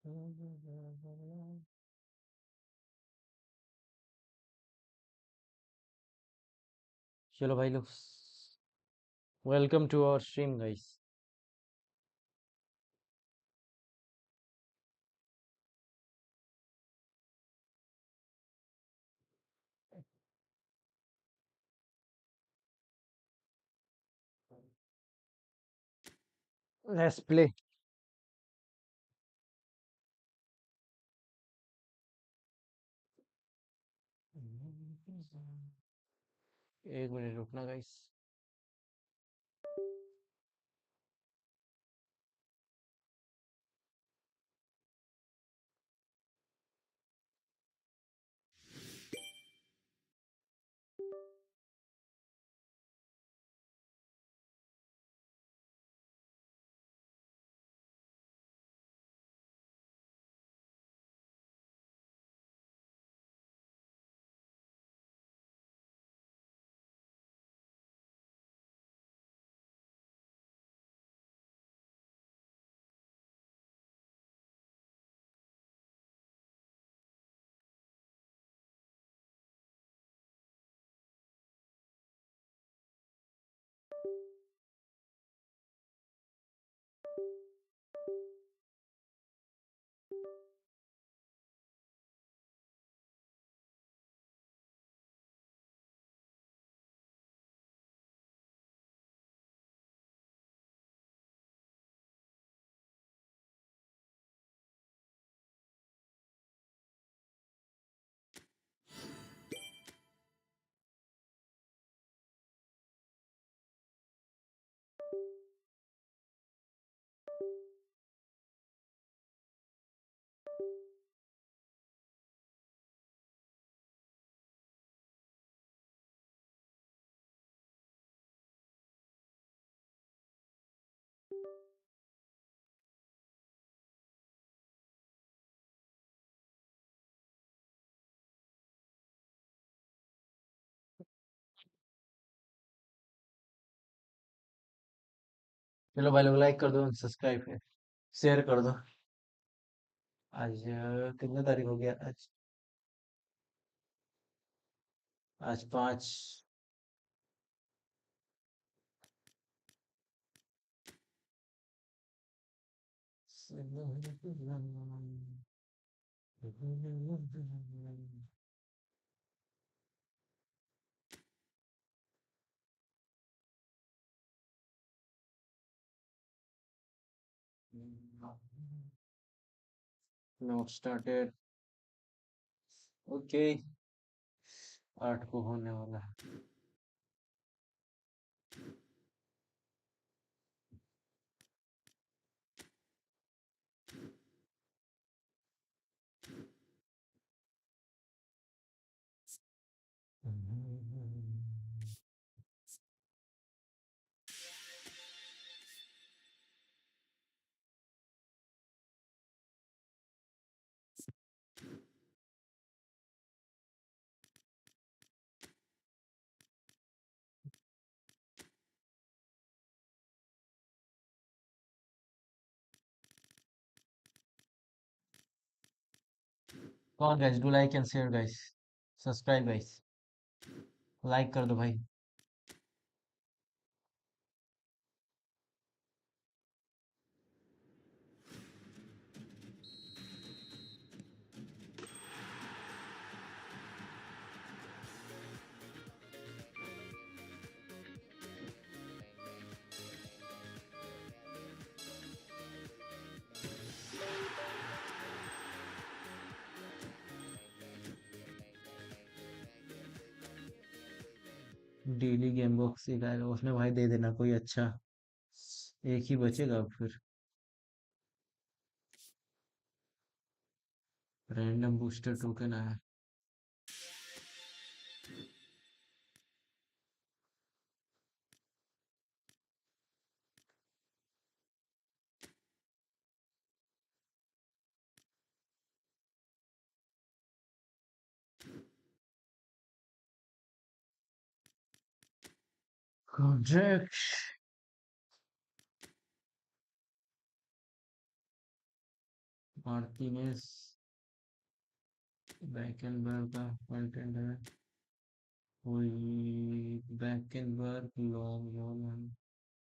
चलो भाई लोग, welcome to our stream guys. Let's play. एक मिनट रुकना गाइस। चलो भाई लोग, लाइक कर दो, सब्सक्राइब है, शेयर कर दो। आज कितना तारीख हो गया? आज 5। Note started. ओके, 8 को होने वाला है। कौन guys, do like and share guys, subscribe guys, like कर दो भाई। डेली गेम बॉक्स सिखाएगा उसमें भाई, दे देना कोई अच्छा। एक ही बचेगा अब फिर। रैंडम बूस्टर टोकन आया। कॉन्ट्रैक्ट। मार्टिनेस बैकेनबर्ग का कंटेंट है, कोई बैकेनबर्ग long ball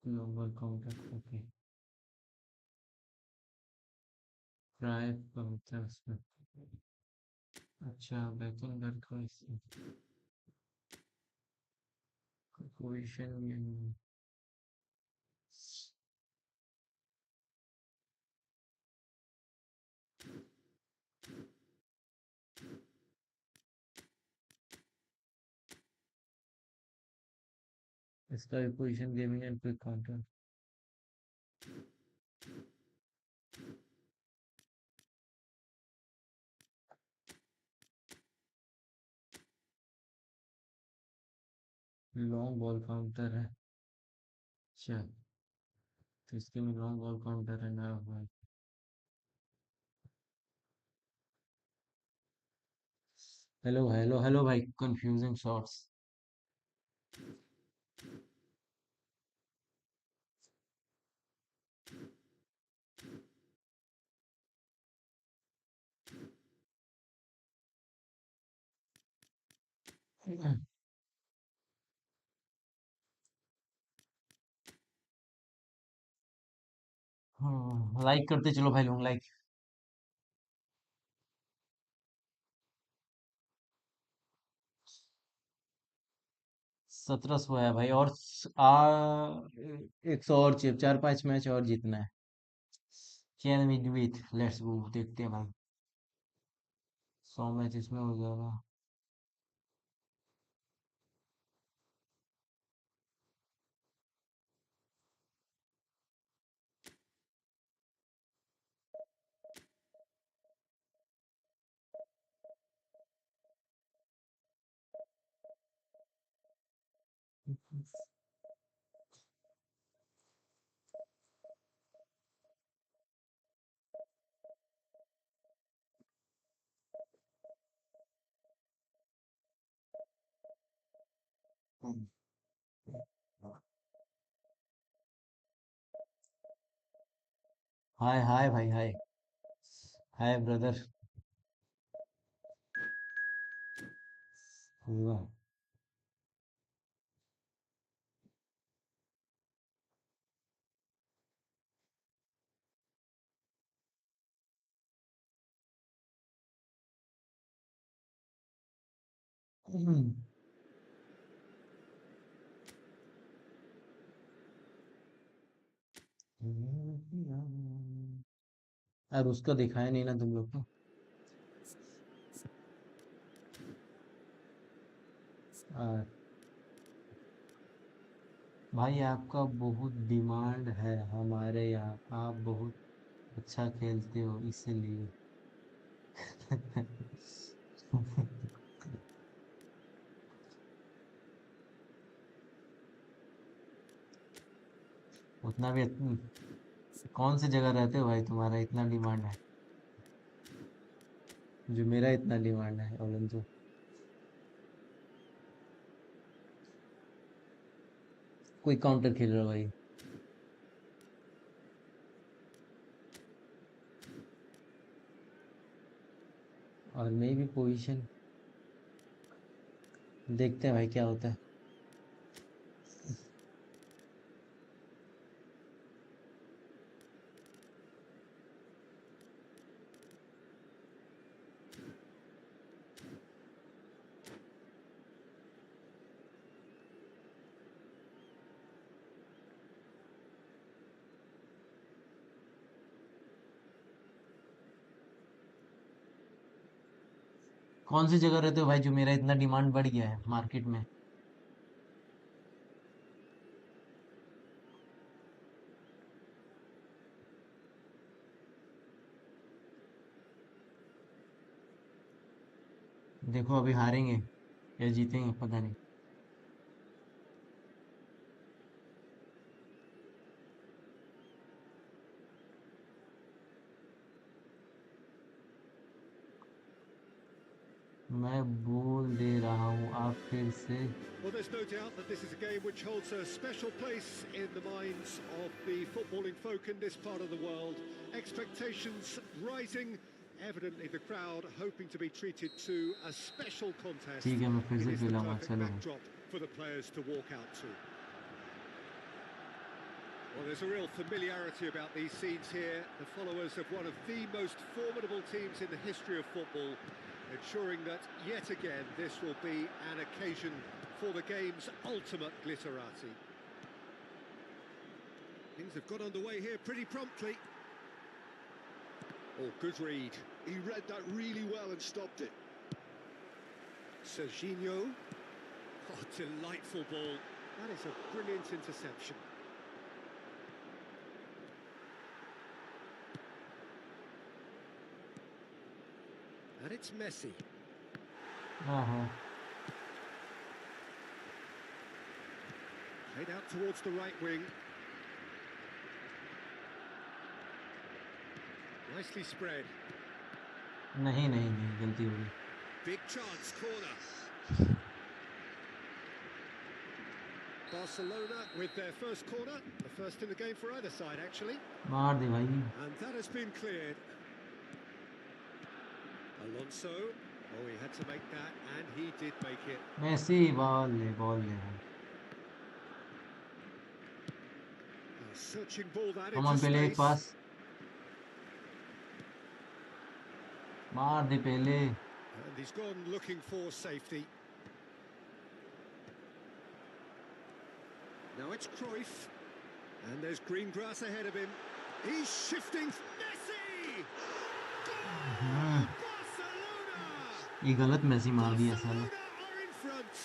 global counter. Okay, try का होता है उसमें। अच्छा, बैकेनबर्ग का पोजीशन में इसका भी position gaming and quick counter. Long ball counter है। अच्छा, तो इसके में लॉन्ग बॉल काउंटर है ना भाई। हेलो हेलो हेलो भाई, कंफ्यूजिंग शॉट्स। लाइक करते चलो भाई लोग, लाइक। 1700 है भाई, और आ 100 और चिप, 4-5 मैच और जीतना है। चैन विथ लेट्स गो, देखते हैं भाई। 100 मैच इसमें हो जाएगा। हाय हाय भाई, हाय हाय ब्रदर। हुआ। यार उसका दिखाया नहीं ना तुम लोग को। आ, भाई आपका बहुत डिमांड है हमारे यहाँ, आप बहुत अच्छा खेलते हो इसलिए। उतना भी कौन सी जगह रहते हो भाई, तुम्हारा इतना डिमांड है जो मेरा इतना डिमांड है ओलन। कोई काउंटर खेल रहा है भाई। और मैं भी पोजीशन देखते हैं भाई क्या होता है। कौन सी जगह रहते हो भाई जो मेरा इतना डिमांड बढ़ गया है मार्केट में। देखो अभी हारेंगे या जीतेंगे पता नहीं। मैं बोल दे रहा हूँ आप फिर से Well, there's no doubt that this is a game which holds a special place in the minds of the footballing folk in this part of the world. Expectations rising, evidently the crowd hoping to be treated to a special contest. ठीक है मैं फिर It से is the खेलूंगा perfect चलो backdrop for the players to walk out to. Well, there's a real familiarity about these scenes here. The followers of one of the most formidable teams in the history of football, ensuring that yet again this will be an occasion for the game's ultimate glitterati. Things have got underway here pretty promptly. Oh, good read. He read that really well and stopped it. Serginho. Oh, delightful ball. That is a brilliant interception. And it's Messi. हाँ Played out towards the right wing. Nicely spread. नहीं नहीं नहीं गलती हो गई Big chance, corner. Barcelona with their first corner. The first in the game for either side, actually. मार दे भाई And that has been cleared. Alonso. Oh, he had to make that, and he did make it. Messi ball ले भाई A searching ball that come into on पहले एक space. पास मार दे पहले And he's gone looking for safety. Now it's Cruyff. And there's green grass ahead of him. He's shifting. Messi! Goal! Barcelona! ये गलत Messi मार दिया साला Barcelona are in front.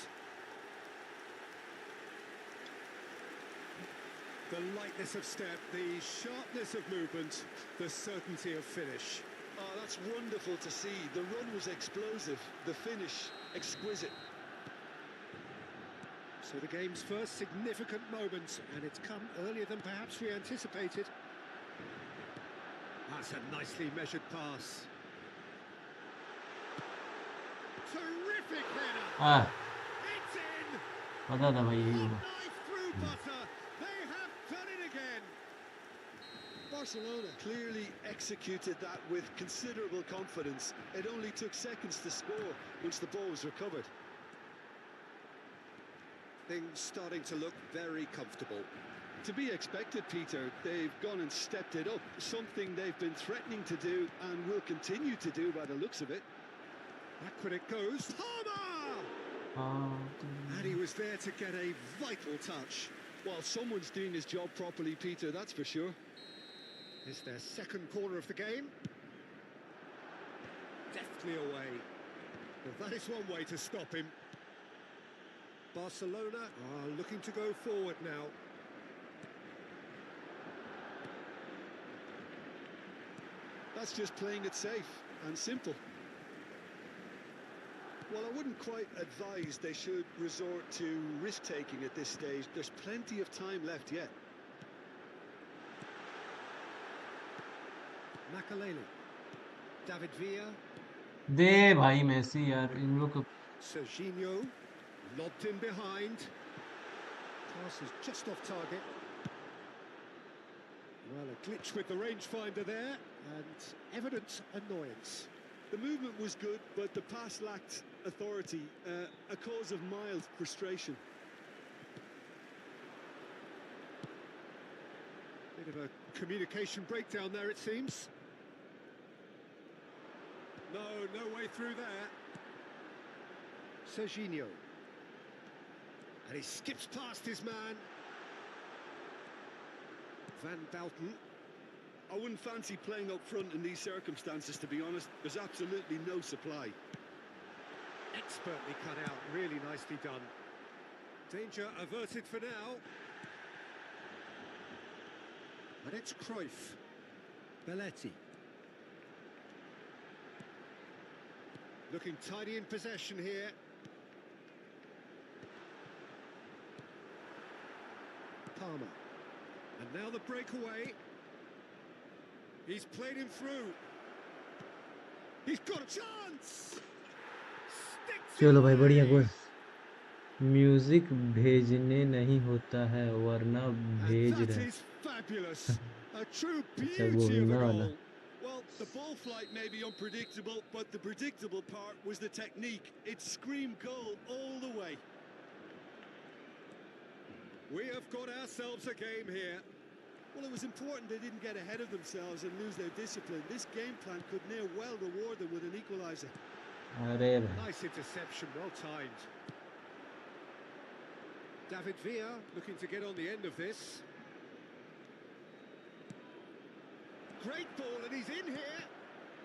The lightness of step, the sharpness of movement, the certainty of finish. Oh, that's wonderful to see. The run was explosive, the finish exquisite. So the game's first significant moment, and it's come earlier than perhaps we anticipated. That's a nicely measured pass. Terrific header! हाँ It's in! पता था भाई यही होगा Knife through butter! They have done it again! Barcelona clearly executed that with considerable confidence. It only took seconds to score once the ball was recovered. Things starting to look very comfortable. To be expected, Peter. They've gone and stepped it up, something they've been threatening to do and will continue to do by the looks of it. Back when it goes, Palmer! And he was there to get a vital touch. Well, someone's doing his job properly, Peter, that's for sure. It's their second corner of the game. Deftly away. Well, that is one way to stop him. Barcelona are looking to go forward now. That's just playing it safe and simple. Well, I wouldn't quite advise they should resort to risk-taking at this stage. There's plenty of time left yet. Makalele. David Villa. दे भाई Messi यार इन लोग को Serginho. Lobbed in behind. Pass is just off target. Well, a glitch with the rangefinder there, and evident annoyance. The movement was good, but the pass lacked authority, a cause of mild frustration. Bit of a communication breakdown there, it seems. No way through there. Serginho. And he skips past his man. Van Bouten. I wouldn't fancy playing up front in these circumstances, to be honest. There's absolutely no supply. Expertly cut out, really nicely done. Danger averted for now. And it's Cruyff. Belletti. Looking tidy in possession here. Palmer. And now the breakaway. He's played him through. He's got a chance! चलो भाई बढ़िया गोल। Ridiculous! Music भेजने नहीं होता है वरना And भेज that रहे। is fabulous. A true अच्छा beauty of a गोविंदा वाला। goal. Well, the ball flight may be unpredictable, but the predictable part was the technique. It screamed goal all the way. We have got ourselves a game here. Well, it was important they didn't get ahead of themselves and lose their discipline. This game plan could near well reward them with an equaliser. अरे भाई Nice interception, well timed. David Villa looking to get on the end of this. Great ball, and he's in here.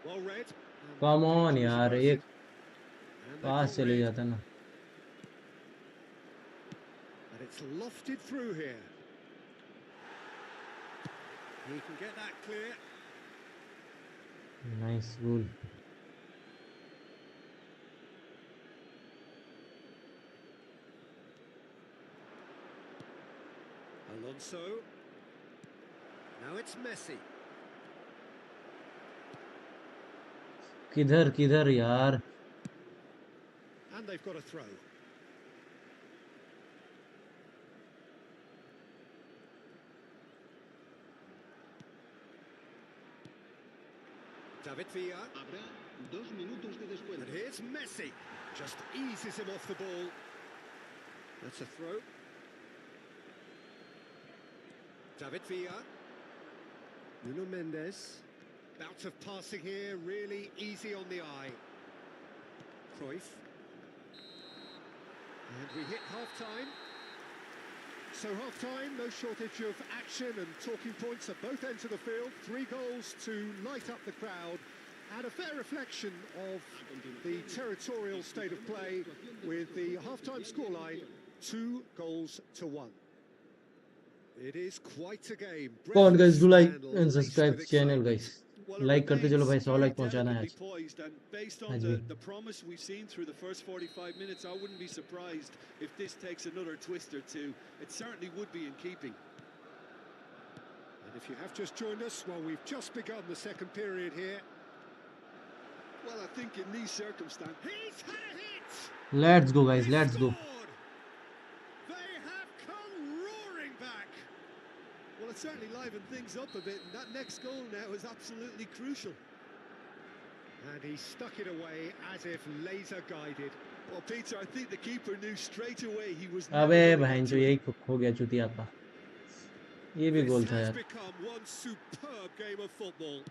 Well read. And come on danger is यार averted. एक And they've pass got चले red. जाता ना। And it's lofted through here. He can get that clear. Nice goal. Alonso. Now it's Messi. किधर किधर यार। And they've got a throw. David Villa. Habrá 2 minutos de descuento. And here's Messi. Just eases him off the ball. That's a throw. David Villa. Nuno Mendes. Bout of passing here, really easy on the eye. Cruyff. And we hit half-time. So half-time, no shortage of action and talking points at both ends of the field. 3 goals to light up the crowd. And a fair reflection of the territorial state of play with the half-time scoreline, 2-1. It is quite a game. Come on guys, do like Breathless and laced subscribe with channel excitement. guys। Well, it like करते चलो भाई, remains 100 very like पहुंचाना है delicately आज। poised, and based on आज the, भी। the promise we've seen through the first 45 minutes, I wouldn't be surprised if this takes another twist or two. It certainly would be in keeping. And if you have just joined us, well, we've just begun the second period here. Well, I think in these circumstances, He's had a hit! Let's go guys, They've let's go. scored! They have come roaring back. well, it certainly livened things up a bit, and that next goal now is absolutely crucial. And he stuck it away as if laser guided. Well, Peter, I think the keeper knew straight away he was अबे never going बहन to जो get यही खो गया चुतिया का। ये भी This गोल था has यार। become one superb game of football.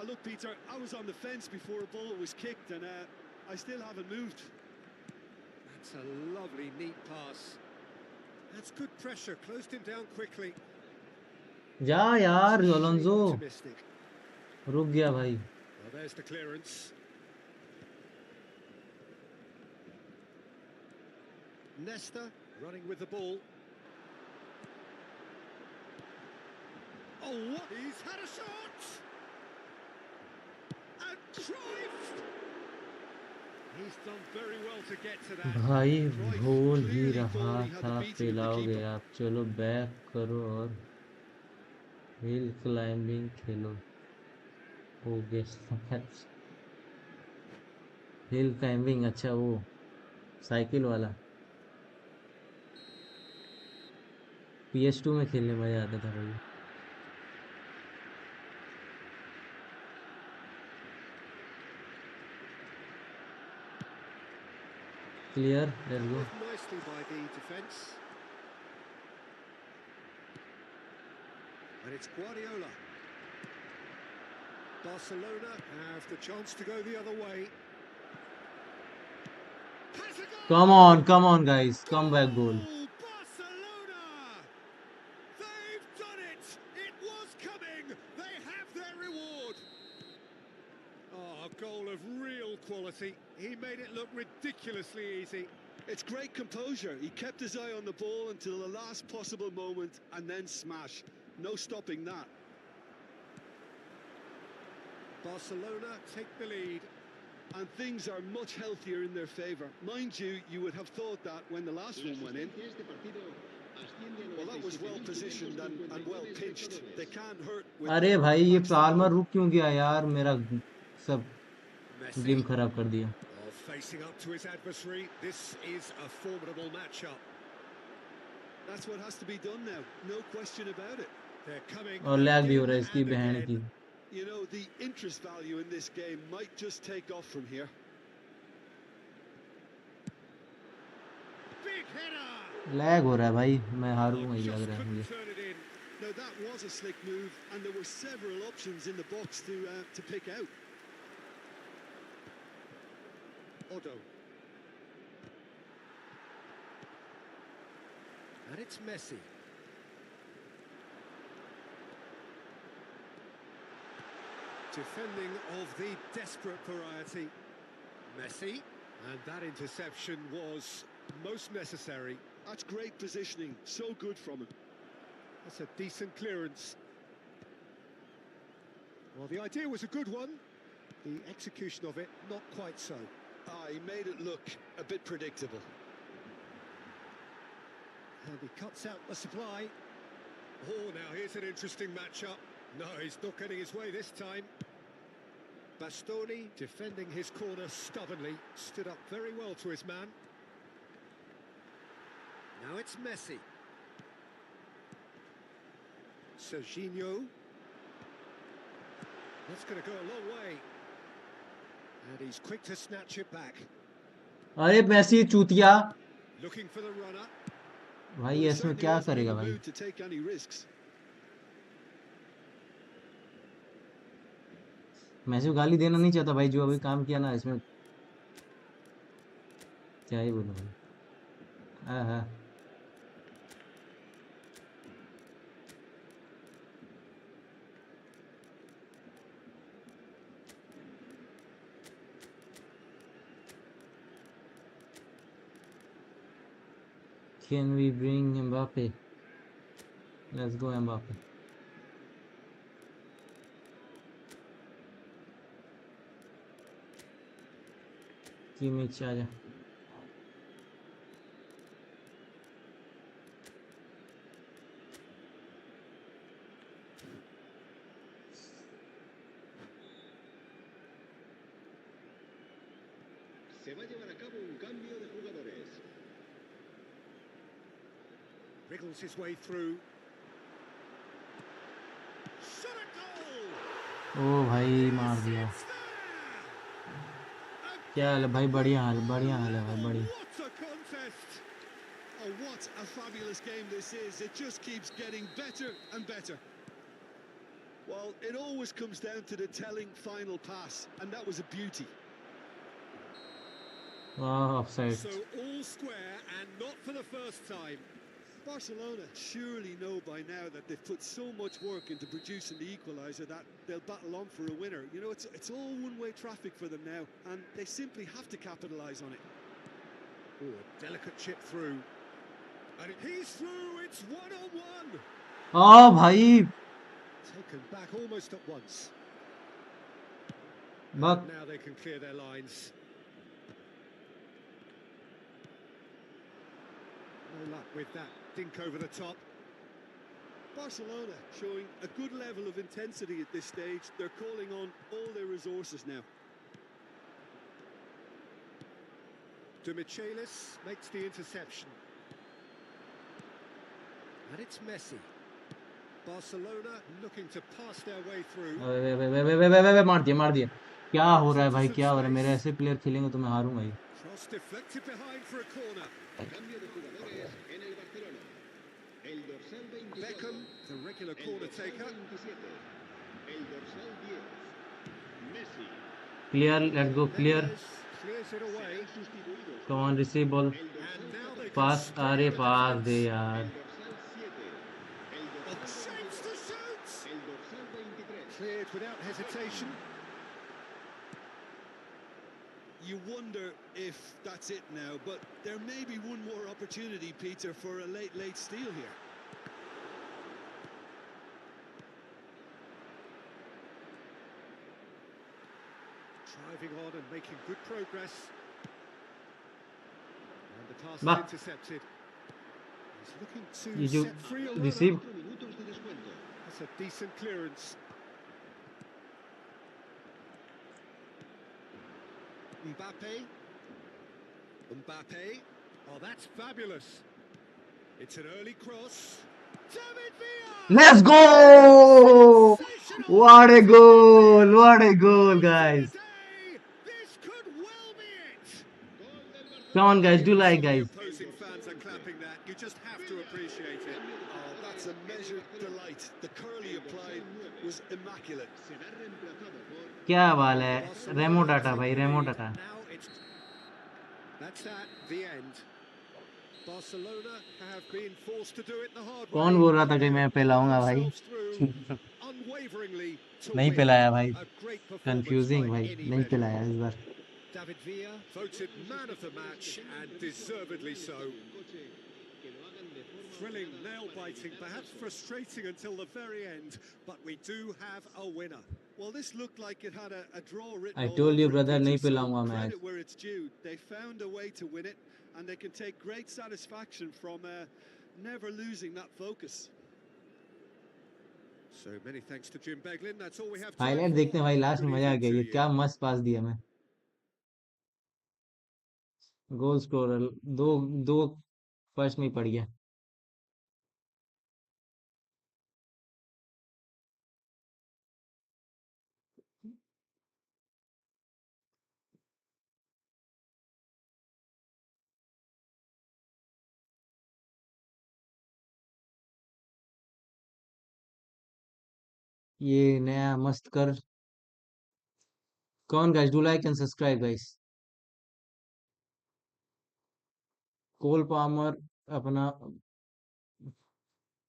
look, Peter, I was on the fence before a ball was kicked, and I still haven't moved. That's a lovely, neat pass. That's good pressure, closed him down quickly. जा यार Shade Alonso, optimistic. रुक गया भाई। Well, there's the clearance. Nesta running with the ball. Oh, what? He's had a shot! And Cruyff! He's done very well to get to that. भाई Cruyff भूल ही clearly रहा thought he had था the beating of the पिलाओगे keeper. आप। चलो back करो और hill climbing खेलो। हो गया हिल क्लाइंबिंग, अच्छा वो साइकिल वाला PS2 में खेलने में मजा आता था भाई। Clear, let's go. With nicely by the defence. And it's Guardiola. Barcelona have the chance to go the other way. Has a goal! Come on guys, come back goal. Goal! Barcelona! They've done it! It was coming! They have their reward! Oh, a goal of real quality. He made it look ridiculously easy. It's great composure. He kept his eye on the ball until the last possible moment and then smash. No stopping that. Barcelona take the lead. And things are much healthier in their favour. Mind you, you would have thought that when the last one went in. Well, that was well positioned and well pitched. They can't hurt with अरे भाई ये backs to Palmer goal. रुक क्यों गया यार, मेरा सब Messi. Game खराब कर दिया। Oh, Facing up to his adversary, this is a formidable matchup. That's what has to be done now, no question about it. They're coming और लैग भी हो again रहा है इसकी and बहन again. की. You know, the interest value in this game might just take off from here. Big header. Lag हो रहा है भाई, मैं Oh, हारूंगा ही लग just रहा है couldn't मुझे. turn it in. Now that was a slick move, and there were several options in the box to pick out. Odo. And it's Messi. Defending of the desperate variety. Messi. And that interception was most necessary. That's great positioning, so good from him. That's a decent clearance. Well, the idea was a good one. The execution of it, not quite so. He made it look a bit predictable. And he cuts out the supply. Oh, now here's an interesting matchup. No, he's not getting his way this time. Bastoni defending his corner stubbornly, stood up very well to his man. Now it's Messi. Serginho. That's going to go a long way. And he's quick to snatch it back. अरे Messi चूतिया Looking for the runner. भाई Well, इसमें certainly क्या wasn't in करेगा the भाई. mood to take any risks. Messi को गाली देना नहीं चाहता भाई, जो अभी काम किया ना इसमें क्या ही बोलूं भाई. हाँ. Can we bring Mbappe? Let's go Mbappe. Kimmich आजा. Se va a llevar a cabo un cambio de jugadores. Wriggles his way through. Shot a goal! ओ भाई मार दिया. क्या हाल है भाई? बढ़िया हाल है भाई, बढ़िया. What a contest! Oh, what a fabulous game this is. It just keeps getting better and better. Well, it always comes down to the telling final pass, and that was a beauty. Offside. So all square and not for the first time. Barcelona surely know by now that they've put so much work into producing the equaliser that they'll battle on for a winner. You know, it's all one-way traffic for them now, and they simply have to capitalise on it. Oh, a delicate chip through. And he's through, it's one-on-one! ओ भाई Taken back almost at once. Buck. And now they can clear their lines. No luck with that dink over the top. Barcelona showing a good level of intensity at this stage. They're calling on all their resources now. De Michelis makes the interception. And it's Messi. Barcelona looking to pass their way through. वे मार दिया. क्या हो रहा है भाई, क्या हो रहा है? मेरे ऐसे प्लेयर खेलेंगे तो मैं हारूंगा ही. Cross deflected behind for a corner. Cambio de jugadores en el Barcelona. El dorsal 22. Beckham, the regular El corner dorsal taker. 27. El dorsal 10. Messi. Clear, let's go clear. Mendes clears it away. Serán sustituidos. Come on, receive ball. El dorsal And now they can Pass, strain अरे the pass they defense. यार. El dorsal 7. El Oh, dorsal shapes to 22. shoot. El dorsal 23. Cleared without hesitation. You wonder if that's it now, but there may be one more opportunity, Peter, for a late steal here. Driving on and making good progress. And the pass Bah. is intercepted. He's looking Did to you set free a runner. receive? 4 minutos de descuento. That's a decent clearance. Mbappe. Mbappe. Oh, that's fabulous. It's an early cross. David Villa! Let's go! Sensational What a finish. goal! What a goal, guys! Today, this could well be it. Come on, guys, do Even like, some of the guys. opposing fans are clapping that. You just have to appreciate it. Oh, that's a measured delight. The curl he applied was immaculate. क्या बाल है रेमो Barcelona Tata take भाई the Remo lead. Tata Now it's that's that, the end. Barcelona have been forced to do it the hard way. कौन बोल रहा था कि They मैं have pulled पिलाऊंगा भाई themselves through unwaveringly to नहीं win. पिलाया भाई A great performance confusing by भाई any नहीं measure. पिलाया इस बार David Villa voted man of the match and deservedly so. Thrilling, nail-biting, perhaps frustrating until the very end, but we do have a winner. Well, this looked like it had a draw written I all told you over it, brother नहीं Peter, so पिलाऊंगा मैं credit where it's due. They found a way to win it, and they can take great satisfaction from never losing that focus. So many thanks to Jim Beglin. That's all we have time highlight for. देखते हैं भाई last में Good मजा आ evening गया to ये you. क्या मस्त पास दिया मैं गोल स्कोरर दो दो फर्स्ट में ही पड़ गया ये नया मस्त कर कौन guys do like and subscribe guys Cole Palmer अपना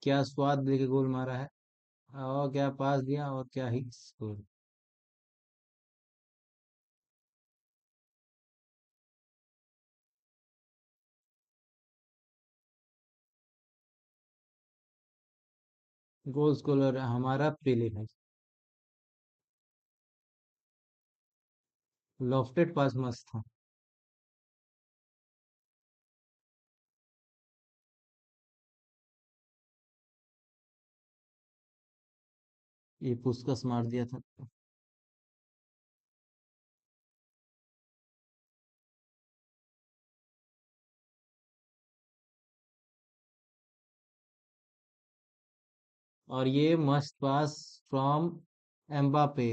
क्या स्वाद देके गोल मारा है और क्या पास दिया और क्या ही स्कोर गोल स्कोरर हमारा पेले भाई लॉफ्टेड पास मस्त था ये पुस्कस मार दिया था और ये मस्त pass from Mbappe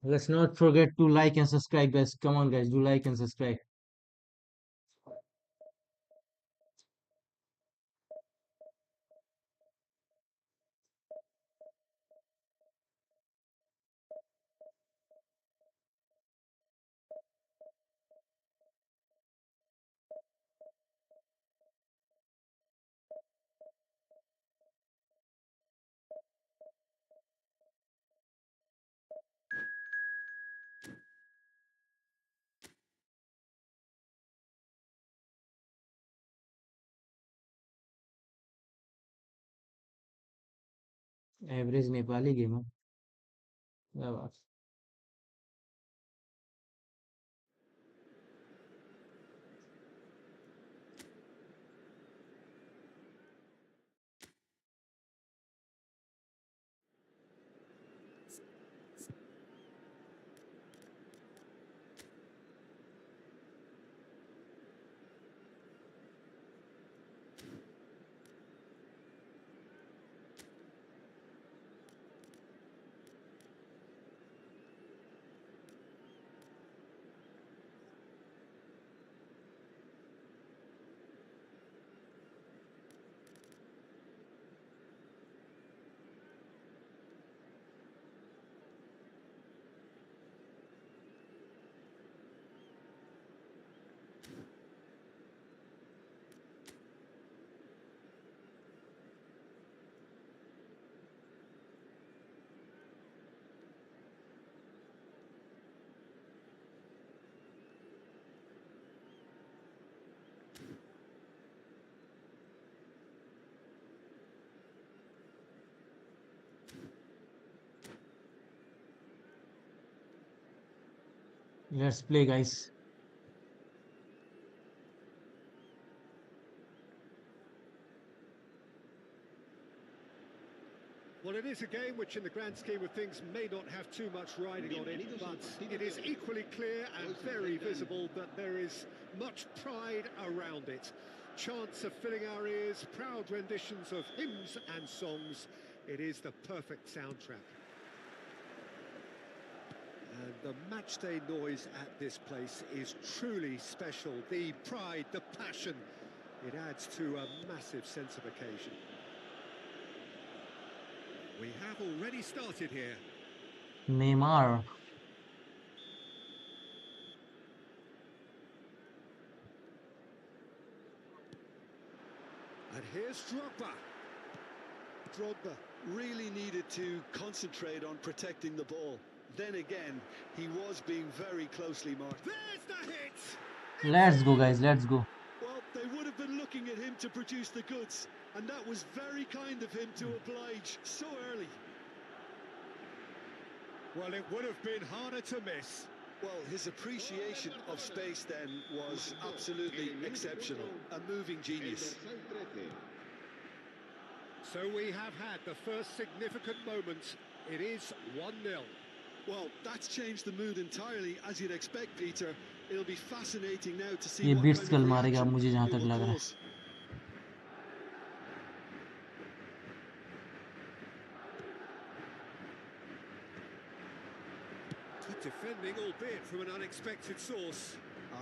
let's not forget to like and subscribe guys come on guys do like and subscribe average Nepali game है क्या बात Let's play, guys. Well, it is a game which in the grand scheme of things may not have too much riding on it, but it is equally clear and very visible that there is much pride around it. Chants are filling our ears, proud renditions of hymns and songs. It is the perfect soundtrack. And the matchday noise at this place is truly special. The pride, the passion, it adds to a massive sense of occasion. We have already started here. Neymar. And here's Drogba. Drogba really needed to concentrate on protecting the ball. Then again, he was being very closely marked. There's the hit! Let's go, guys. Let's go. Well, they would have been looking at him to produce the goods, and that was very kind of him to oblige so early. Well, it would have been harder to miss. Well, his appreciation of space then was absolutely exceptional. A moving genius. So we have had the first significant moment. It is 1-0. Well, that's changed the mood entirely, as you'd expect, Peter. It'll be fascinating now to see ये what beats kind कल of मारेगा reaction मुझे जहाँ it तक will लग रहा है. cause. Good defending, albeit from an unexpected source.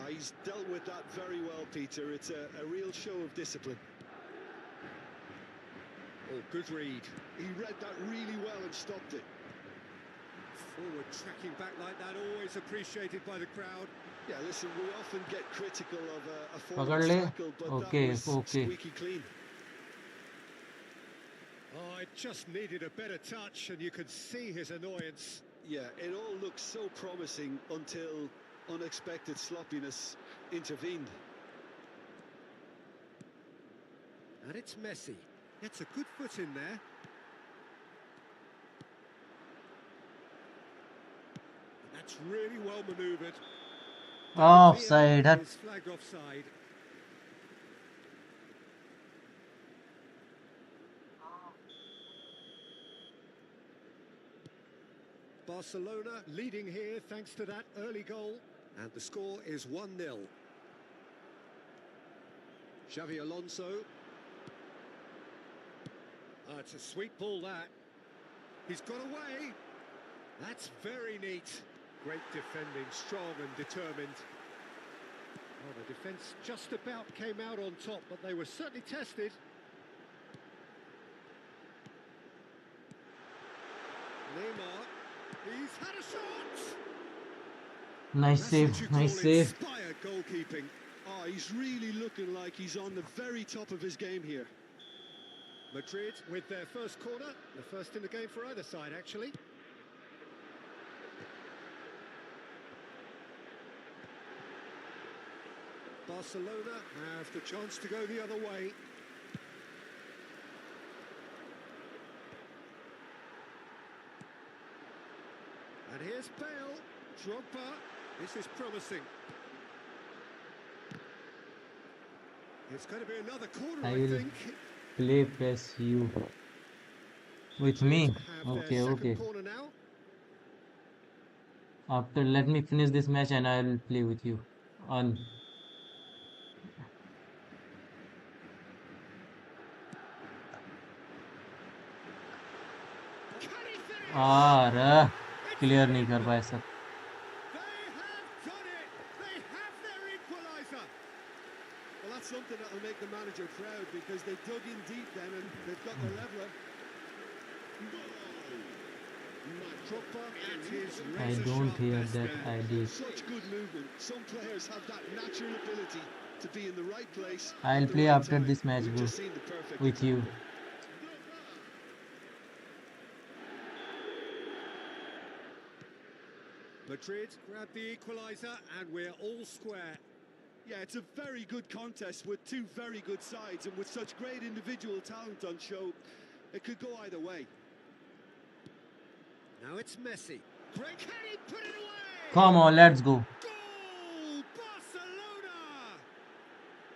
He's dealt with that very well, Peter. It's a real show of discipline. Oh, good read. He read that really well and stopped it. Forward tracking back like that, always appreciated by the crowd. Yeah, listen, we often get critical of a पकड़ forward ले. tackle, but Okay, that was okay. squeaky clean. Oh, it just needed a better touch, and you could see his annoyance. Yeah, it all looked so promising until unexpected sloppiness intervened. And it's Messi. Gets a good foot in there. And that's really well manoeuvred. Offside. Is flagged offside. Barcelona leading here thanks to that early goal. And the score is 1-0. Xavi Alonso. Oh, it's a sweet ball, that. He's got away. That's very neat. Great defending, strong and determined. Well, the defence just about came out on top, but they were certainly tested. Neymar, he's had a shot! Nice That's save. what you Nice call save. inspired goalkeeping. Oh, he's really looking like he's on the very top of his game here. Madrid with their first corner, the first in the game for either side, actually. Barcelona have the chance to go the other way. And here's Bale, Drogba. This is promising. It's going to be another corner, I I will think. play press you with me. Have their Okay, second okay. corner now. After let me finish this match and I'll play with you on. Can he finish? Ah, It's clear नहीं in. कर पाए सब. They have done it! They have their equaliser! Well, that's something that'll make the manager proud because they dug in deep then and they've got their leveler. Drogba at his I razor don't sharp hear best that there. ID. Such good movement. Some players have that natural ability to be in the right place. I'll at the play right after time. this match, We've bro, just seen the perfect with you. example. Madrid grab the equaliser and we're all square. Yeah, it's a very good contest with two very good sides, and with such great individual talent on show, it could go either way. Now it's Messi. Great, can he put it away? Come on, let's go. Goal! Barcelona!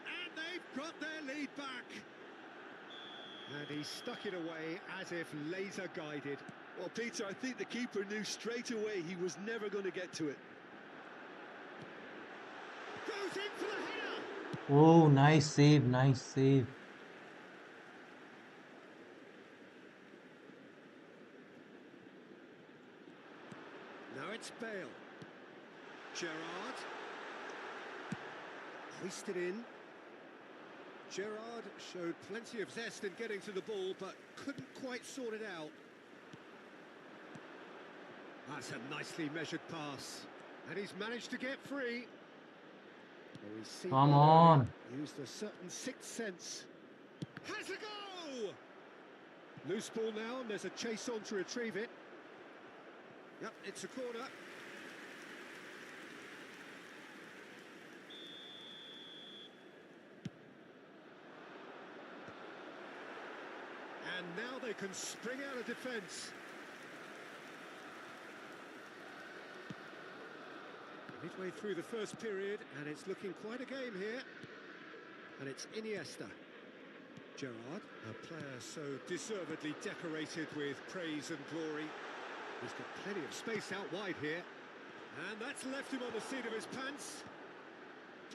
And they've got their lead back. And he stuck it away as if laser guided. Well, Peter, I think the keeper knew straight away he was never going to get to it. Goes in for the header. Oh, nice save, nice save. Now it's Bale. Gerrard. Hoisted in. Gerrard showed plenty of zest in getting to the ball, but couldn't quite sort it out. That's a nicely measured pass. And he's managed to get free. Well, he's seen Come that on. early, used a certain sixth sense. Has a go! Loose ball now, and there's a chase on to retrieve it. Yep, it's a corner. And now they can spring out of defence. Midway through the first period, and it's looking quite a game here. And it's Iniesta. Gerrard, a player so deservedly decorated with praise and glory. He's got plenty of space out wide here. And that's left him on the seat of his pants.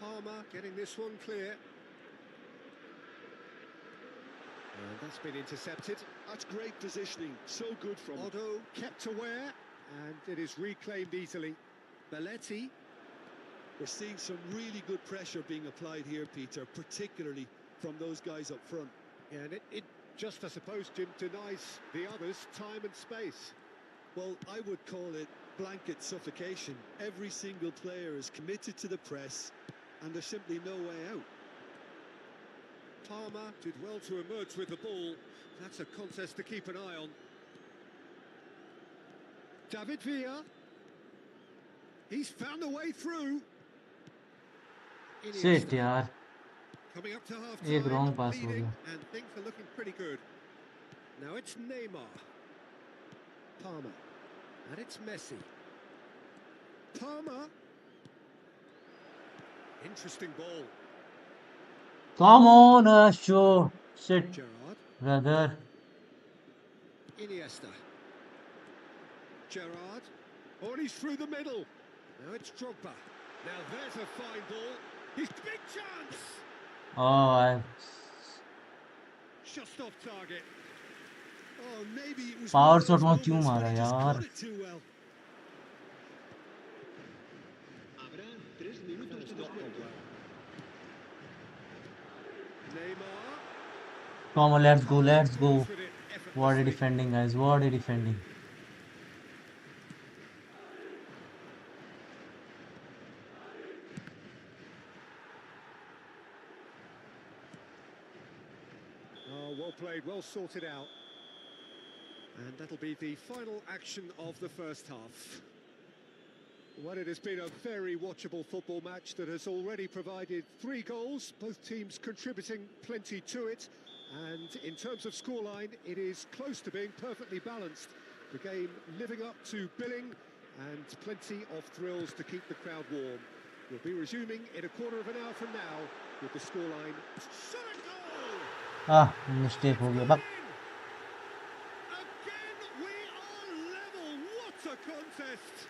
Palmer getting this one clear. And that's been intercepted. That's great positioning, so good from him. Otto kept aware, and it is reclaimed easily. Belletti. We're seeing some really good pressure being applied here, Peter, particularly from those guys up front. Yeah, and it just, I suppose, Jim, denies the others time and space. Well, I would call it blanket suffocation. Every single player is committed to the press, and there's simply no way out. Palmer did well to emerge with the ball. That's a contest to keep an eye on. David Villa. He's found a way through. Shit, yaar. Coming up to half Ek time, wrong pass ho leading, gaya. and things are looking pretty good. Now it's Neymar. Palmer. And it's Messi. Palmer. Interesting ball. Come on, Asho. Shit, Gerrard. brother. Iniesta. Gerrard. Oh, and he's through the middle. Now it's Drogba. Now there's a fine ball. He's big chance. Oh, Just off target. Oh, maybe it was Power one of shot those वहाँ क्यों moments मारा when he just यार? caught it too well. Habrá 3 minutos de descuento. Neymar. Come on, let's go, let's go. Goes with it What a effortlessly. defending, guys. What a defending. Oh, well played, well sorted out. And that'll be the final action of the first half. Well, it has been a very watchable football match that has already provided 3 goals, both teams contributing plenty to it. And in terms of scoreline, it is close to being perfectly balanced. The game living up to billing and plenty of thrills to keep the crowd warm. We'll be resuming in a quarter of an hour from now with the scoreline. Shot a goal! Ah, mistake हो गया. But Again, we are level. What a contest!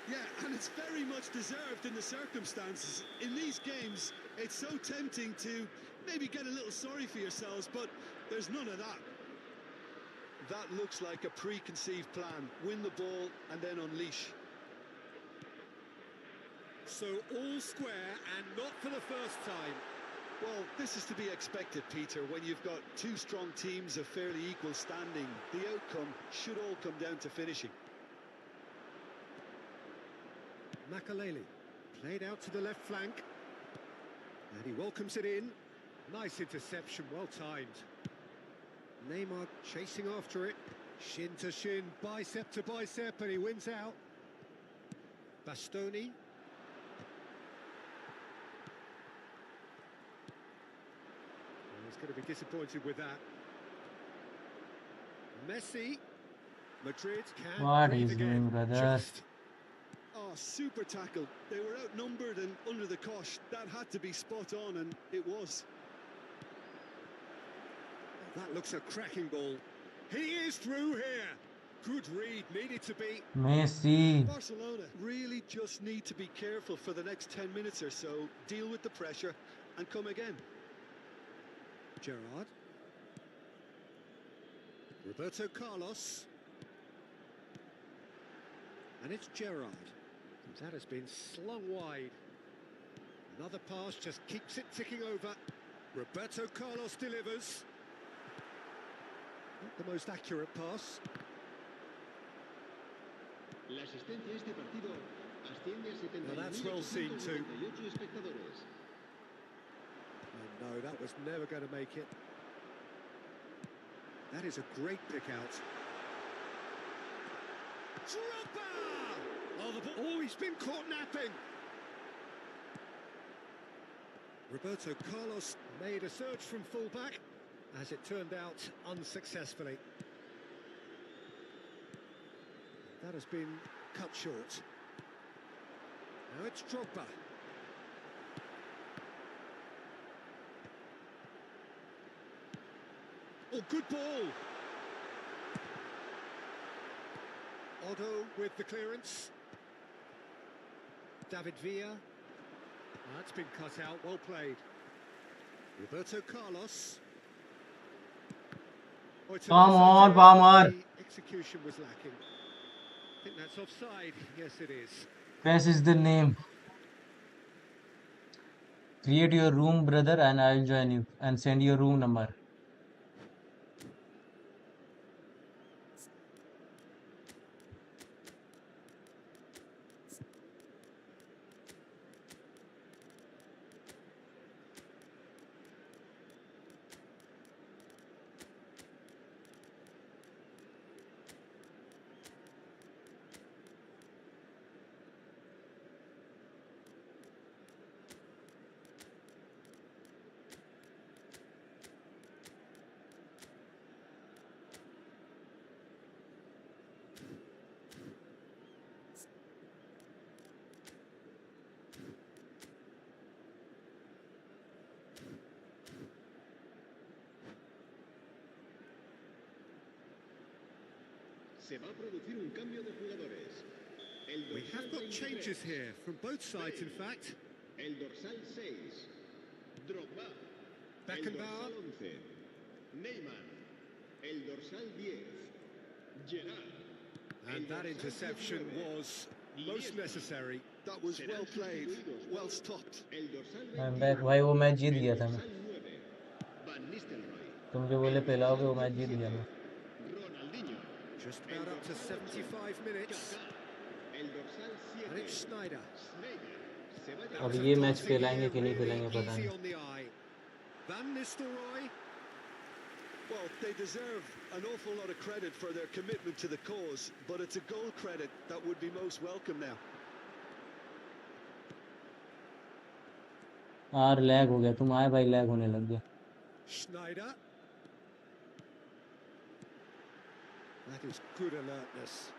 Yeah, and it's very much deserved in the circumstances. In these games, it's so tempting to maybe get a little sorry for yourselves, but there's none of that. That looks like a preconceived plan. Win the ball and then unleash. So all square and not for the first time. Well, this is to be expected, Peter, when you've got 2 strong teams of fairly equal standing. The outcome should all come down to finishing. Makaleli played out to the left flank. And he welcomes it in. Nice interception, well timed. Neymar chasing after it. Shin to shin, bicep to bicep, and he wins out. Bastoni. He's going to be disappointed with that. Messi. Madrid can what breathe is again. doing, brother? Just. Oh, super tackle. They were outnumbered and under the cosh. That had to be spot on, and it was. That looks a cracking ball. He is through here. Good read, needed to be. Messi. Barcelona really just need to be careful for the next 10 minutes or so, deal with the pressure, and come again. Gerrard. Roberto Carlos. And it's Gerrard. That has been slung wide. Another pass just keeps it ticking over. Roberto Carlos delivers. Not the most accurate pass. La asistencia a este partido asciende a Now that's well seen too. 71.898 espectadores. Oh no, that was never going to make it. That is a great pick out. Drogba! Oh, the ball. Oh, he's been caught napping. Roberto Carlos made a surge from fullback, as it turned out unsuccessfully. That has been cut short. Now it's Drogba. Oh, good ball. Otto with the clearance. David Villa. That's been cut out, well played. Roberto Carlos. Oh, it's Come an on, offside. Palmer. The execution was lacking. I think that's offside. Yes, it is. Pass is the name. Create your room, brother, and I'll join you. And send your room number. Se va a producir un cambio de jugadores. El We dorsal have got 23, changes here, from both sides in fact. El dorsal 6, Drogba. El Beckenbauer. dorsal 11, Neymar. El dorsal 10, Gerrard. And that interception was most necessary. That was well played, well stopped. El dorsal I'm 21, back. भाई वो match जीत el गया था मैं. dorsal 9, Van Nistelrooy. तुम जो बोले पिलाओगे वो match जीत गया मैं. Ronaldinho. Just about up to 75 minutes. El dorsal And 7, it's Snyder. Sneijder. Se va a अब llevar ये मैच Darting पिलाएंगे here, कि नहीं really पिलाएंगे पता easy नहीं. on the eye. Van Nistelrooy. Well, they deserve an awful lot of credit for their commitment to the cause, but it's a goal credit that would be most welcome now. यार lag हो गया. तुम आए भाई lag होने लग गया. Schneider. That is good alertness.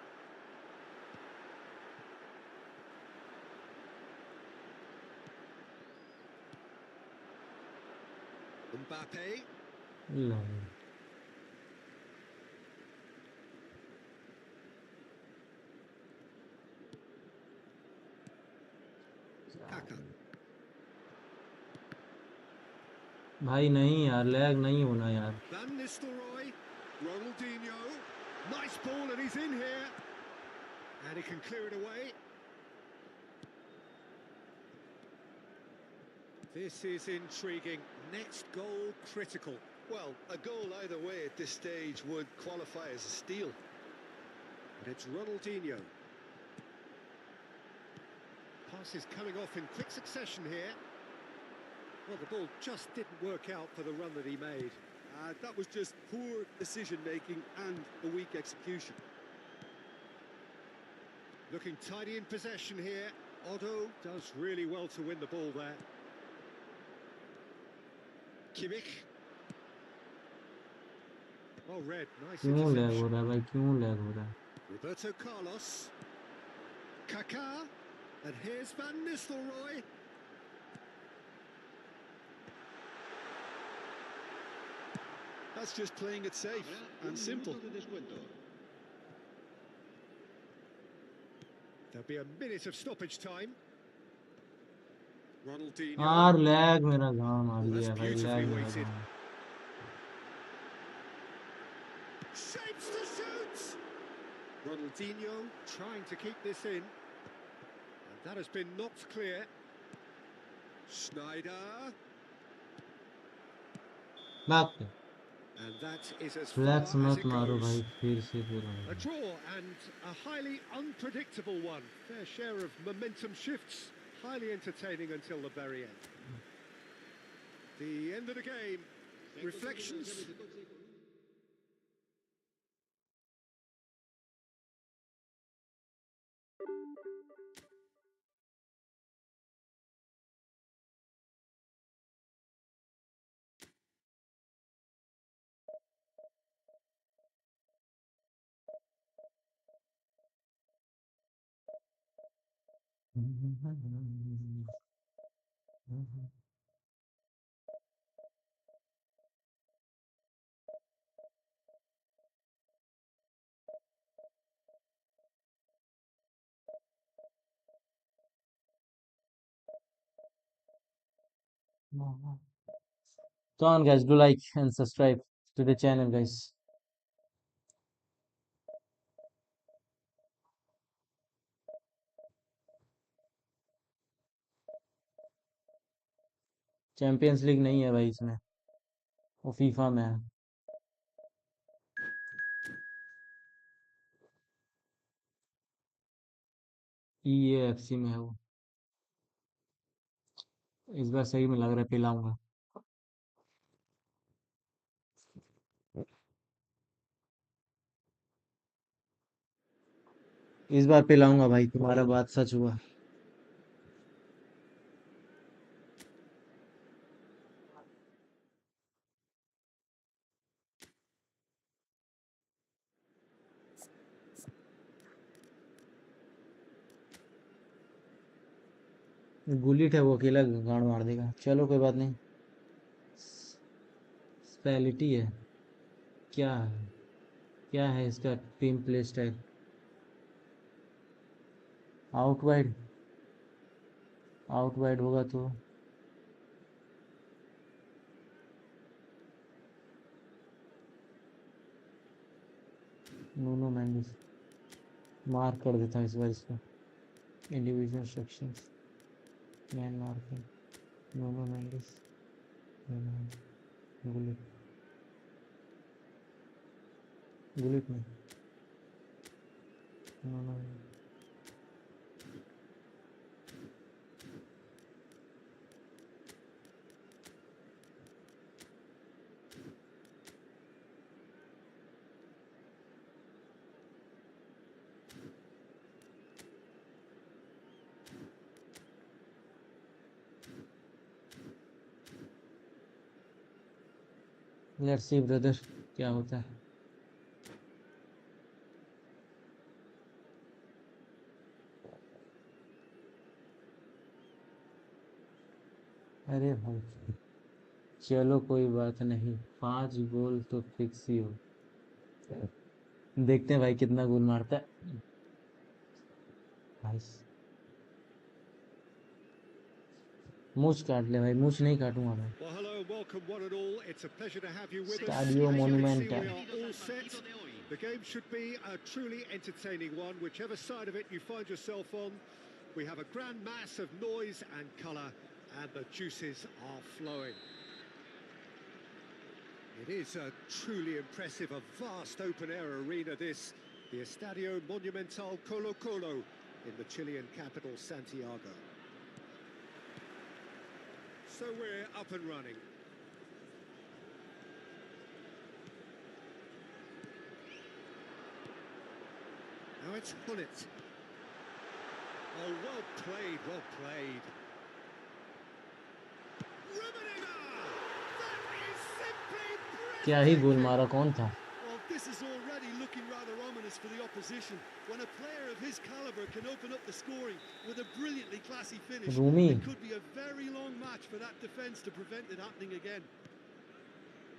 Mbappe. Low. Kaka. भाई नहीं यार लैग नहीं होना यार. Van Nistelrooy. Ronaldinho. Nice ball and he's in here. And he can clear it away. This is intriguing. Next goal critical. Well, a goal either way at this stage would qualify as a steal. And it's Ronaldinho. Pass is coming off in quick succession here. Well, the ball just didn't work out for the run that he made. That was just poor decision-making and a weak execution. Looking tidy in possession here. Otto does really well to win the ball there. Kimmich. Well read, nice क्यों lag हो interception. रहा है भाई क्यों lag हो रहा है. Roberto Carlos. Kaká, and here's Van Nistelrooy. That's just playing it safe and simple. There'll be a minute of stoppage time. Ronaldinho. यार लैग मेरा गांव मार Well, that's दिया भाई, beautifully लैग मेरा weighted. गांव। Shapes to shoot! Ronaldinho trying to keep this in. And that has been knocked clear. Schneider. बात And that is as फ्लैक्स far as मत it मारो goes. भाई, फिर से फिर A draw and a highly unpredictable one. Fair share of momentum shifts. Highly entertaining until the very end. The end of the game. Reflections. So on guys, do like and subscribe to the channel guys. Champions league नहीं है भाई इसमें, वो FIFA में है। EAFC में है वो। इस बार सही में लग रहा है पिलाऊंगा। इस बार पिलाऊंगा भाई, तुम्हारा बात सच हुआ। बुलेट है वो, अकेला गाड़ मार देगा। चलो कोई बात नहीं, स्पेशलिटी है। क्या है, क्या है इसका team play style? Out wide, out wide होगा तो नूनो मेंडिस मार्क कर देता है इस बार इसको। Individual sections, man marking, Nuno Mendis, bullet, bullet में नूनो। लेट्स सी ब्रदर क्या होता है। अरे भाई चलो कोई बात नहीं, 5 गोल तो फिक्स ही हो। देखते हैं भाई कितना गोल मारता है भाई। मूछ काट ले भाई, मूछ नहीं काटूंगा मैं। Well, hello, welcome one and all. It's a pleasure to have you with us. Stadio As you can see, Monumental. we are all set. The game should be a truly entertaining one, whichever side of it you find yourself on. We have a grand mass of noise and colour, and the juices are flowing. It is a truly impressive, a vast open-air arena, this. The Estadio Monumental Colo Colo in the Chilean capital, Santiago. So we're up and running. Now it's Hullet. Oh, well played, well played. क्या ही गोल मारा, कौन था? Well, this is already looking rather ominous for the opposition. position. When a player of his caliber can open up the scoring with a brilliantly classy finish, Rumi. it could be a very long match for that defence to prevent it happening again.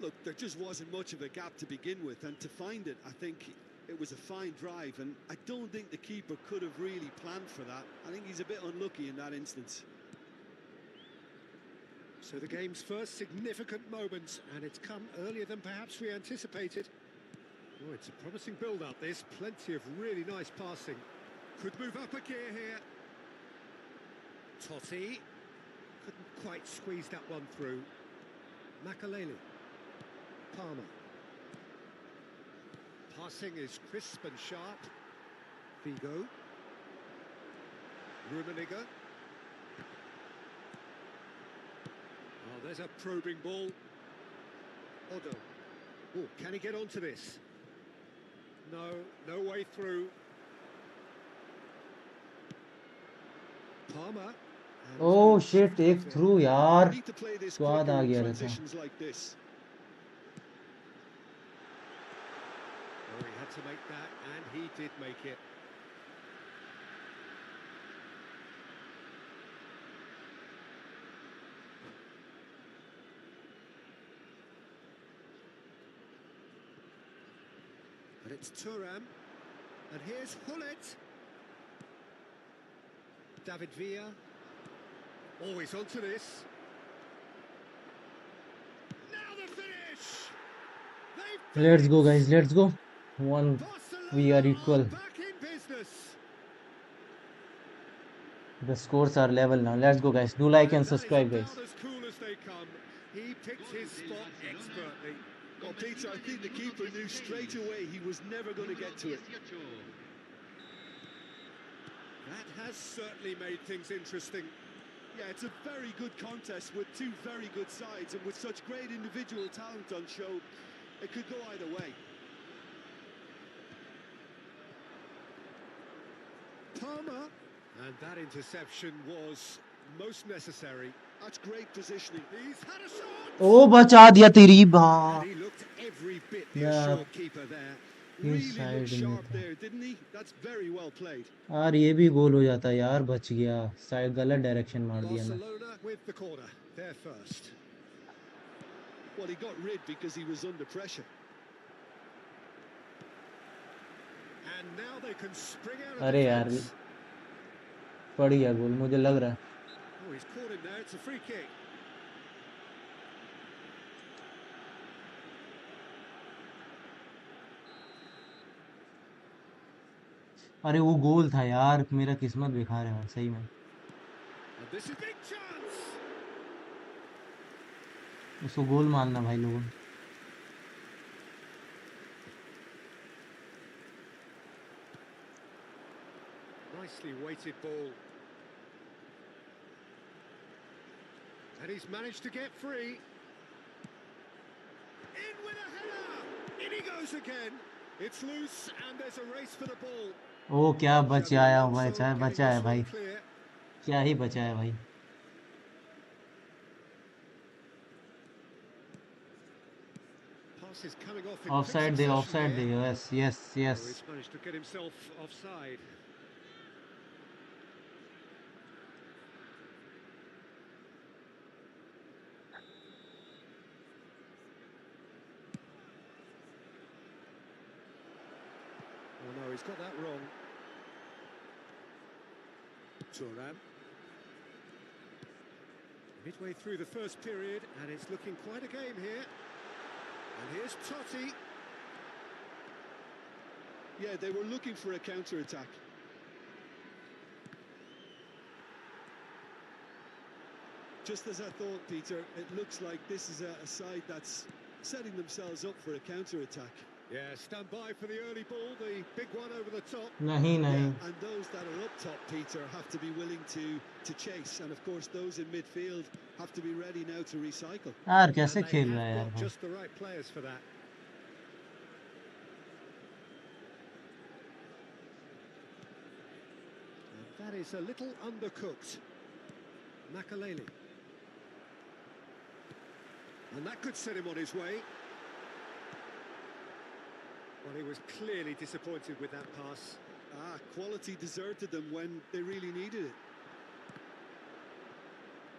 Look, there just wasn't much of a gap to begin with, and to find it, I think it was a fine drive, and I don't think the keeper could have really planned for that. I think he's a bit unlucky in that instance. So the game's first significant moment, and it's come earlier than perhaps we anticipated. Oh, it's a promising build-up, this. Plenty of really nice passing. Could move up a gear here. Totti. Couldn't quite squeeze that one through. Makaleli. Palmer. Passing is crisp and sharp. Figo. Rummenigge. Oh, there's a probing ball. Odo. Oh, can he get onto this? No way through. Palmer. Oh shit, एक through यार. Need to play this स्वाद quicker uh in गया रहता. transitions like this. Oh, he had to make that, and he did make it. But it's Thuram, and here's Hullet. David Villa. Always onto this. Now the finish! Let's go, guys. Let's go. One, we are equal. Back in business. The scores are level now. Let's go, guys. Do like and subscribe, guys. As cool as they come. He picked his spot expertly. Well, Peter, I think the keeper knew straight away he was never going to get to it. That has certainly made things interesting. Yeah, it's a very good contest with two very good sides, and with such great individual talent on show, it could go either way. Palmer. And that interception was most necessary. That's great positioning. He's had a shot. Oh, बचा दिया तेरी बात. And he looked every bit the Yeah. assured keeper there. Really Inside looked में sharp था. there, didn't he? That's very well played. यार ये भी गोल हो जाता यार. बच गया. साइड गलत डायरेक्शन मार दिया मैं. Barcelona with the corner. They're first. Well, he got rid because he was under pressure. And now they can spring out of अरे यार defense. पड़ गया गोल मुझे लग रहा है. Oh, he's caught him there. It's a free kick. अरे वो गोल था यार. मेरा किस्मत बेकार है सही में. And this is big chance. उसको गोल मानना भाई लोगों. Nicely weighted ball. And he's managed to get free. In with a header. In he goes again. It's loose and there's a race for the ball. ओ क्या बचाया Xabi भाई. Alonso चाहे getting बचा है this भाई. one clear. क्या ही बचा है भाई. Pass is coming off in offside quick they. succession offside they. here. Yes yes Oh, yes. he's managed to get himself offside. Oh no, he's got that wrong. Thuram. Midway through the first period, and it's looking quite a game here. And here's Totti. Yeah, they were looking for a counter-attack. Just as I thought, Peter, it looks like this is a side that's setting themselves up for a counter-attack. Yeah, stand by for the early ball, the big one over the top. नहीं नहीं. Yeah, and those that are up top, Peter, have to be willing to chase. And of course, those in midfield have to be ready now to recycle. यार कैसे And they खेल रहा है have यार got भाई. just the right players for that. And that is a little undercooked. Makaleli. And that could set him on his way. Well, he was clearly disappointed with that pass. Quality deserted them when they really needed it.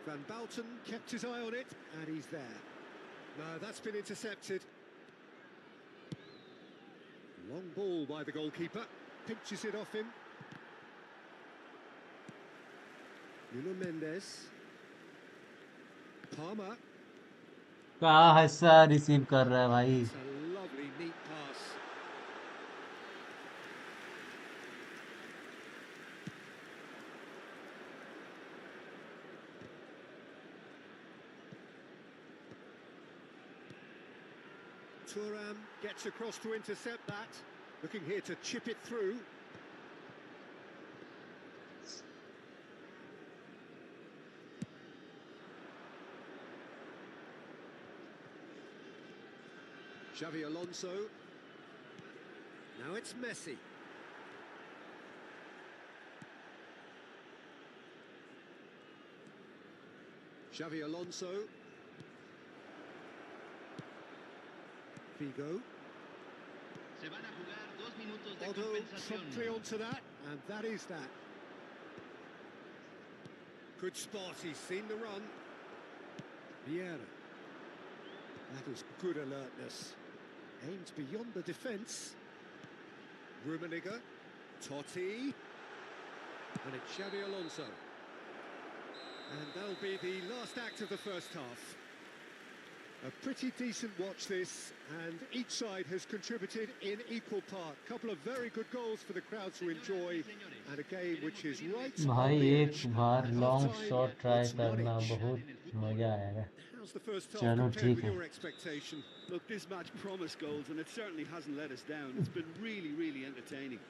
Van Bouten kept his eye on it, and he's there. No, that's been intercepted. Long ball by the goalkeeper. Pinches it off him. Nuno Mendes. Palmer. कहाँ हिस्सा receive कर रहा है भाई? It's a lovely, neat pass. Thuram gets across to intercept that. Looking here to chip it through. Xavi Alonso. Now it's Messi. Xavi Alonso. Figo. Se van a jugar 2 minutos de Otto compensación. promptly onto that, and that is that. Good spot, he's seen the run. Vieira. That is good alertness. Aims beyond the defence. Rummenigge. Totti. And it's Xavi Alonso. And that'll be the last act of the first half. A pretty decent watch this, and each side has contributed in equal part. Couple of very good goals for the crowd to enjoy, and a game which is right on भाई the एक edge. Bar At long half-time, shot try it's करना 1-1. बहुत मजा आएगा. How's the first half चलो compared ठीक with है. your expectation? Look, this match promised goals, and it certainly hasn't let us down. It's been really, really entertaining.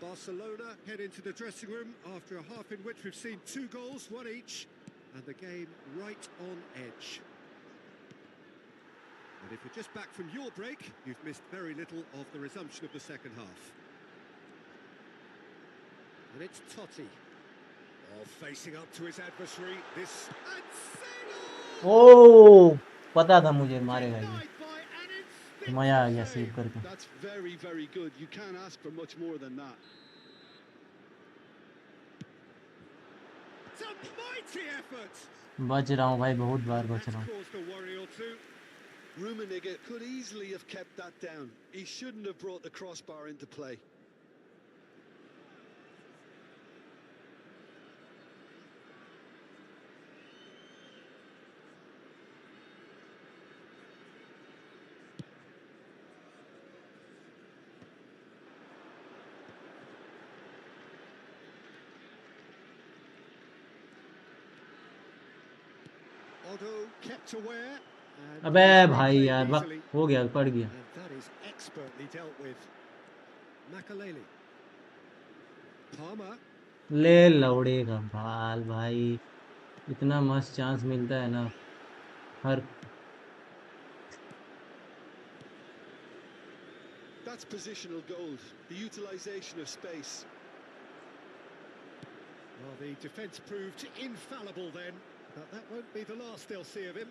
Barcelona head into the dressing room after a half in which we've seen 2 goals, 1 each, and the game right on edge. And if you're just back from your break, you've missed very little of the resumption of the second half. And it's Totti. Oh, facing up to his adversary. This and Saino! ओ पता था मुझे मारेगा ये. Denied by an instinctive मजा आ गया save. Save करके. That's very, very good. You can't ask for much more than that. It's a mighty effort. बच रहा हूँ भाई, बहुत बार बच That's रहा हूँ. caused a worry or two. Rummenigge could easily have kept that down. He shouldn't have brought the crossbar into play. Otto kept aware. And अबे he's भाई replayed यार वक्त easily. हो गया, पड़ गया. And that is expertly dealt with. Makaleli. Palmer. ले लौड़े का बाल भाई, इतना मस्त चांस मिलता है ना हर. That's positional gold, the utilisation of space. Well, the defence proved infallible then, but that won't be the last they'll see of him.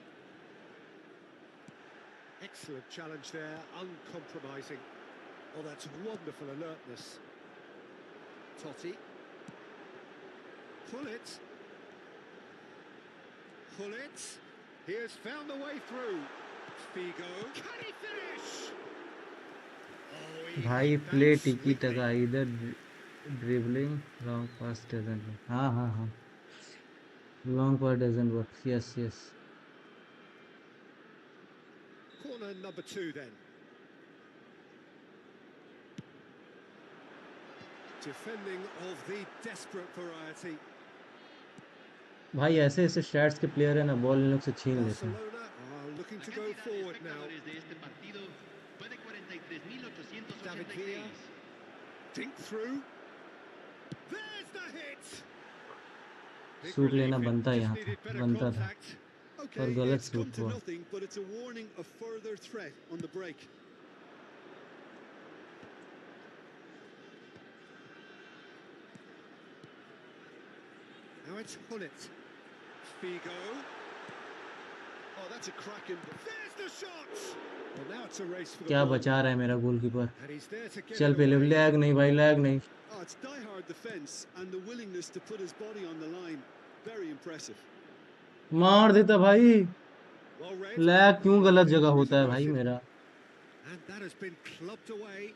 Excellent challenge there, uncompromising. Oh, that's wonderful alertness. Totti. Pullet. Pullet. He has found the way through. Figo. Can he finish? Oh, he भाई hit play that tiki sweetly. Taka इधर dribbling long pass doesn't work. हाँ long pass doesn't work. Yes Corner number 2 then. Defending of the desperate variety. भाई ऐसे ऐसे stats के player है ना, ball in लोग से छीन लेते हैं. Barcelona are looking La to go cantidad de forward now. espectadores de este partido fue de David Villa. 43.886. Think through. There's the hit. Big suit relief, लेना it बनता है just यहाँ needed पे, better बनता था contact. Okay, पर गलत it's come suit to हुआ. nothing, but it's a warning of further threat on the break. Now it's Hullet. Figo. Oh, that's a cracking. There's the shot. Well, now it's a race for the क्या ball. बचा रहा है मेरा goalkeeper? And he's there to get चल it पहले away. Lag नहीं भाई, lag नहीं. Oh, it's die-hard defence and the willingness to put his body on the line. Very impressive. मार देता भाई. Well read. लैग क्यों गलत जगह He's होता है भाई averted. मेरा? And that has been clubbed away.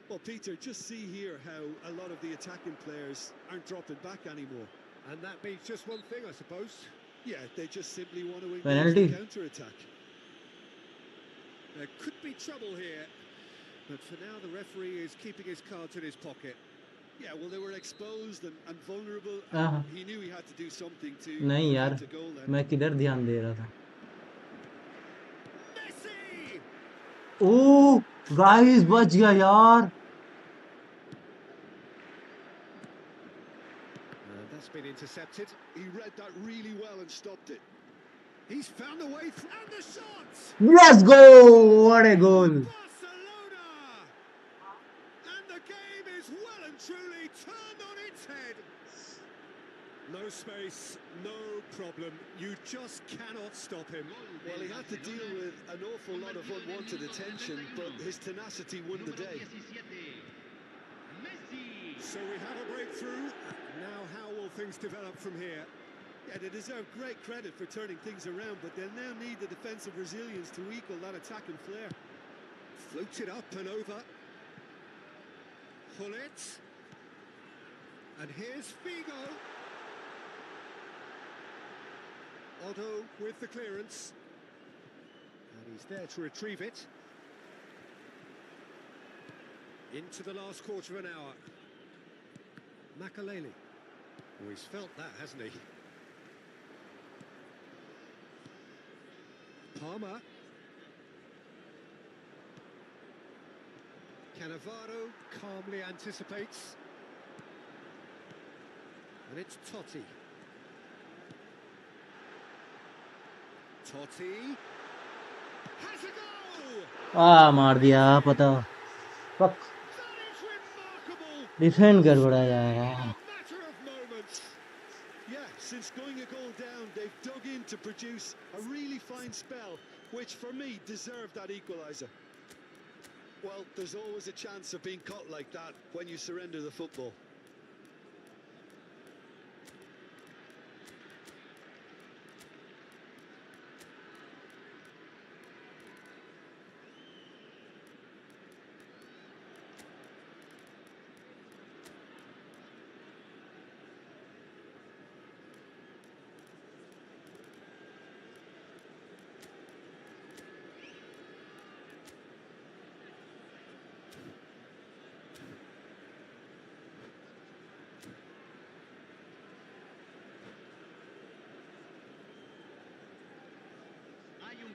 Well, Peter, just see here how a lot of the attacking players aren't dropping back anymore. And that means just one thing, I suppose. Yeah, they just simply want to engage Penalty. the counter-attack. There could be trouble here. But for now, the referee is keeping his cards in his pocket. Yeah, well, they were exposed and vulnerable. हाँ. And he knew he had to do something to नहीं यार, prevent a goal then. मैं किधर ध्यान दे रहा था? Messi! ओह guys, बच गया यार. That's been intercepted. He read that really well and stopped it. He's found a way through. And the shot! Let's go! What a goal! Barcelona! And the game is well and truly turned on its head. No space, no problem. You just cannot stop him. Well, he had to deal with an awful lot of unwanted attention, but his tenacity won the day. So we have a breakthrough. Now how will things develop from here? Yeah, they deserve great credit for turning things around, but they'll now need the defensive resilience to equal that attacking flair. Floated up and over. Hullet. And here's Figo. Otto with the clearance. And he's there to retrieve it. Into the last quarter of an hour. Makaleli. Oh, he's felt that, hasn't he? Palmer. Cannavaro calmly anticipates. And it's Totti. Totti. Has a goal! मार दिया पता. Fuck. That is remarkable! Defend गड़बड़ा जा रहा है. Matter of moments. Yeah, since going a goal down, they've dug in to produce a really fine spell, which for me deserved that equaliser. Well, there's always a chance of being caught like that when you surrender the football.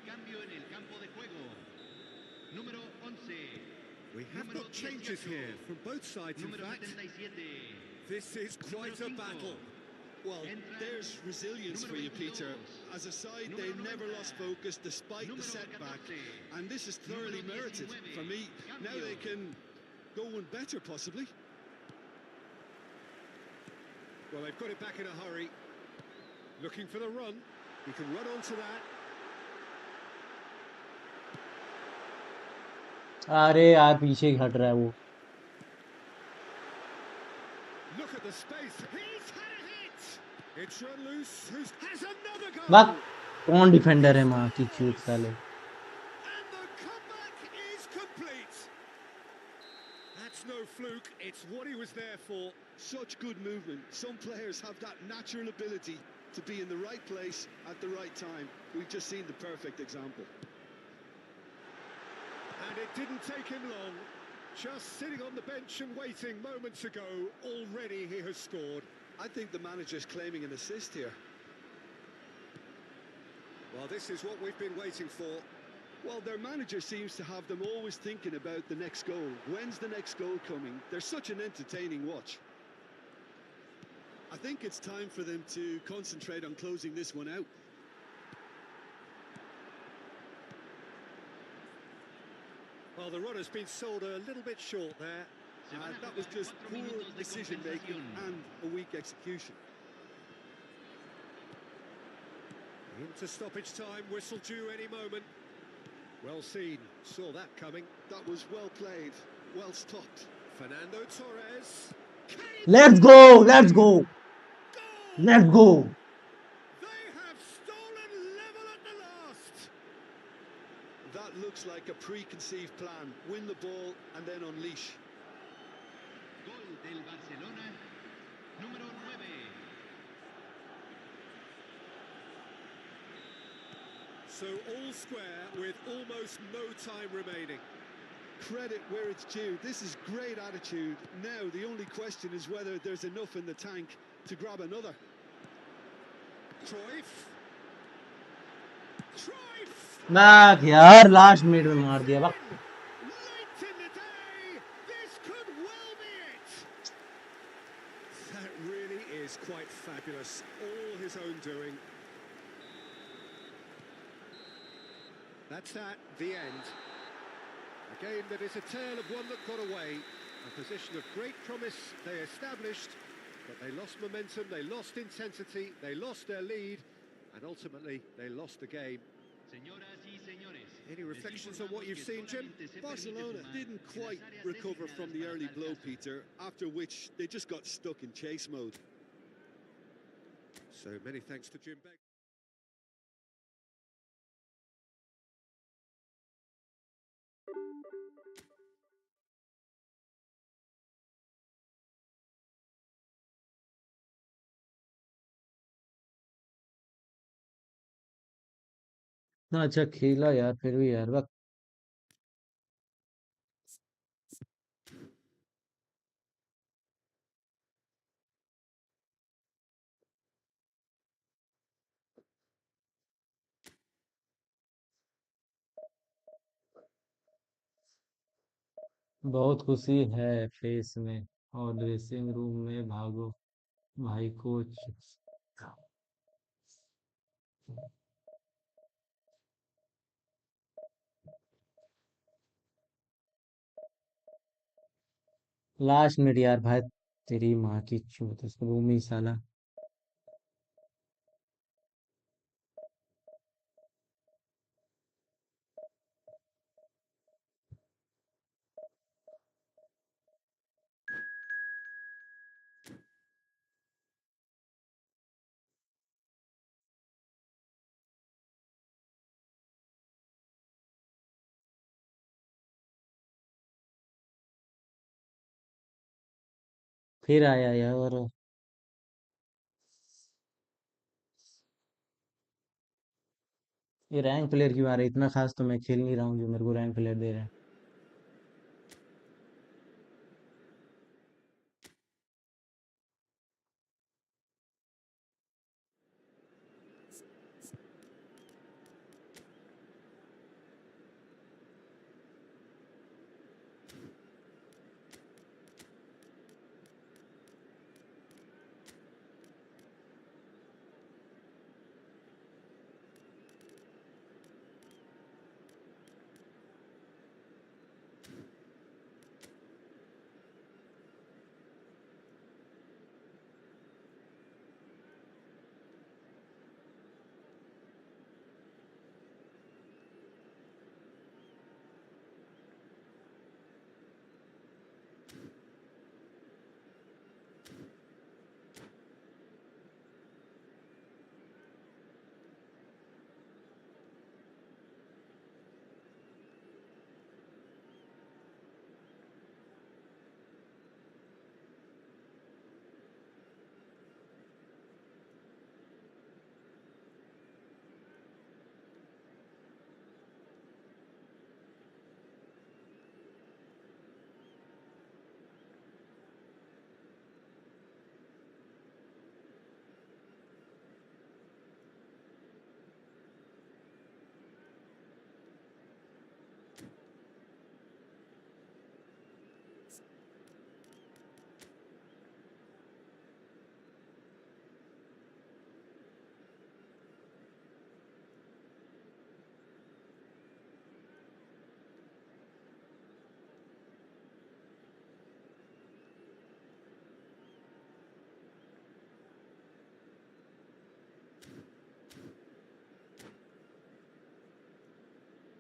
Cambio en el campo de juego. Número 11. We have got changes here from both sides, in Número fact. 77. This is quite a battle. Well, there's resilience for you, Peter. As a side, they never lost focus despite the setback, and this is thoroughly merited for me. Now they can go one better, possibly. Well, they've got it back in a hurry. Looking for the run. He can run onto that. अरे यार पीछे ही हट रहा है वो. Look at the space. He's had a hit. It's run loose. Who has another goal? बक कौन defender है माँ की चूत साले. And the comeback is complete. That's no fluke. It's what he was there for. Such good movement. Some players have that natural ability to be in the right place at the right time. We've just seen the perfect example. And it didn't take him long. Just sitting on the bench and waiting moments ago, already he has scored. I think the manager's claiming an assist here. Well, this is what we've been waiting for. Well, their manager seems to have them always thinking about the next goal. When's the next goal coming? They're such an entertaining watch. I think it's time for them to concentrate on closing this one out. Well, the run has been sold a little bit short there. That was just poor decision-making and a weak execution. Into stoppage time, whistle due any moment. Well seen, saw that coming. That was well played, well stopped. Fernando Torres. Let's go! Let's go! Let's go! They have stolen level at the last. That looks like a preconceived plan. Win the ball and then unleash. Gol del Barcelona, número 9. So all square with almost no time remaining. Credit where it's due. This is great attitude. Now the only question is whether there's enough in the tank to grab another. Cruyff. Cruyff. नाक यार last minute में मार दिया बक Late in the day, this could well be it. That really is quite fabulous. All his own doing. That's that, the end. A game that is a tale of one that got away. A position of great promise they established, but they lost momentum, they lost intensity, they lost their lead, and ultimately they lost the game. Señoras y señores, Any reflections on what you've seen, Jim? Barcelona didn't quite recover from the early blow, Peter, after which they just got stuck in chase mode. So many thanks to Jim Beck. इतना अच्छा खेला यार फिर भी यार बक बहुत खुशी है फेस में और ड्रेसिंग रूम में भागो भाई कोच लास्ट मिनट यार भाई तेरी माँ की चूत उसको रूमी साला फिर आया यार ये रैंक प्लेयर क्यों आ रहा है इतना खास तो मैं खेल नहीं रहा हूँ जो मेरे को रैंक प्लेयर दे रहे हैं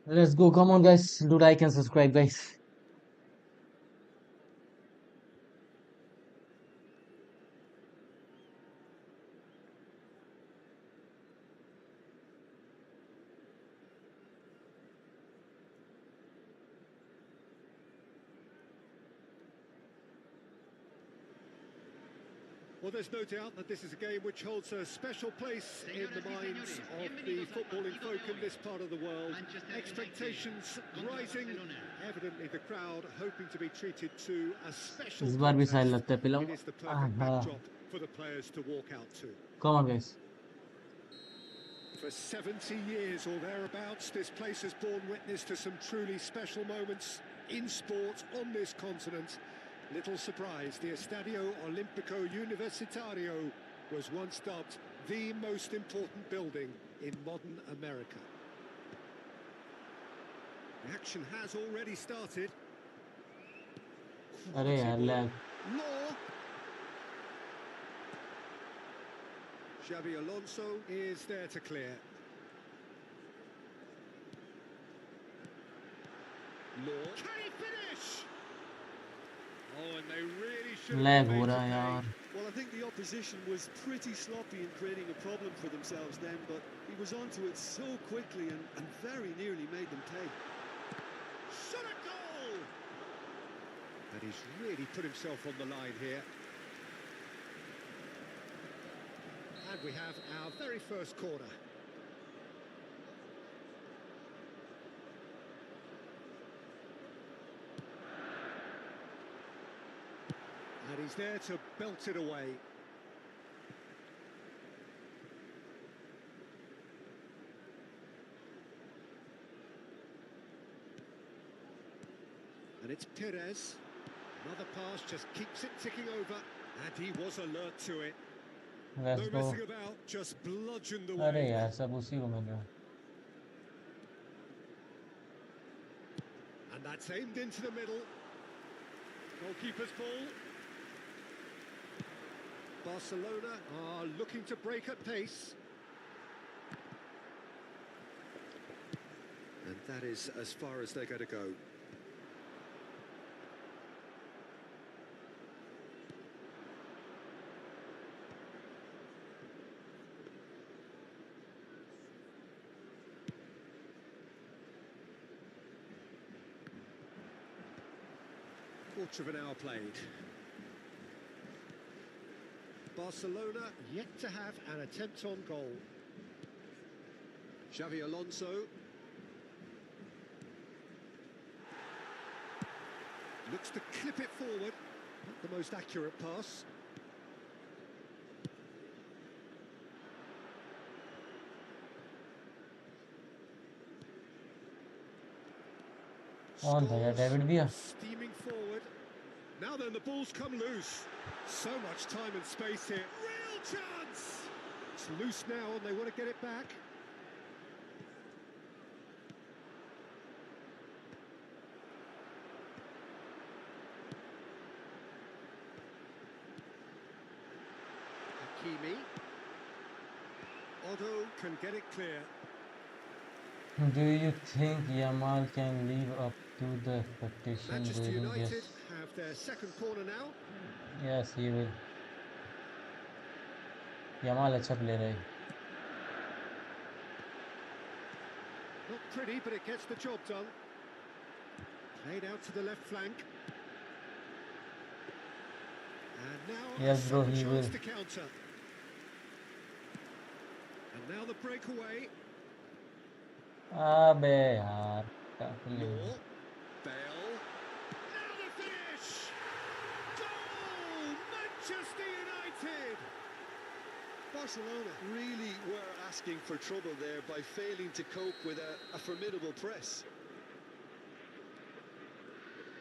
Let's go. Come on, guys. Do like and subscribe, guys. Well, there's no doubt that this is a game which holds a special place in the minds of the footballing folk in this part of the world. Expectations rising, evidently the crowd hoping to be treated to a special इस बार भी शायद contest. लगता है पिलाऊं. It is the perfect backdrop for the players to walk out to. Come on, guys. For 70 years or thereabouts, this place has borne witness to some truly special moments in sport on this continent. Little surprise, the Estadio Olimpico Universitario was once dubbed the most important building in modern America. The action has already started. अरे यार lag. Law. Xabi Alonso is there to clear. Law. Can he finish? Oh, and they really should have lag been हो made रहा to है pay. यार. Well, I think the opposition was pretty sloppy in creating a problem for themselves then, but he was onto it so quickly and very nearly made them pay. Shot a goal! And he's really put himself on the line here. And we have our very first corner. And he's there to belt it away. And it's Perez. Another pass just keeps it ticking over. And he was alert to it. Let's No go. messing about, just bludgeoned अरे away. यार सब उसी को मिल रहा है. And that's aimed into the middle. Goalkeeper's ball. Barcelona are looking to break at pace. And that is as far as they're going to go. Quarter of an hour played. Barcelona yet to have an attempt on goal. Xavi Alonso. Looks to clip it forward. Not the most accurate pass. कौन था यार? David भी है. Steaming forward. Now then, the ball's come loose. So much time and space here. Real chance! It's loose now and they want to get it back. Hakimi. Otto can get it clear. Do you think Yamal can live up to the expectation? Manchester Really? United Yes. have their second corner now. Yes, he will. Yamal अच्छा player है. Not pretty, but it gets the job done. Played out to the left flank. And now Yes, bro, a he chance will. to counter. And now the breakaway. अबे यार. काफी है. Law. Bale. Now the finish! Goal! Manchester United! Barcelona really were asking for trouble there by failing to cope with a formidable press.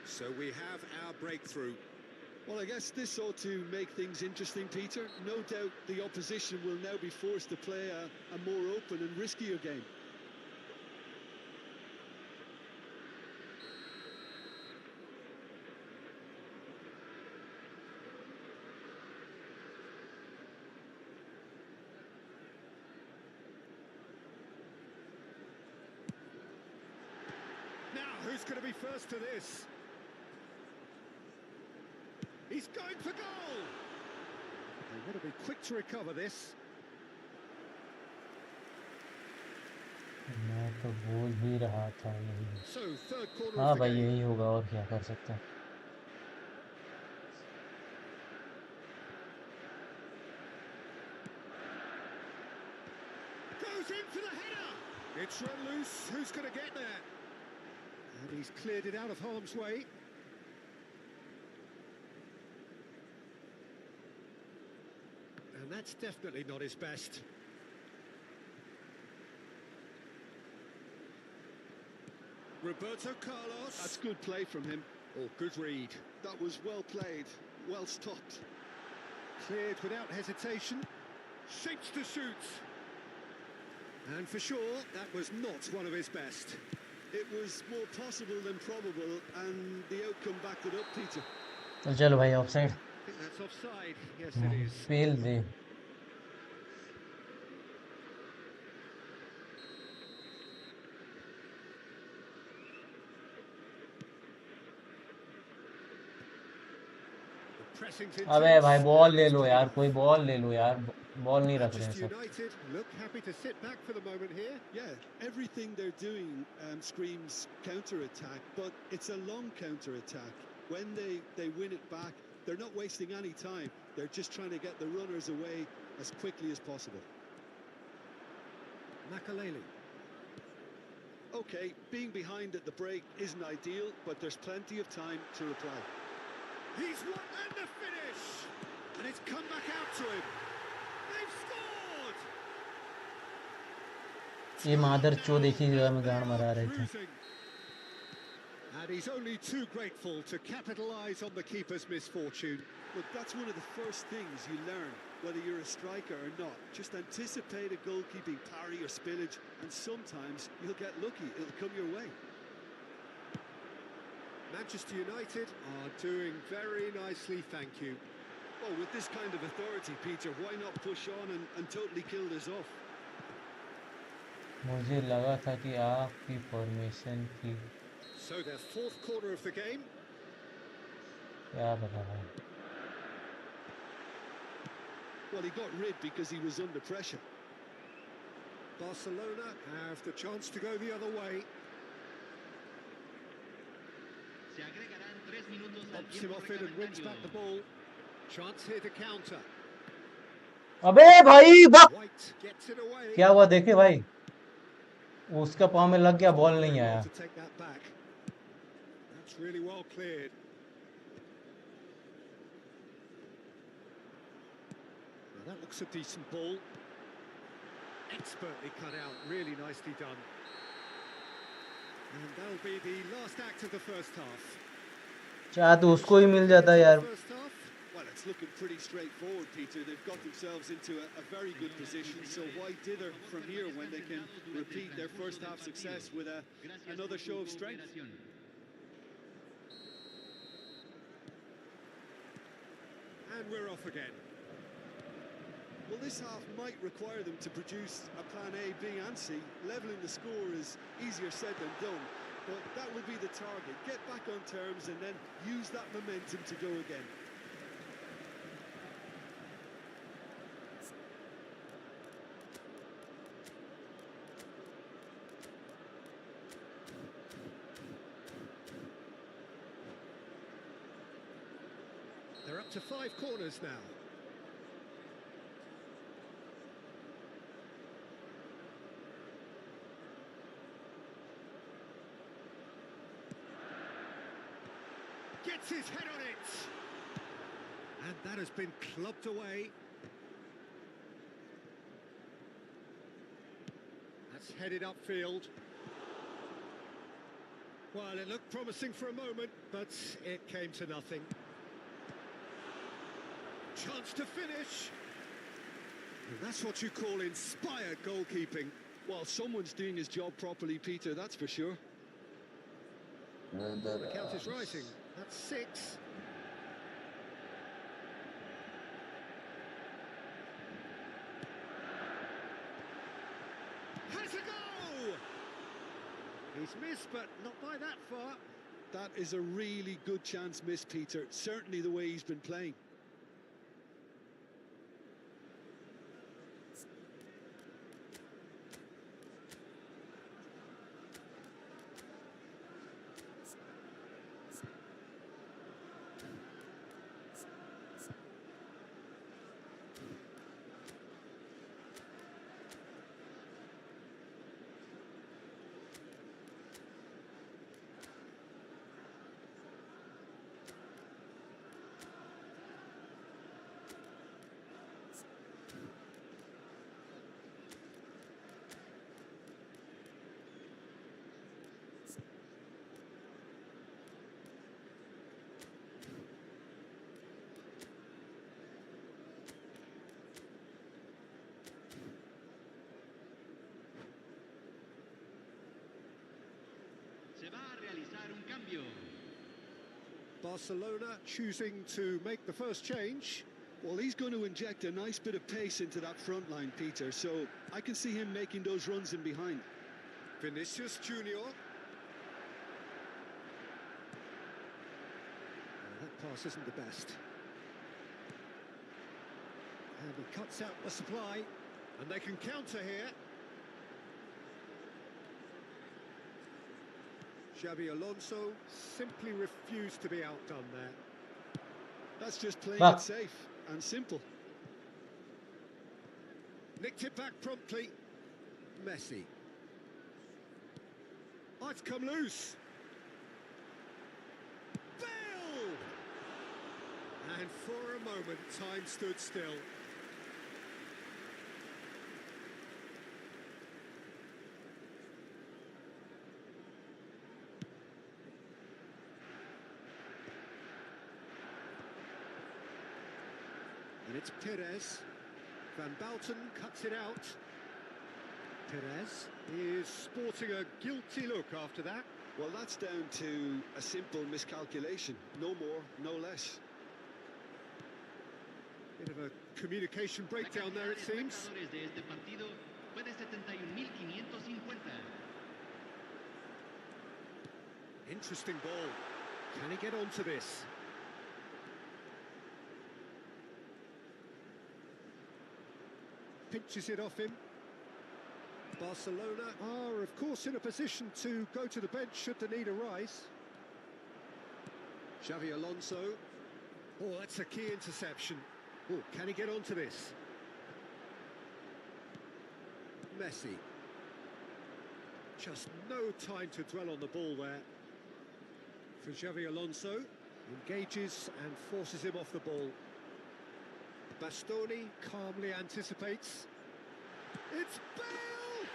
So we have our breakthrough. Well, I guess this ought to make things interesting, Peter. No doubt the opposition will now be forced to play a more open and riskier game. Now, who's going to be first to this? He's going for goal! They've got to be quick to recover this. मैं तो बोल ही रहा था यही। So, third quarter हाँ of the भाई game. यही होगा और क्या कर सकते हैं। Goes in for the header. It's run loose. Who's going to get there? And he's cleared it out of harm's way. And that's definitely not his best. Roberto Carlos. That's good play from him. Oh, good read. That was well played, well stopped. Cleared without hesitation. Shapes to shoot. And for sure, that was not one of his best. It was more possible than probable, and the outcome backed it up, Peter. तो चलो भाई offside. I think that's offside. Yes, it is. Fail they. Pressing's अबे intense. भाई ball ले लो यार, कोई ball ले लो यार, बॉल नहीं रख रहे हैं Manchester सब। United look happy to sit back for the moment here. Yeah, everything they're doing screams counter-attack, but it's a long counter-attack. When they win it back, they're not wasting any time. They're just trying to get the runners away as quickly as possible. Makaleli. Okay, being behind at the break isn't ideal, but there's plenty of time to reply. He's won and the finish! And it's come back out to him. They've scored! ये मादर चोद एक ही जगह में गाड़ मरा रहे थे। Cruising. And he's only too grateful to capitalise on the keeper's misfortune. Look, that's one of the first things you learn, whether you're a striker or not. Just anticipate a goalkeeping parry or spillage, and sometimes you'll get lucky. It'll come your way. Manchester United are doing very nicely, thank you. Well, with this kind of authority, Peter, why not push on and totally kill this off? मुझे लगा था कि आपकी formation की So their fourth quarter of the game. क्या पता भाई। Well, he got rid because he was under pressure. Barcelona have the chance to go the other way. Se agregarán 3 minutos al Bumps him tiempo off it and wins back the reglamentario. ball. Chance here to counter. अबे भाई वाह, White gets it away. क्या हुआ देखे भाई, उसका पाँव में लग गया, बॉल नहीं Very आया। well to take that back. That's really well cleared. Now that looks a decent ball. Expertly cut out, really nicely done. And that'll be the last act of the first half. चाह तो उसको ही मिल जाता यार। First half. Well, it's looking pretty straightforward, Peter. They've got themselves into a very good position, so why dither from here when they can repeat their first half success with another show of strength? And we're off again. Well, this half might require them to produce a plan A, B and C. Levelling the score is easier said than done, but that would be the target. Get back on terms and then use that momentum to go again. They're up to 5 corners now. Gets his head on it. And that has been clubbed away. That's headed upfield. Well, it looked promising for a moment, but it came to nothing. Chance to finish. And that's what you call inspired goalkeeping. Well, someone's doing his job properly, Peter, that's for sure. The count is rising. That's 6. Has a go! He's missed, but not by that far. That is a really good chance missed, Peter. Certainly the way he's been playing. Se va a realizar un cambio. Barcelona choosing to make the first change. Well, he's going to inject a nice bit of pace into that front line, Peter, so I can see him making those runs in behind. Vinicius Junior. That pass isn't the best. And he cuts out the supply, and they can counter here. Xavi Alonso simply refused to be outdone there. That's just playing Bak. it safe and simple. Nicked it back promptly. Messi. Oh, it's come loose. Bale! And for a moment, time stood still. And it's Perez. Van Bouten cuts it out. Perez is sporting a guilty look after that. Well, that's down to a simple miscalculation. No more, no less. Bit of a communication breakdown there, it seems. Espectadores de este partido fue de 71.550. Interesting ball. Can he get onto this? Pinches it off him. Barcelona are, of course, in a position to go to the bench should the need arise. Xavi Alonso. Oh, that's a key interception. Oh, can he get onto this? Messi. Just no time to dwell on the ball there. For Xavi Alonso. Engages and forces him off the ball. Bastoni calmly anticipates. It's Bale!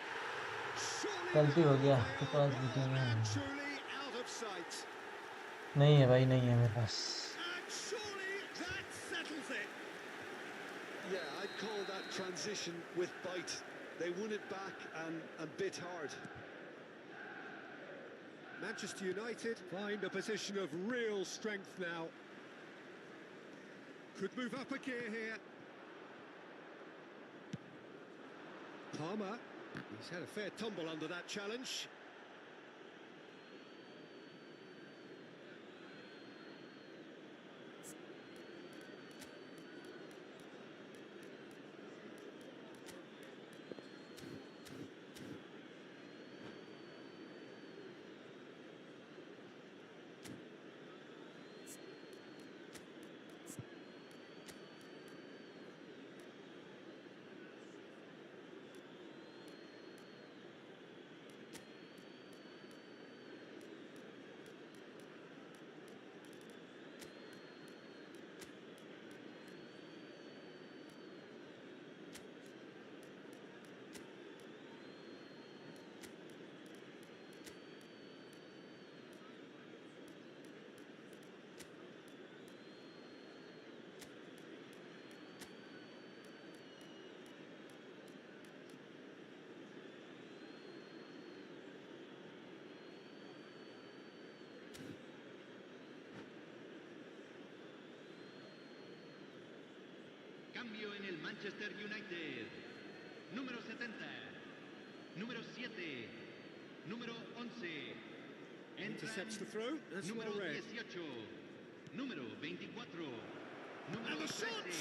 Surely गलती हो गया they के are pass well beating में and truly out of sight. नहीं है भाई, नहीं है मेरे पास. And surely that settles it. Yeah, I'd call that transition with bite. They won it back and bit hard. Manchester United find a position of real strength now. Could move up a gear here. Palmer. He's had a fair tumble under that challenge. Cambio en el Manchester United. Número 70. Número 7. Número 11. Intercepts the throw. That's well Número read. 18. Número 24. Número And the shot! 13.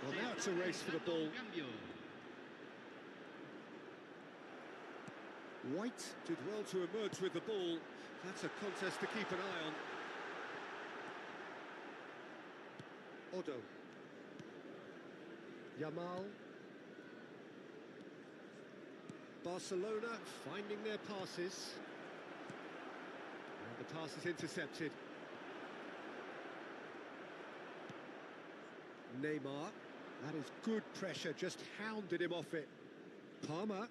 Well, Se now it's a está race for the realizando ball. un cambio. White did well to emerge with the ball. That's a contest to keep an eye on. Odo. Yamal. Barcelona finding their passes. And the pass is intercepted. Neymar. That is good pressure, just hounded him off it. Palmer.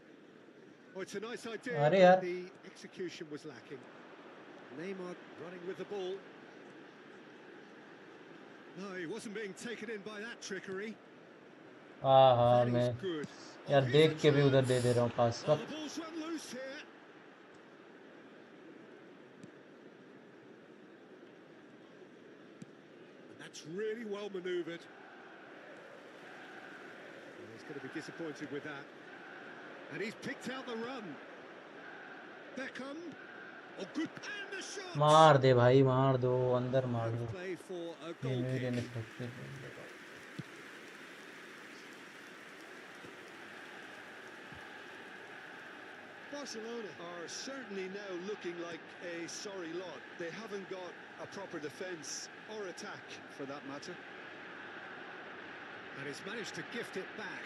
Oh, it's a nice idea, अरे but यार the execution was lacking. Neymar running with the ball. No, he wasn't being taken in by that trickery. हाँ हाँ That is मैं good. Oh, यार here's a देख के भी उधर दे दे chance. रहा हूँ पास Oh, पर the ball's run loose here. And that's really well manoeuvred. Well, he's going to be disappointed with that. And he's picked out the run. Beckham. Oh, good. And the shot. मार दे भाई मार दो अंदर मार Out दो of play for a ये goal नहीं kick. देने सकते Barcelona are certainly now looking like a sorry lot. They haven't got a proper defence or attack, for that matter. And he's managed to gift it back.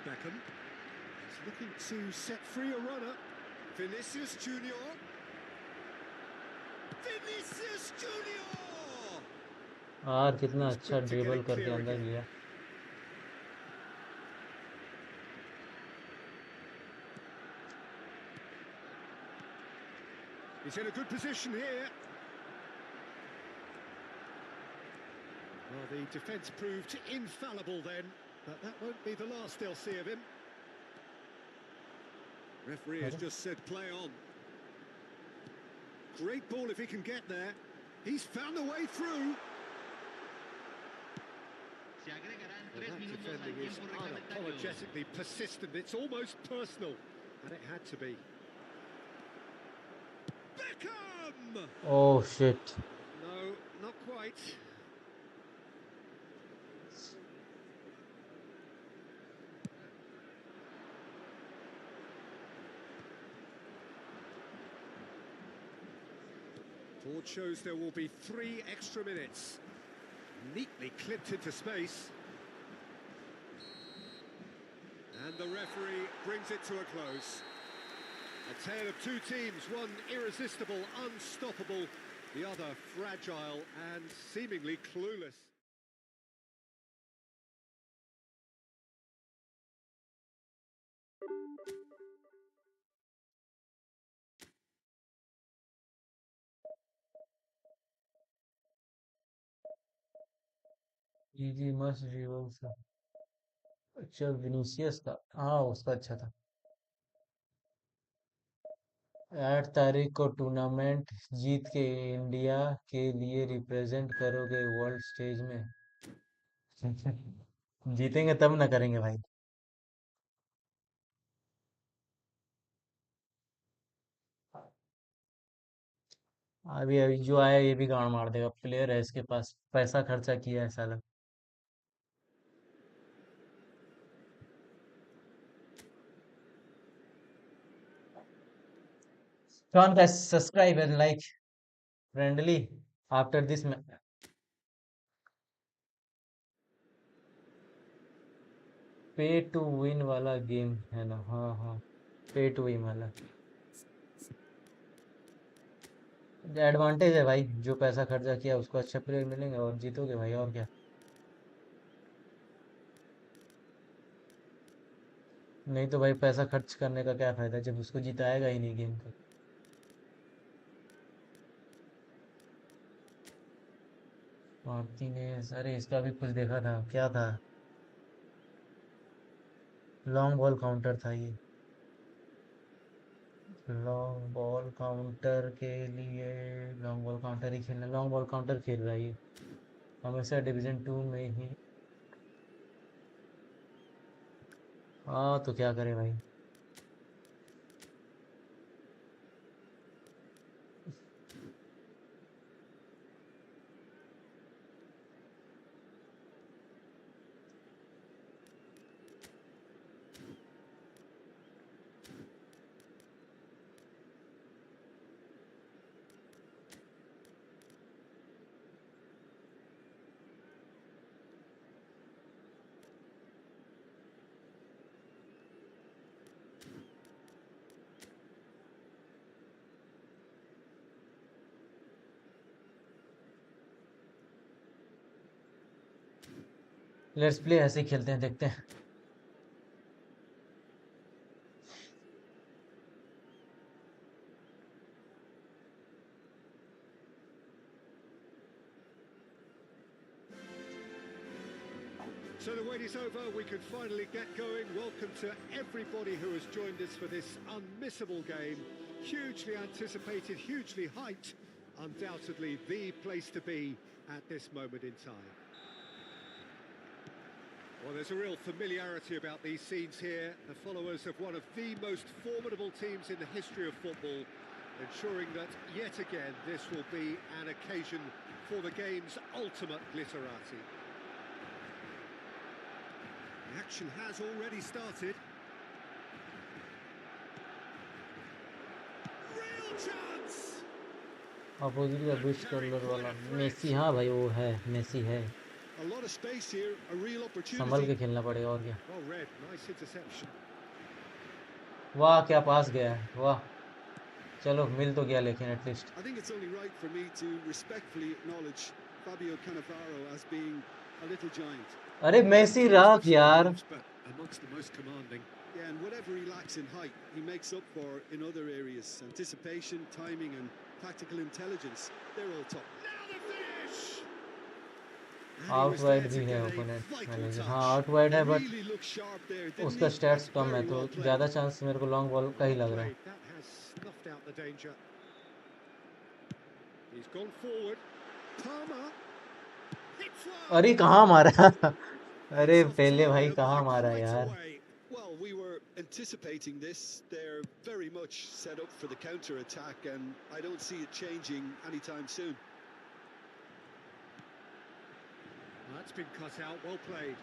Beckham. He's looking to set free a runner. Vinicius Junior. Vinicius Junior! यार कितना He's अच्छा quick to get dribble it करके clear अंदर again. गया He's in a good position here. Well, the defence proved infallible then, but that won't be the last they'll see of him. Referee has अरे just said play on. Great ball if he can get there. He's found a way through. Se agregarán Well, 3 that minutos al defending is tiempo reglamentario. unapologetically persistent. It's almost personal, and it had to be. Beckham! Oh shit No, not quite. Board shows there will be 3 extra minutes. Neatly clipped into space. And the referee brings it to a close. A tale of two teams, one irresistible, unstoppable, the other fragile and seemingly clueless. जी मस्त dribble था अच्छा Vinicius का हाँ उसका अच्छा था 8 तारीख को टूर्नामेंट जीत के इंडिया के लिए रिप्रेजेंट करोगे वर्ल्ड स्टेज में जीतेंगे तब ना करेंगे भाई अभी अभी जो आया ये भी गाड़ मार देगा प्लेयर है इसके पास पैसा खर्चा किया है साला Come on guys, subscribe and like friendly after this पे टू विन वाला गेम है ना हाँ हाँ पे टू विन वाला एडवांटेज है भाई जो पैसा खर्चा किया उसको अच्छे प्लेयर मिलेंगे और जीतोगे भाई और क्या नहीं तो भाई पैसा खर्च करने का क्या फायदा जब उसको जिताएगा ही नहीं गेम को मार्टिनेज अरे इसका भी कुछ देखा था क्या था लॉन्ग बॉल काउंटर था ये लॉन्ग बॉल काउंटर के लिए लॉन्ग बॉल काउंटर ही खेलना लॉन्ग बॉल काउंटर खेल रहा है ये हमेशा डिवीजन 2 में ही हाँ तो क्या करे भाई लेट्स प्ले ऐसे ही खेलते हैं, देखते हैं। So the wait is over, we can finally get going. Welcome to everybody who has joined us for this unmissable game. Hugely anticipated, hugely hyped. Undoubtedly the place to be at this moment in time. Well, there's a real familiarity about these scenes here. The followers of one of the most formidable teams in the history of football, ensuring that yet again this will be an occasion for the game's ultimate glitterati. The action has already started. Real chance! Opposite का bridge colour वाला Messi, हाँ भाई वो है, Messi है। A lot of space here, a real Sambhal opportunity. के खेलना पड़ेगा और क्या। Well read, nice interception. वाह क्या पास गया है, वाह। चलो मिल तो गया लेकिन at least. I think it's only right for me to respectfully acknowledge Fabio Cannavaro as being a little giant. अरे मेसी रात यार। But amongst the most commanding. Yeah, and whatever he lacks in height, he makes up for in other areas. Anticipation, timing and tactical intelligence, they're all top. Now the finish! Out wide भी है opponent manager, हाँ out wide है but Really looked sharp there, didn't उसका he? Stats कम है Very तो well played. ज़्यादा chance मेरे को लॉन्ग बॉल का ही लग रहा है। That has snuffed out the danger. He's gone forward. Palmer. Hits one. अरे कहाँ मारा अरे पहले भाई कहाँ मारा यार। Well, we were anticipating this. They're very much set up for the counter-attack and I don't see it changing anytime soon. That's been cut out, well played.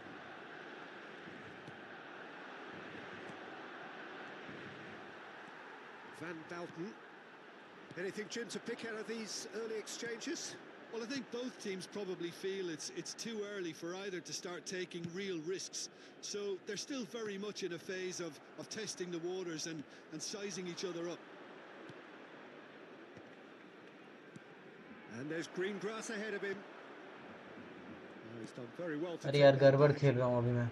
Van Bouten. Anything, Jim, to pick out of these early exchanges? Well, I think both teams probably feel it's too early for either to start taking real risks. So they're still very much in a phase of testing the waters and sizing each other up. And there's green grass ahead of him. Oh, he's done very well to अरे take यार that गड़बड़ back. खेल रहा हूँ अभी मैं,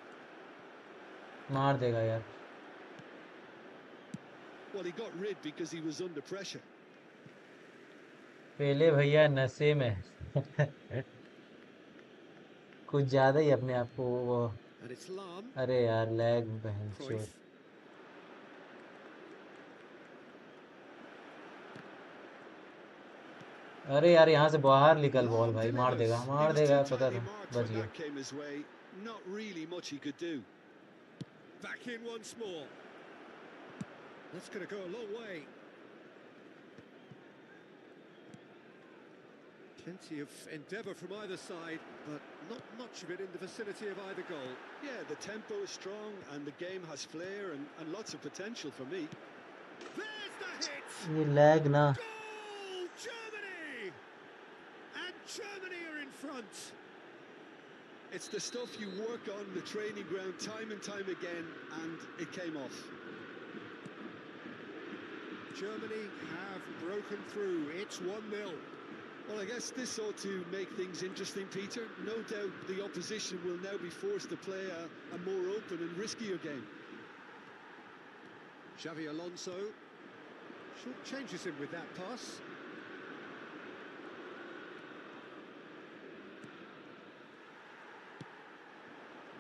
मार देगा यार। Well, he got rid because he was under pressure. पहले भैया नशे में कुछ ज्यादा ही अपने आप को वो। And it's Lam. अरे यार लैग बहन चोद। Cruyff. अरे यार यहाँ से बाहर निकल बॉल Lam भाई, मार delivers. देगा He was too पता tightly था, marked बच when गया। that came his way. Not really much he could do. Back in once more. That's going to go a long way. Plenty of endeavour from either side, but not much of it in the vicinity of either goal. Yeah, the tempo is strong and the game has flair and lots of potential for me. There's the hit! ये lag ना। Goal! Germany! And Germany are in front. It's the stuff you work on the training ground time and time again, and it came off. Germany have broken through. It's 1-0. Well, I guess this ought to make things interesting, Peter. No doubt the opposition will now be forced to play a more open and riskier game. Xavi Alonso short changes him with that pass.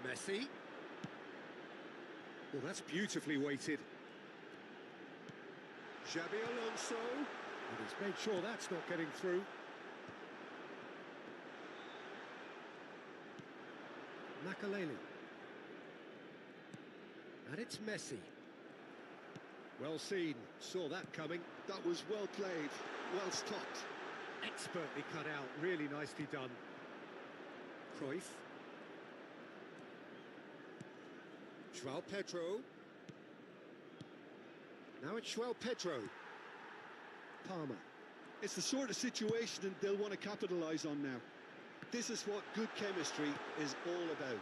Messi. Well, that's beautifully weighted. Xavi Alonso. And he's made sure that's not getting through. Makaleli. And it's Messi. Well seen, saw that coming. That was well played, well stopped. Expertly cut out, really nicely done. Cruyff. João Pedro. Now it's João Pedro. Palmer. It's the sort of situation that they'll want to capitalise on now. This is what good chemistry is all about.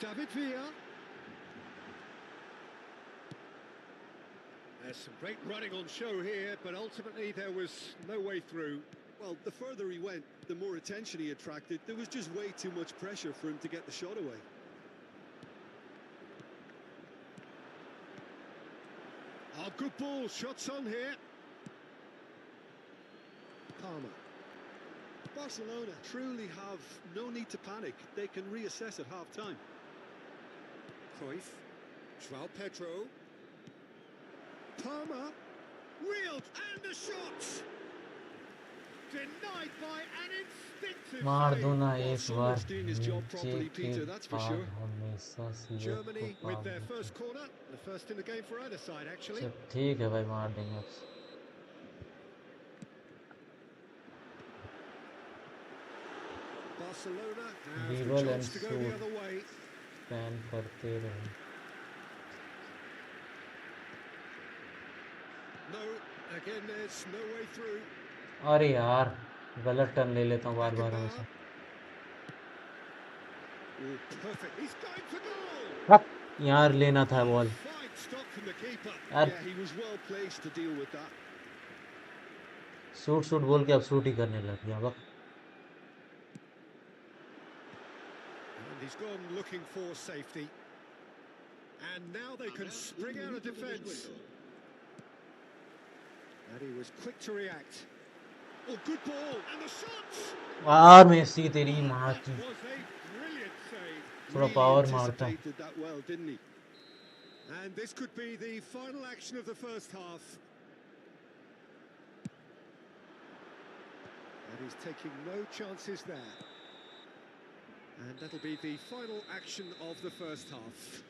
David Villa. There's some great running on show here, but ultimately there was no way through. Well, the further he went, the more attention he attracted. There was just way too much pressure for him to get the shot away. Oh, good ball, shots on here. Palmer. Barcelona truly have no need to panic. They can reassess at half-time. Cruyff. João Pedro. Palmer. Reeled, and the shot! Denied by an instinctive मार दो save. ना Well, एक someone's बार doing his job नीचे properly, के Peter, that's for बाद sure. हमेशा सीधे Germany को with पार their देते first corner, the first in the game for either side, actually. हैं। चल ठीक है भाई मार देंगे अब Barcelona have the Dribble and chance to go the shoot. other way. Span करते रहे No, again, there's no way through. अरे यार गलत टर्न ले लेता हूँ बार बार Beckenbauer. हमेशा Oh, perfect. He's going for goal. हक, यार लेना था ball Fine stop from the keeper. यार Yeah, he was well placed to deal with that. Shoot shoot बोल के अब शूट ही करने लग गया वक्त And he's gone looking for safety. And now they can spring out of defence. And he was quick to react. Oh, good ball. And the shots! यार Messi तेरी माँ That की was a brilliant save. थोड़ा Really power मारता हूँ anticipated that well, didn't he? And this could be the final action of the first half. And he's taking no chances there. And that'll be the final action of the first half.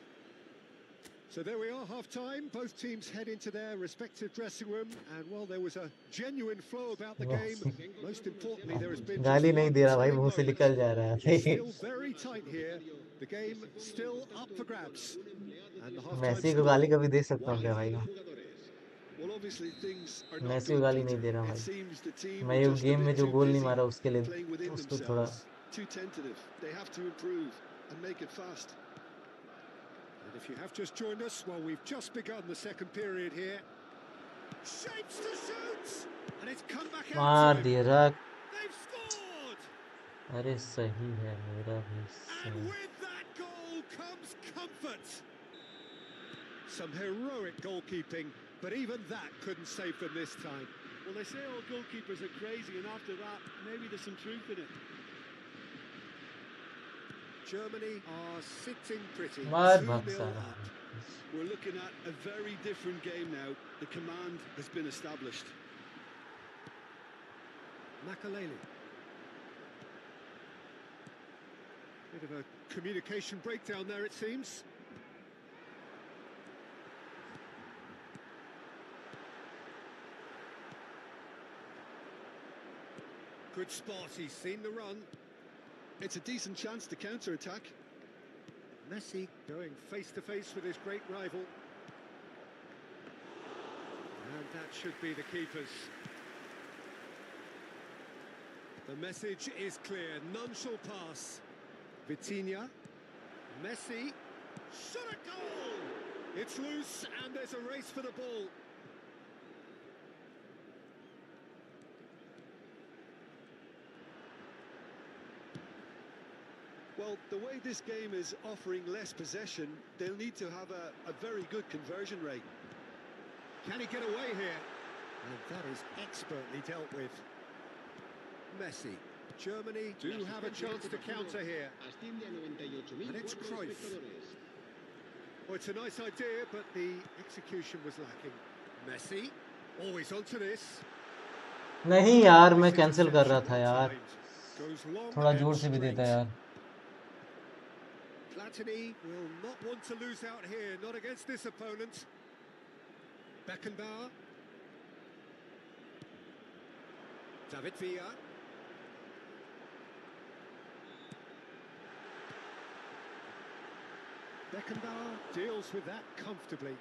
So there we are, half-time. Both teams head into their respective dressing room. And while there was a genuine flow about the game, most importantly, there has been just गाली नहीं one दे रहा भाई telling मुंह से moment. निकल जा रहा It's है still very tight here. The game still up for grabs. And the half-time Massey को score. गाली कभी दे सकता हूँ क्या भाई Well, obviously things are not Massey को good, गाली नहीं Peter. दे रहा It भाई seems the team मैं were ये just a गेम में bit जो too गोल नहीं busy मारा उसके लिए playing within उसको थोड़ा themselves. Too tentative. They have to improve and make it fast. And if you have just joined us, well, we've just begun the second period here. Shapes to shoot! And it's come back out मार to him. दिया रख They've scored! अरे सही है मेरा भी And सही with that goal comes comfort. Some heroic goalkeeping, but even that couldn't save them this time. Well, they say all goalkeepers are crazy, and after that, maybe there's some truth in it. Germany are sitting pretty, मार 2-0 भाग सारा up. We're looking at a very different game now. The command has been established. Makaleli. Bit of a communication breakdown there, it seems. Good spot, he's seen the run. It's a decent chance to counter-attack. Messi going face-to-face with his great rival. And that should be the keepers. The message is clear, none shall pass. Vitinha, Messi, shot a goal! It's loose and there's a race for the ball. Well, the way this game is offering less possession, they'll need to have a very good conversion rate. Can he get away here? And that is expertly dealt with. Messi. Germany do have a chance to counter here. And it's Cruyff. Well, it's a nice idea, but the execution was lacking. Messi, always onto this. नहीं यार मैं This is cancel कर रहा था exceptionally यार timed. Goes long थोड़ा and जोर से भी देता straight. यार Platini will not want to lose out here, not against this opponent. Beckenbauer. David Villa. Beckenbauer deals with that comfortably.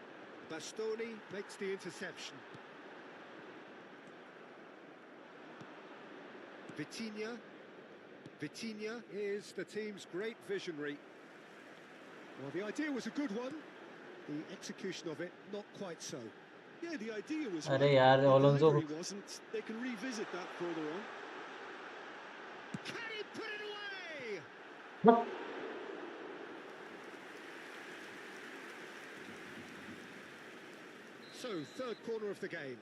Bastoni makes the interception. Vitinha. Vitinha is the team's great visionary. Well, the idea was a good one. The execution of it, not quite so. Yeah, the idea was अरे right. यार The ओलोंजो delivery wasn't. They can revisit that further on. Can he put it away? को So, third corner of the game.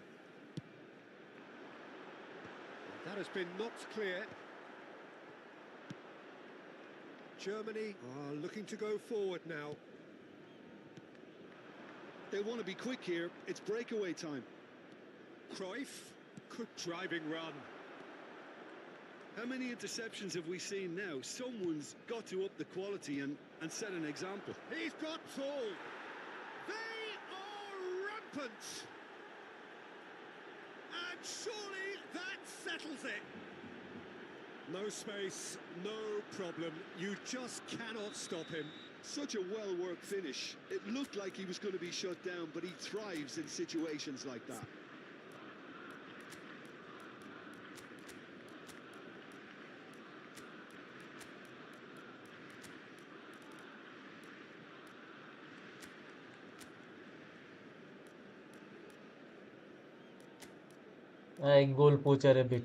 That has been knocked clear. Germany are looking to go forward now. They want to be quick here. It's breakaway time. Cruyff, good driving run. How many interceptions have we seen now? Someone's got to up the quality and set an example. He's got tall. They are rampant. And surely that settles it. No space, no problem. You just cannot stop him. Such a well-worked finish. It looked like he was going to be shut down, but he thrives in situations like that. एक गोल पोचर है big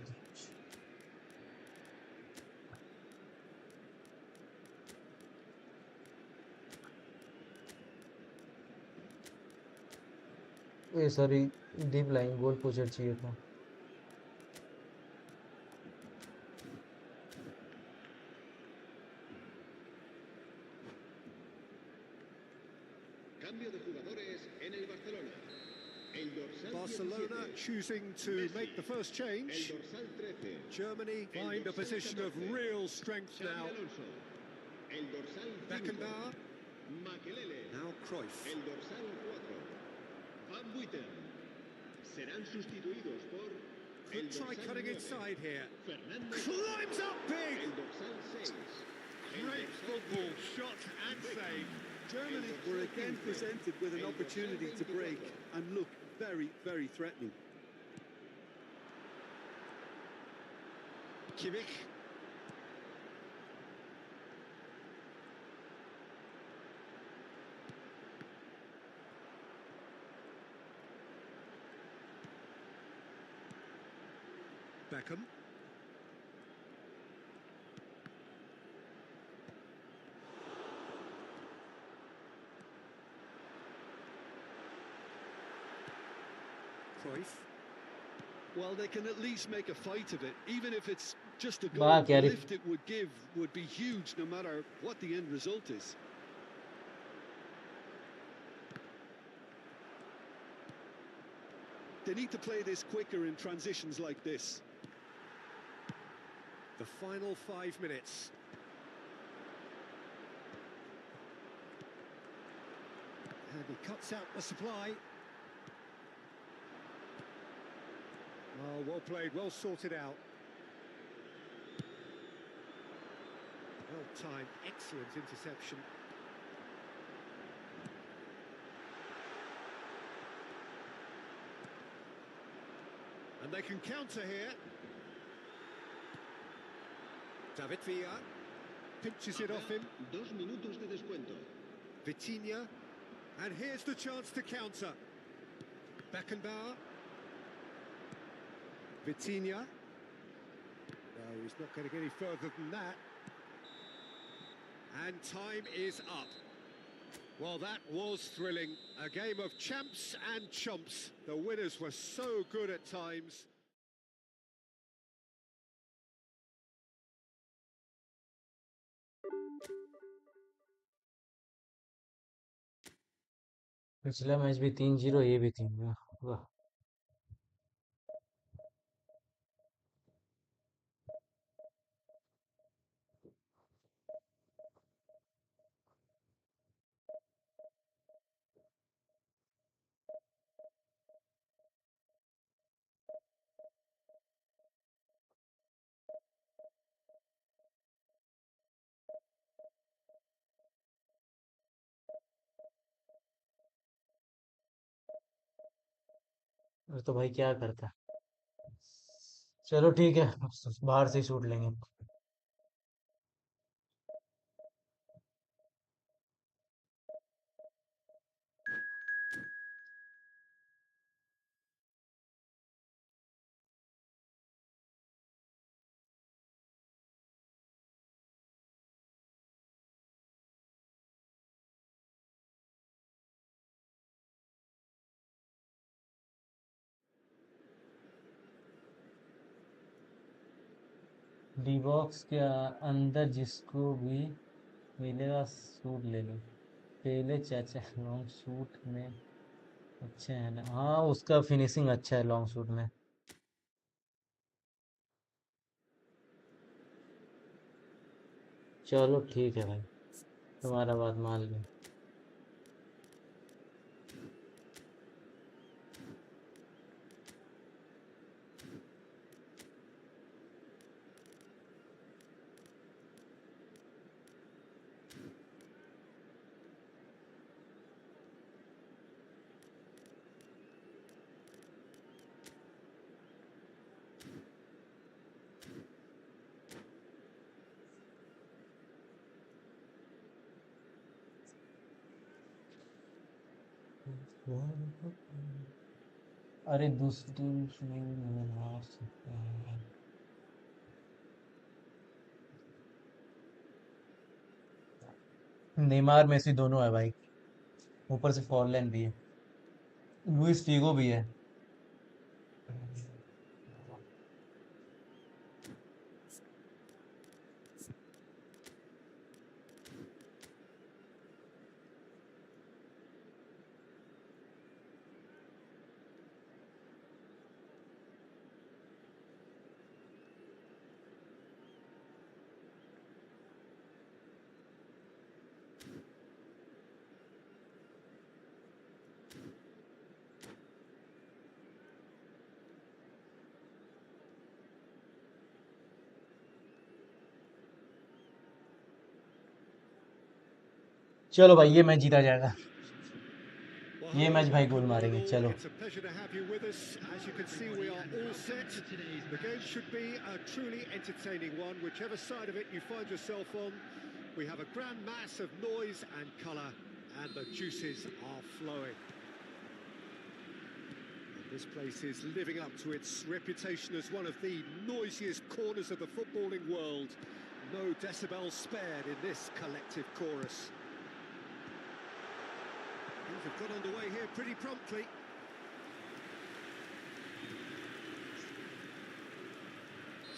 ए sorry deep line गोल पोचर चाहिए था Cambio de jugadores en el Barcelona. El dorsal Barcelona 17. choosing to Messi. make the first El change. dorsal 13. Germany find a position of real strength Xavi now. Alonso. El dorsal 5. Beckenbauer, Makelele. now Cruyff. El dorsal 4. Van Buiten. Serán sustituidos por el Could try dorsal cutting 9. inside here. Fernando. Climbs up big. El dorsal 6. Great football, shot and save. Germany were again presented with an opportunity to break and look very, very threatening. Kimmich. Beckham. Cruyff. Well, they can at least make a fight of it, even if it's just a वाह goal. The क्या lift it would give would be huge, no matter what the end result is. They need to play this quicker in transitions like this. The final 5 minutes. And he cuts out the supply. Oh, well played, well sorted out. Well timed, excellent interception. And they can counter here. David Villa pinches it off him. 2 minutos de descuento. Vitinha. And here's the chance to counter. Beckenbauer. Vitinha. No, he's not going to get any further than that. And time is up. Well, that was thrilling. A game of champs and chumps. The winners were so good at times. पिछला match भी 3-0 ये भी 3 वाह तो भाई क्या करता चलो ठीक है बाहर से ही शूट लेंगे डी बॉक्स के अंदर जिसको भी मिलेगा सूट ले लो। पहले चाचा लॉन्ग सूट में अच्छे है ना? हाँ, उसका फिनिशिंग अच्छा है लॉन्ग सूट में। चलो ठीक है भाई, तुम्हारा बात मान ली। अरे दूसरी में मार सकते हैं। नेमार मेसी दोनों है भाई, ऊपर से फॉरलैंड भी है, लुइस फिगो भी है। चलो भाई, ये मैच जीता जाएगा। Well, ये hello, मैच भाई गोल welcome one and मारेंगे। all. चलो It's a pleasure to have you with us. As you can see, we are all set. The game should be a truly entertaining one, whichever side of it you find yourself on. We have a grand mass of noise and colour, and the juices are flowing. And this place is living up to its reputation as one of the noisiest corners of the footballing world. No decibels spared in this collective chorus. Things have got underway here pretty promptly.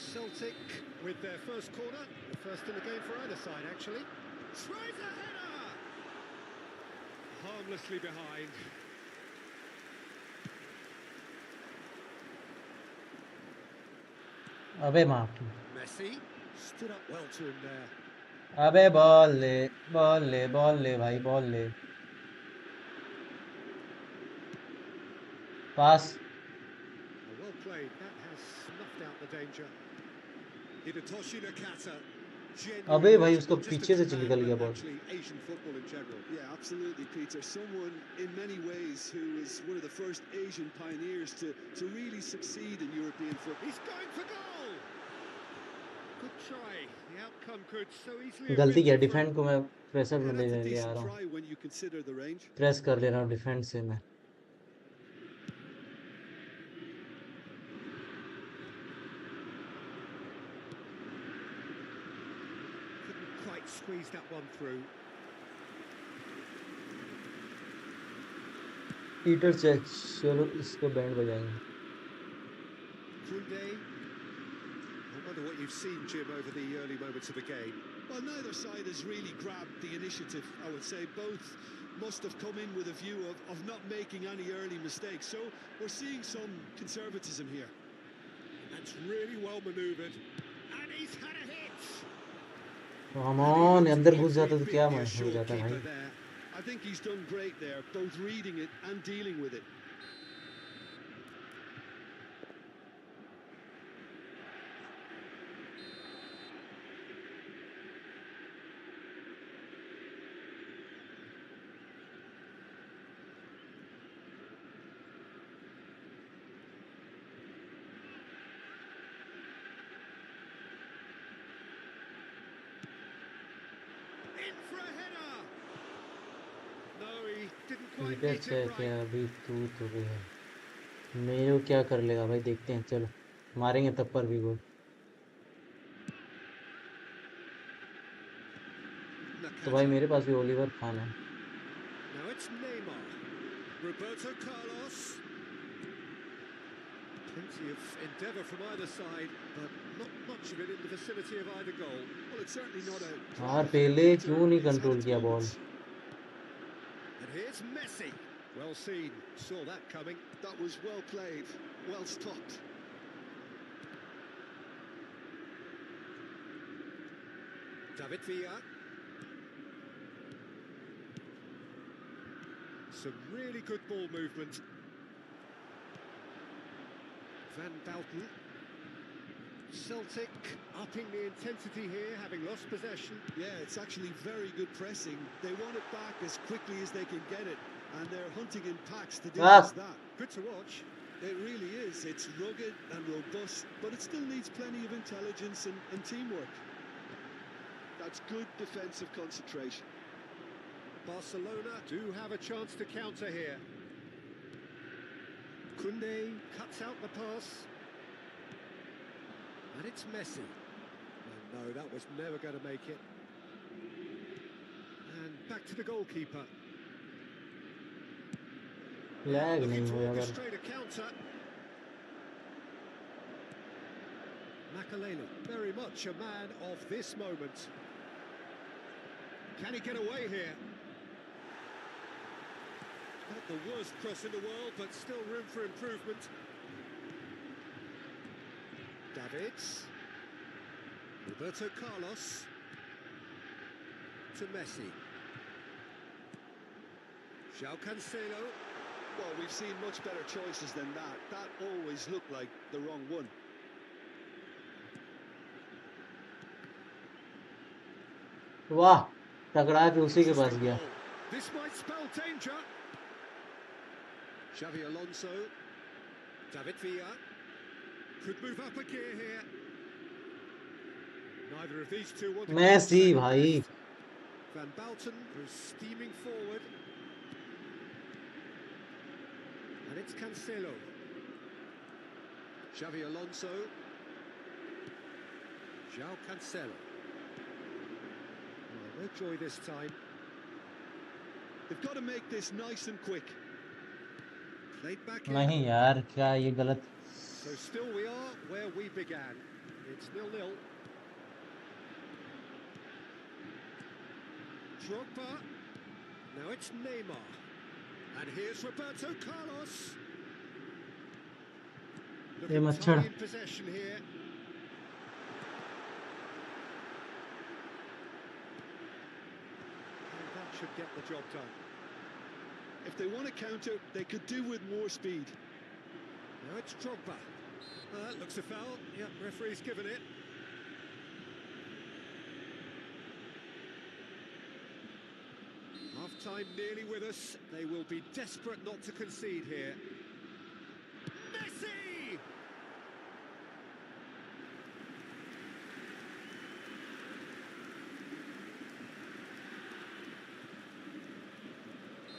Celtic with their first corner, the first in the game for either side actually. Tries a header! Harmlessly behind. अबे माँ की। Messi stood up well to him there. अबे ball ले, ball ले, ball ले भाई, ball ले। पास। Well played, that has snuffed out the danger. Hidetoshi Nakata, अबे genuinely भाई उसका not just a पीछे से चली Japan गल but गया ball. actually Asian football in general. Yeah, absolutely, Peter. Someone in many ways who was one of the first Asian pioneers to really succeed in European football. He's going for goal! Good try. The outcome could so easily have गलती been किया, different. Defend को मैं pressure में Yeah, ले that's a ले आ decent रहा हूँ। try when you consider the range. Press कर ले रहा हूँ डिफेंड से मैं। Couldn't quite squeeze that one through. Peter Cech. चलो इसको बैंड बजाएंगे। Kunde. I wonder what you've seen, Jim, over the early moments of the game. Well, neither side has really grabbed the initiative, I would say. Both must have come in with a view of not making any early mistakes. So we're seeing some conservatism here. That's really well manoeuvred. And he's had a hit! Come on, अंदर घुस जाता तो क्या मैं हो जाता भाई। There. I think he's done great there, both reading it and dealing with it. In for a header! No, he didn't quite Peter meet it Cech है, right. अभी तू तो भी है। मेरे को क्या कर लेगा भाई, देखते हैं। चलो मारेंगे तब पर भी गोल। तो भाई Nakata. मेरे पास भी ओलिवर खान है। Now it's Neymar. Roberto Carlos. Plenty of endeavour from either side, but not much of it in the vicinity of either goal. Well, it's certainly not a यार prolific पहले creator. क्यों नहीं It's had control its किया ball? moments. And here's Messi. Well seen. Saw that coming. That was well played, well stopped. David Villa. Some really good ball movement. Van Bouten. Celtic upping the intensity here, having lost possession. Yeah, it's actually very good pressing. They want it back as quickly as they can get it, and they're hunting in packs to do just that. Good to watch. It really is. It's rugged and robust, but it still needs plenty of intelligence and teamwork. That's good defensive concentration. Barcelona do have a chance to counter here. Koundé cuts out the pass. And it's Messi. Oh, no, that was never going to make it. And back to the goalkeeper. Lag Looking नहीं to हुआ अगर orchestrate a counter. Makalele, very much a man of this moment. Can he get away here? Not the worst cross in the world, but still room for improvement. Davids. Roberto Carlos. To Messi. João Cancelo. Well, we've seen much better choices than that. That always looked like the wrong one. वाह टकरा के उसी के पास Interesting गया. goal. This might spell danger. Xavi Alonso. David Villa. Could move up a gear here. Neither of these two want to Messi get भाई. best. Van Bouten was steaming forward. And it's Cancelo. Xavi Alonso. João Cancelo. Oh, no joy this time. They've got to make this nice and quick. Played back in. नहीं यार क्या ये गलत. So still we are where we began. It's 0-0. Drogba. Now it's Neymar. And here's Roberto Carlos. Looking मच्छर. tidy in possession here. And that should get the job done. If they want to counter, they could do with more speed. Now it's Drogba. That looks a foul. Yep, referee's given it. Half-time nearly with us. They will be desperate not to concede here. Messi!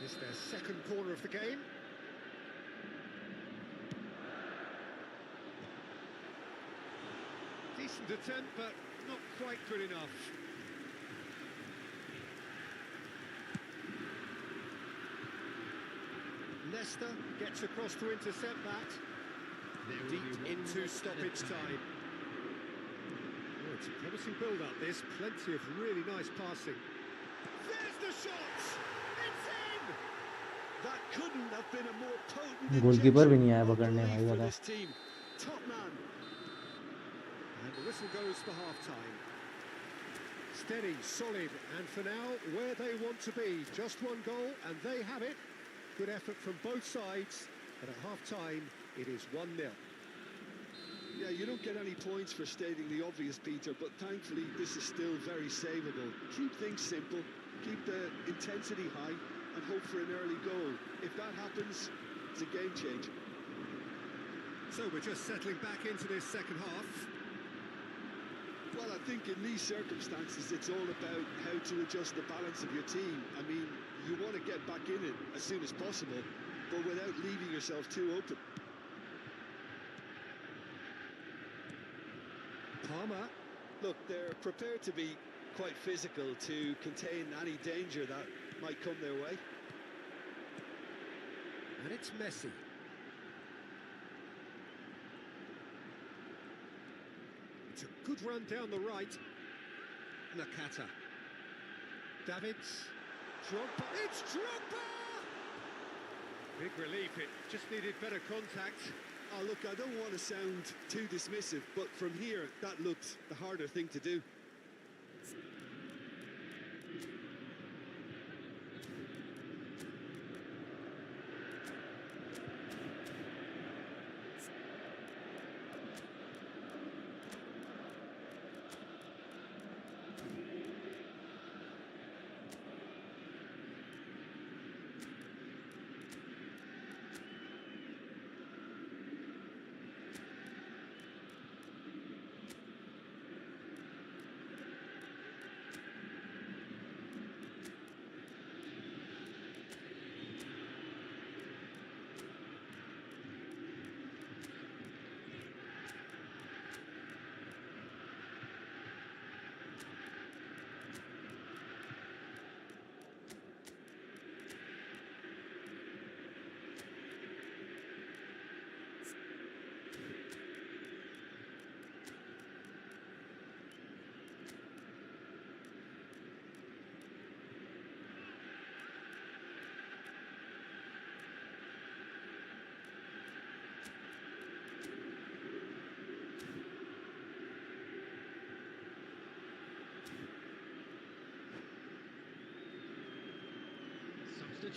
This is their second corner of the game. Decent attempt, but not quite good enough. Leicester gets across to intercept that. Deep into stoppage time. Oh, it's a promising build-up, this. Plenty of really nice passing. There's the shot! It's in! That couldn't have been a more potent goalkeeper भी injection नहीं आया of पकड़ने belief भाई for वाला. this team. Top man. And the whistle goes for half-time. Steady, solid, and for now, where they want to be. Just one goal, and they have it. Good effort from both sides, but at half-time, it is 1-0. Yeah, you don't get any points for stating the obvious, Peter, but thankfully this is still very savable. Keep things simple, keep the intensity high, and hope for an early goal. If that happens, it's a game changer. So we're just settling back into this second half. Well, I think in these circumstances, it's all about how to adjust the balance of your team. I mean, you want to get back in it as soon as possible, but without leaving yourself too open. Palmer. Look, they're prepared to be quite physical to contain any danger that might come their way. And it's Messi. It's a good run down the right. Nakata. Davids. Drogba. It's Drogba! Big relief, it just needed better contact. Oh, look, I don't want to sound too dismissive, but from here, that looked the harder thing to do.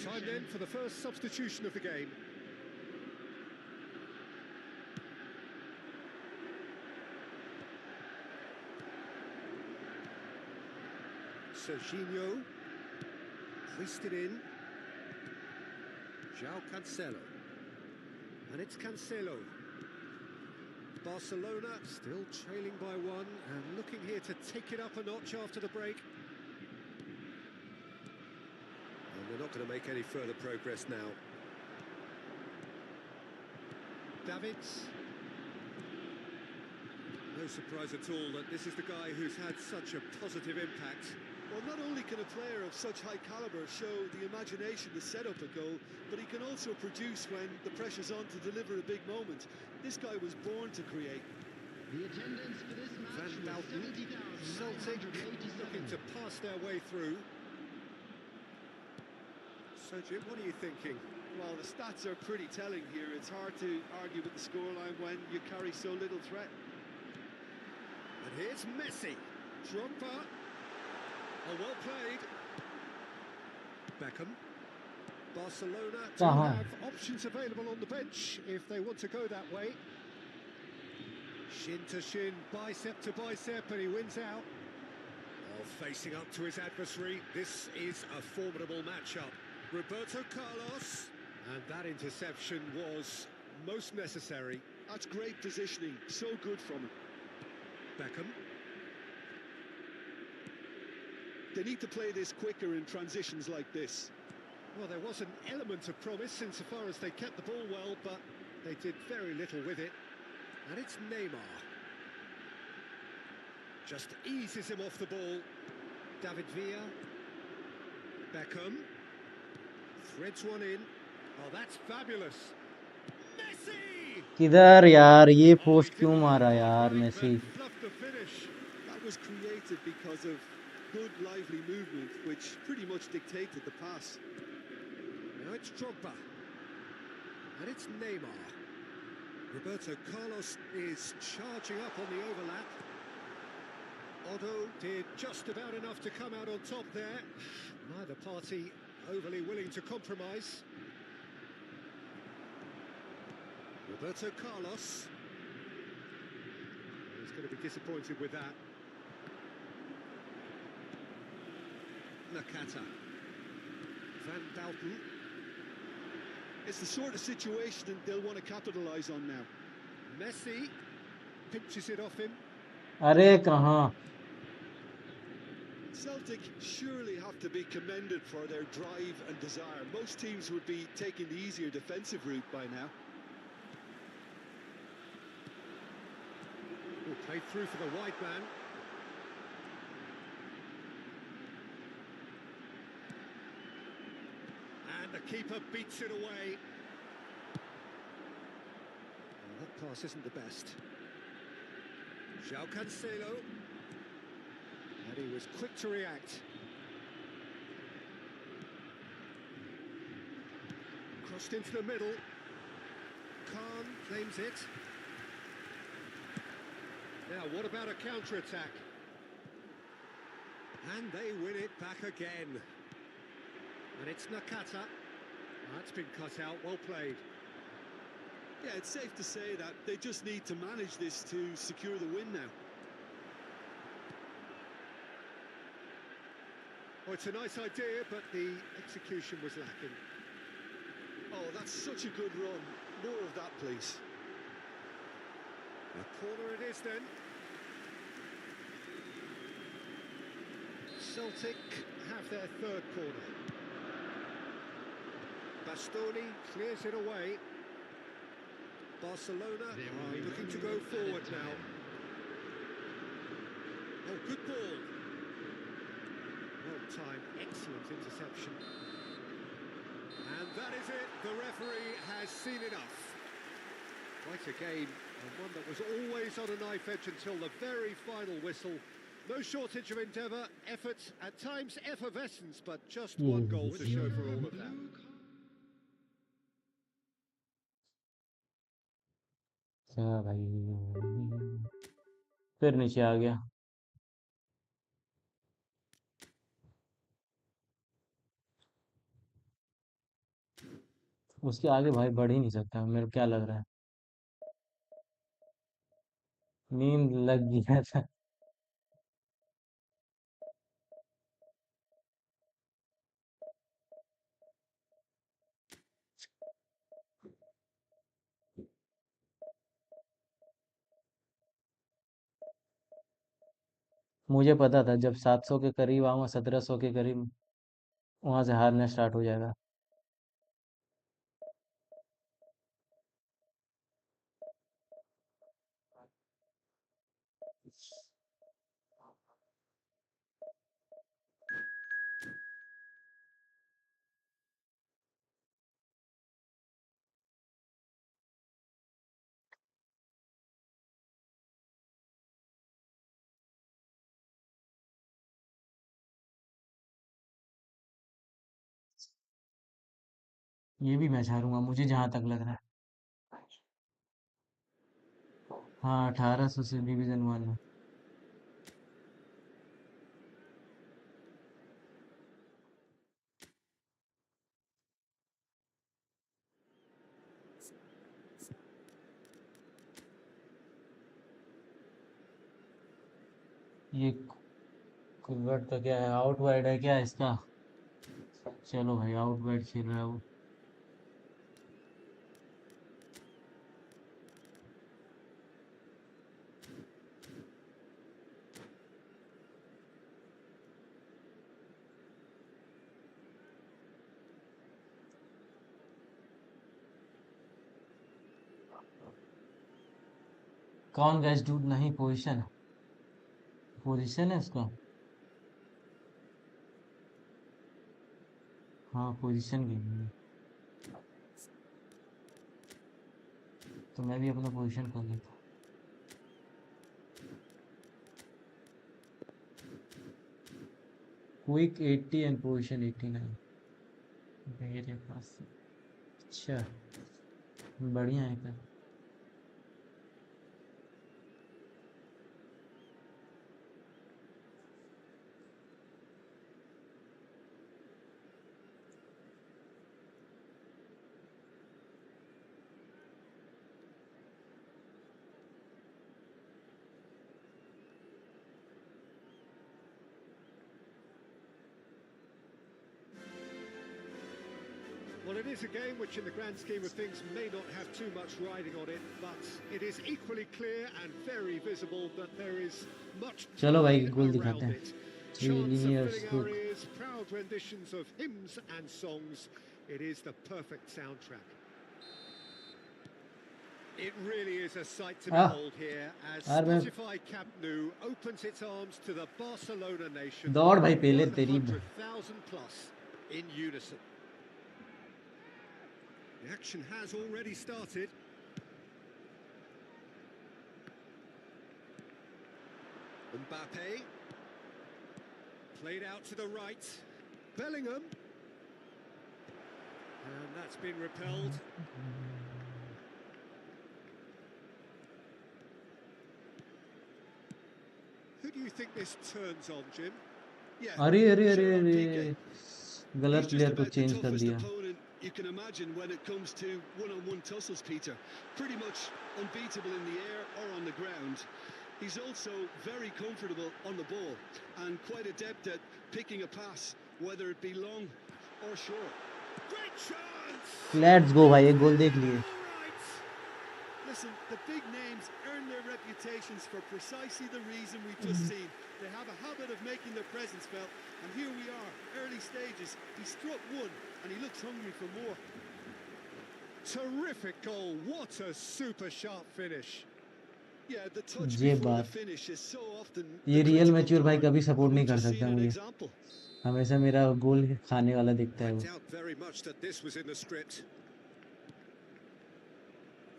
Time then for the first substitution of the game. Serginho. Hoisted in. João Cancelo. And it's Cancelo. Barcelona still trailing by one and looking here to take it up a notch after the break. They're not going to make any further progress now. Davids. No surprise at all that this is the guy who's had such a positive impact. Well, not only can a player of such high calibre show the imagination to set up a goal, but he can also produce when the pressure's on to deliver a big moment. This guy was born to create. The attendance for this match Van was Dalton. Celtic looking to pass their way through. So, Jim, what are you thinking? Well, the stats are pretty telling here. It's hard to argue with the scoreline when you carry so little threat. And here's Messi. Drogba. Oh, well played. Beckham. Barcelona do have options available on the bench if they want to go that way. Shin to shin, bicep to bicep, and he wins out. Oh, facing up to his adversary. This is a formidable matchup. Roberto Carlos, and that interception was most necessary. That's great positioning, so good from him. Beckham. They need to play this quicker in transitions like this. Well, there was an element of promise insofar as they kept the ball well, but they did very little with it. And it's Neymar. Just eases him off the ball. David Villa. Beckham. Threads one in. Oh, that's fabulous. Messi! किधर यार ये post क्यों मारा यार Messi? Fluffed the finish. That was created because of good, lively movement, which pretty much dictated the pass. Now it's Drogba. And it's Neymar. Roberto Carlos is charging up on the overlap. Otto did just about enough to come out on top there. Neither party overly willing to compromise. Roberto Carlos. He's going to be disappointed with that. Nakata. Van Dalton. It's the sort of situation that they'll want to capitalise on now. Messi pinches it off him. अरे कहाँ? Celtic surely have to be commended for their drive and desire. Most teams would be taking the easier defensive route by now. Oh, played through for the wide man. And the keeper beats it away. Well, that pass isn't the best. João Cancelo. And he was quick to react. Crossed into the middle. Khan claims it. Now, what about a counter-attack? And they win it back again. And it's Nakata. That's been cut out, well played. Yeah, it's safe to say that they just need to manage this to secure the win now. Well, it's a nice idea, but the execution was lacking. Oh, that's such a good run. More of that, please. A corner it is then. Celtic have their third corner. Bastoni clears it away. Barcelona are looking to go forward now. Oh, good ball. Well timed, excellent interception. And that is it. The referee has seen enough. Quite a game, and one that was always on a knife edge until the very final whistle. No shortage of endeavour, effort, at times effervescence, but just one goal to show for all of that. क्या भाई, फिर नीचे आ गया। उसके आगे भाई बढ़ ही नहीं सकता, मेरे को क्या लग रहा है। नींद लग गया था। मुझे पता था जब 700 के करीब आऊँगा, 1700 के करीब, वहां से हारना स्टार्ट हो जाएगा। ये भी मैच हारूंगा मुझे जहां तक लग रहा है। हाँ, 1800 से डिवीजन 1 में। ये कुलवर्ट तो क्या है, आउट वाइड है क्या इसका? चलो भाई, आउट वाइड खेल रहा है वो। कौन गैस डूड? नहीं, पोजीशन पोजीशन है उसका। हाँ, पोजीशन गेम है। तो मैं भी अपना पोजीशन कर लेता हूँ। क्विक 80 एंड पोजीशन 89 मेरे पास। अच्छा, बढ़िया है क्या? Well, it is a game which in the grand scheme of things may not have too much riding on it, but it is equally clear and very visible that there is much चलो भाई, pride गोल दिखाते around हैं। it. 3 Chants are linear filling our stroke। ears, proud renditions of hymns and songs. It is the perfect soundtrack. It really is a sight to behold here as यार मैं Spotify Camp Nou opens its arms to the Barcelona nation. दौड़ भाई पहले तेरी। 100,000 plus in unison. The action has already started. Mbappe. Played out to the right. Bellingham. And that's been repelled. Who do you think this turns on, Jim? Yeah, अरे अरे अरे sure on अरे PK. गलत He's just player को about the change कर toughest दिया. opponent you can imagine when it comes to one-on-one tussles, Peter. Pretty much unbeatable in the air or on the ground. He's also very comfortable on the ball and quite adept at picking a pass, whether it be long or short. Great chance! Let's go भाई, एक गोल देख लिए. All right. Listen, the big names earn their reputations for precisely the reason we've just seen. They have a habit of making their presence felt, and here we are, early stages. He struck one, and he looks hungry for more. Terrific goal. What a super sharp finish. Yeah, the touch ये before the बात, finish is so often ये the real critical mature भाई part, कभी and support नहीं we've कर just सकता seen an मुझे. example. हमेशा मेरा गोल खाने वाला दिखता है I वो. doubt very much that this was in the script.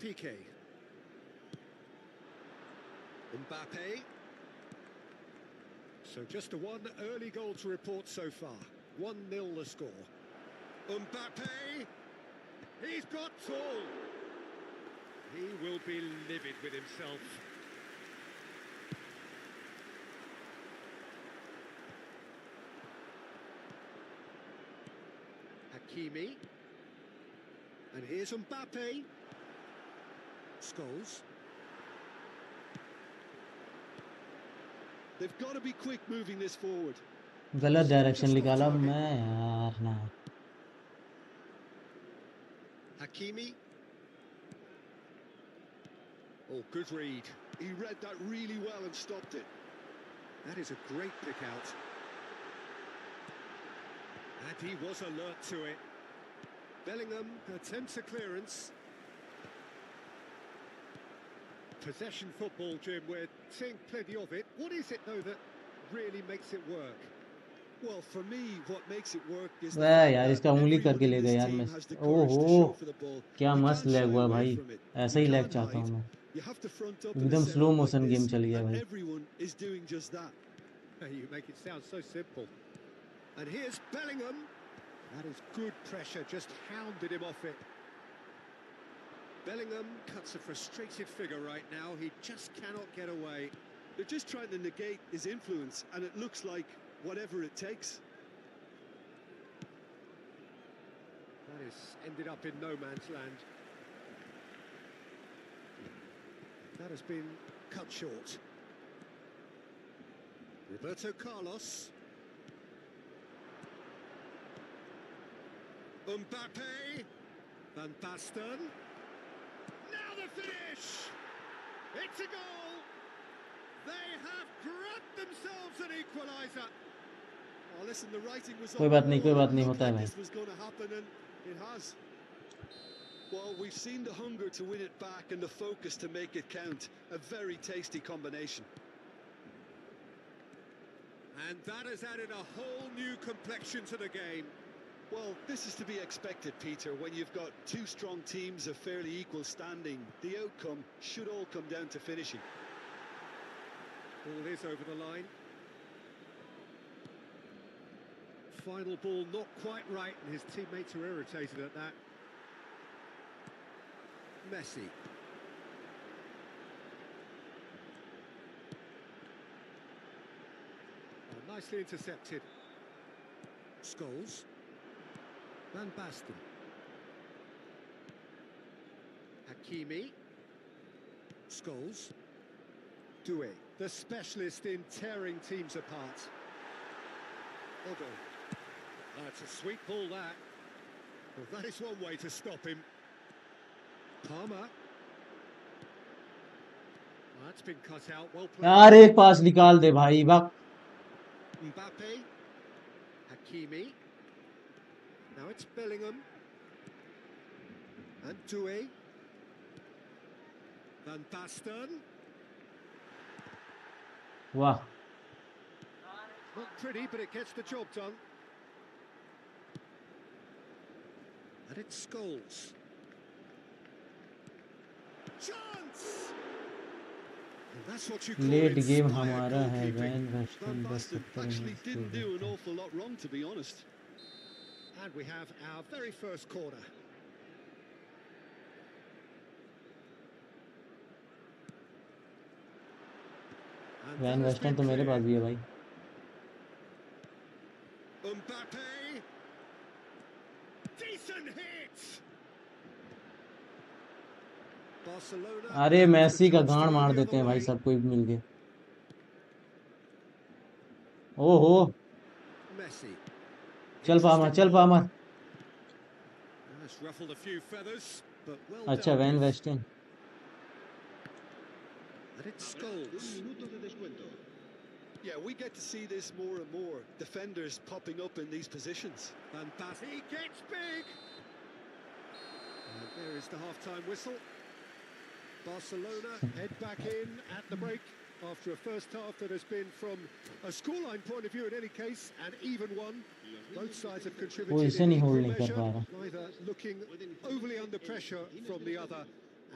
PK. Mbappe. So just a one early goal to report so far. 1-0 the score. Mbappe. He's got tall. He will be livid with himself. Hakimi. And here's Mbappe. Scholes. They've got to be quick moving this forward. गलत direction Just off निकाला target. मैं यार ना. Hakimi. Oh, good read. He read that really well and stopped it. That is a great pick out. And he was alert to it. Bellingham attempts a clearance. Possession football, Jim, we're seeing plenty of it. What is it, though, that really makes it work? Well, for me, what makes it work is the वाह fact यार, that इसका उंगली everyone करके in ले गया this यार. team मैं has the courage to ओहो, show for the ball. क्या You मस्त can't लैग shy हुआ away भाई. from it. ऐसा You ही लैग can't चाहता हूँ hide. मैं. You have to front up in a एकदम slow setup like motion game this, चल गया and भाई. everyone is doing just that. You make it sound so simple. And here's Bellingham. That is good pressure, just hounded him off it. Bellingham cuts a frustrated figure right now. He just cannot get away. They're just trying to negate his influence, and it looks like whatever it takes. That has ended up in no man's land. That has been cut short. Roberto Carlos. Mbappe. Van Basten. Now the finish! It's a goal! They have grabbed themselves an equaliser. Oh, listen, the writing was कोई on बात the नहीं, wall. कोई बात It नहीं, looked होता है like भाई. this was going to happen, and it has. Well, we've seen the hunger to win it back and the focus to make it count. A very tasty combination. And that has added a whole new complexion to the game. Well, this is to be expected, Peter. When you've got two strong teams of fairly equal standing, the outcome should all come down to finishing. Ball is over the line. Final ball not quite right, and his teammates are irritated at that. Messi. Oh, nicely intercepted. Scholes. Van Basten. Hakimi. Scholes. Doué, the specialist in tearing teams apart. Odo. That's a sweet ball, that. Well, that is one way to stop him. Palmer. That's been cut out, well played. यार एक पास निकाल दे भाई. वक्त Mbappe. Hakimi. Now it's Bellingham. And Doué. Van Basten. वाह. Not pretty, but it gets the job done. And it's Scholes. Chance! And that's what you call late game inspired हमारा है, goalkeeping. Van Van Basten बस Basten 70 actually minute didn't do an खेलता है। awful lot wrong, to be honest. And we have our very first corner. And Van that has Basten been तो मेरे पास cleared. भी है भाई। Mbappe. Decent hit. Barcelona. अरे looking for a Massey का chance to गांड go मार the देते other हैं भाई way. सब कोई मिल के। ओहो, Messi. चल Palmer Interesting ball. Palmer. That's ruffled a few feathers, but well अच्छा dealt Van with. Basten. And it's Scholes. Yeah, we get to see this more and more. Defenders popping up in these positions. Van Basten. He gets big. And there is the half-time whistle. Barcelona head back in at the break after a first half that has been, from a scoreline point of view in any case, an even one. Both sides have वो contributed इसे in नहीं equal hold नहीं कर measure, पा रहा। neither looking overly under pressure from the other.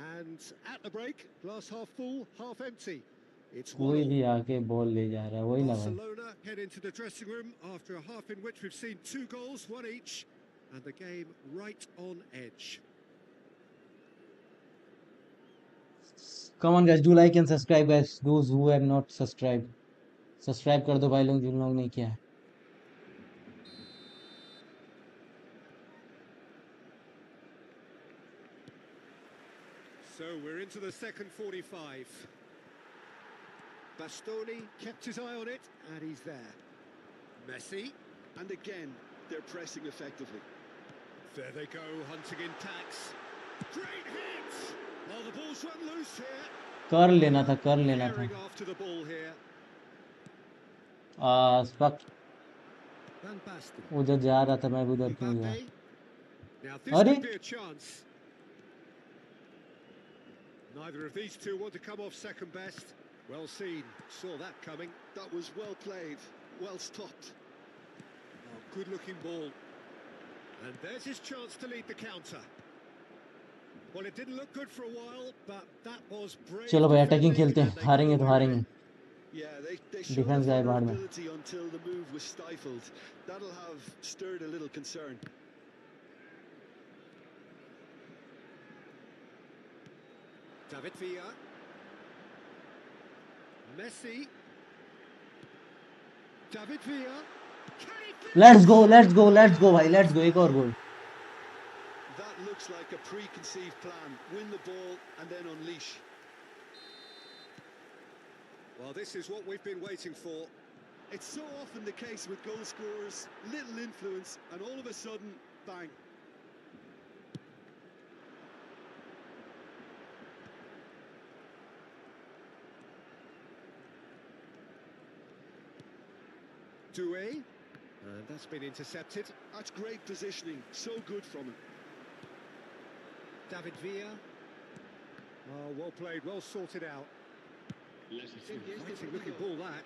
And at the break, glass half full, half empty. It's कोई 1-1. भी आके बॉल ले जा रहा है, वही ना भाई। Barcelona head into the dressing room after a half in which we've seen 2 goals, 1 each, and the game right on edge. Come on guys, do like and subscribe guys. Those who have not subscribed, subscribe कर दो भाई लोग जिन लोग नहीं किया है। So we're into the second 45. Bastoni kept his eye on it, and he's there. Messi. And again, they're pressing effectively. There they go, hunting in tacks. Great hit! Well, the ball's run loose here. कर लेना था, कर लेना था। Tearing after the ball here. Fuck, Van Basten. उधर जा रहा था मैं, उधर क्यों गया? Mbappe. Now this अरे could be a chance. Neither of these two want to come off second best. Well seen, saw that coming. That was well played, well stopped. Oh, good-looking ball. And there's his chance to lead the counter. Well, it didn't look good for a while, but that was brave. चलो भाई attacking defending, खेलते and हैं, they got हारेंगे तो away with हारेंगे। it. Yeah, they showed defence the गए बाहर में। vulnerability until the move was stifled. That'll have stirred a little concern. David Villa. Messi. David Villa. Let's go भाई, let's go, एक और गोल। That looks like a preconceived plan. Win the ball and then unleash. Well, this is what we've been waiting for. It's so often the case with goal scorers, little influence, and all of a sudden, bang. Doué. That's been intercepted. That's great positioning, so good from him. David Villa. Oh, well played, well sorted out. Exciting looking ball that.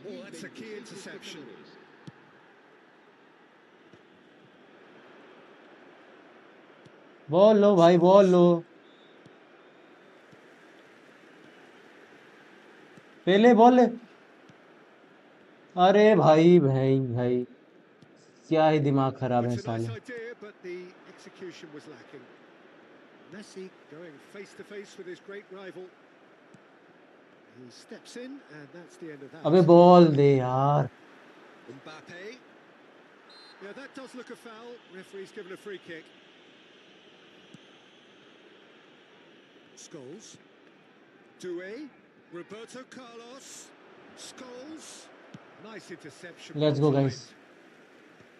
Oh, that's a key interception. Ball लो भाई, ball लो। पहले ball ले। अरे भाई भाई भाई, क्या ही दिमाग खराब है It's a nice साले। idea, but the execution was lacking. Messi going face to face with his great rival. He steps in, and that's the end of that. अबे बॉल दे यार। Mbappe. Yeah, that does look a foul. Referee's given a free kick. Scholes. Doué. Roberto Carlos. Scholes. Nice interception. Let's go, guys.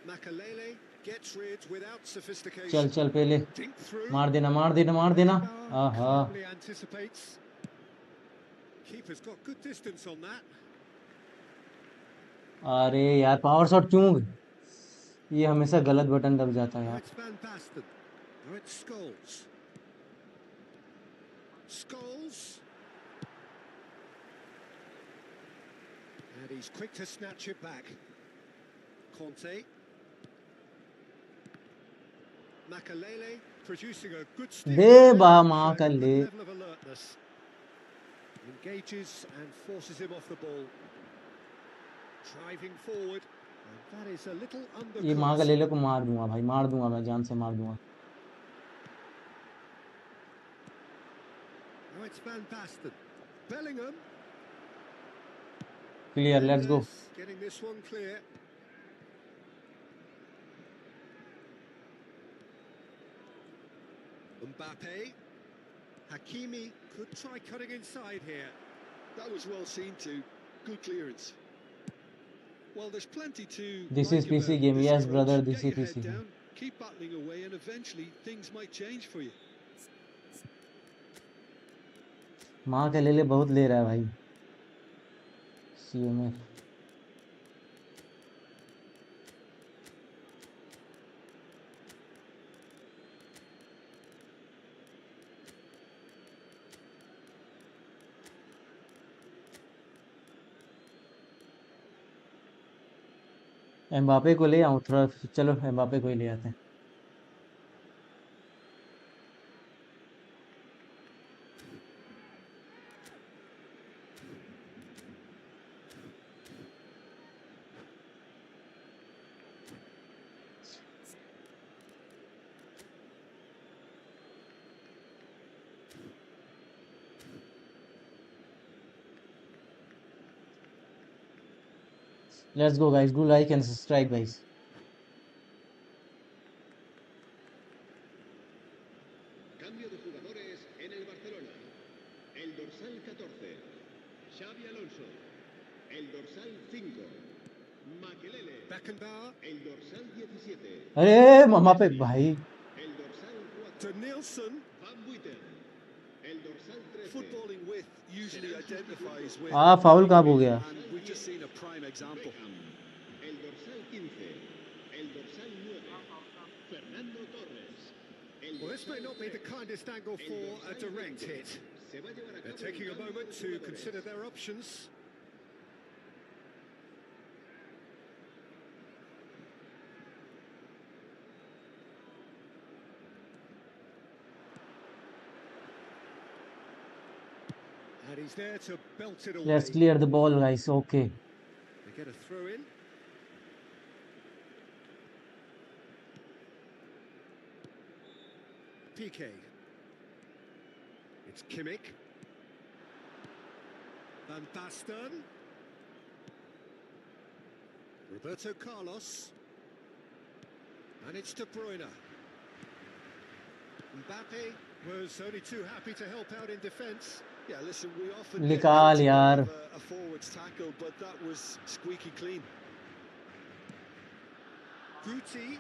Makalele gets rid without sophistication. चल चल पहले Dink through. मार देना, मार देना, मार देना। आहा, Calmly anticipates. Keeper's got good distance on that. अरे यार पावर शॉट क्यों? ये हमेशा गलत बटन दब जाता है Now यार। it's Van Basten. Now it's Scholes. Scholes. And he's quick to snatch it back. Conte. Makalele producing a good steal. दे बा Showing माँ a का good ले। level of alertness. Engages and forces him off the ball. Driving forward. And that is a little ये माँ का undercut. ले ले को मार दूंगा भाई, मार दूंगा, मैं जान से मार दूंगा। Now it's Van Basten. Bellingham. Clear, let's go. Mendes getting this one clear. Mbappe. Hakimi could try cutting inside here. That was well seen too. Good clearance. Well, there's plenty to This like is PC about game. this Yes, approach. brother, this Get is your PC head game. down, keep battling away, and eventually things might change for you. माँ के ले बहुत ले रहा है भाई CMF। Mbappe को ले आऊं थोड़ा, चलो एम्बापे को ही ले आते हैं। Let's go guys, do like and subscribe guys. Cambio de jugadores en el Barcelona. El dorsal 14, Xavi Alonso. El dorsal 5, Makelele. Beckenbauer. El dorsal 17, अरे मामा पे भाई, el dorsal 4, To Nielsen, Van Buiten. El dorsal 13, footballing with usually identifies with. Foul कहाँ हो गया? And we've just seen a prime example. Beckham. El dorsal 15, el dorsal 9, Fernando Torres. El Well, this may dorsal not be the 3, kindest angle el for a dorsal direct 20. hit. Se va a llevar a They're cabo taking el a cambio moment de to jugadores. consider their options. And he's there to belt it away. Let's clear the ball guys. Okay, They get a throw in. PK. It's Kimmich. Van Basten. Roberto Carlos. And it's De Bruyne. Mbappe was only too happy to help out in defence. Yeah, listen, we often get निकाल critical यार। of a forward's tackle, but that was squeaky clean. Guti.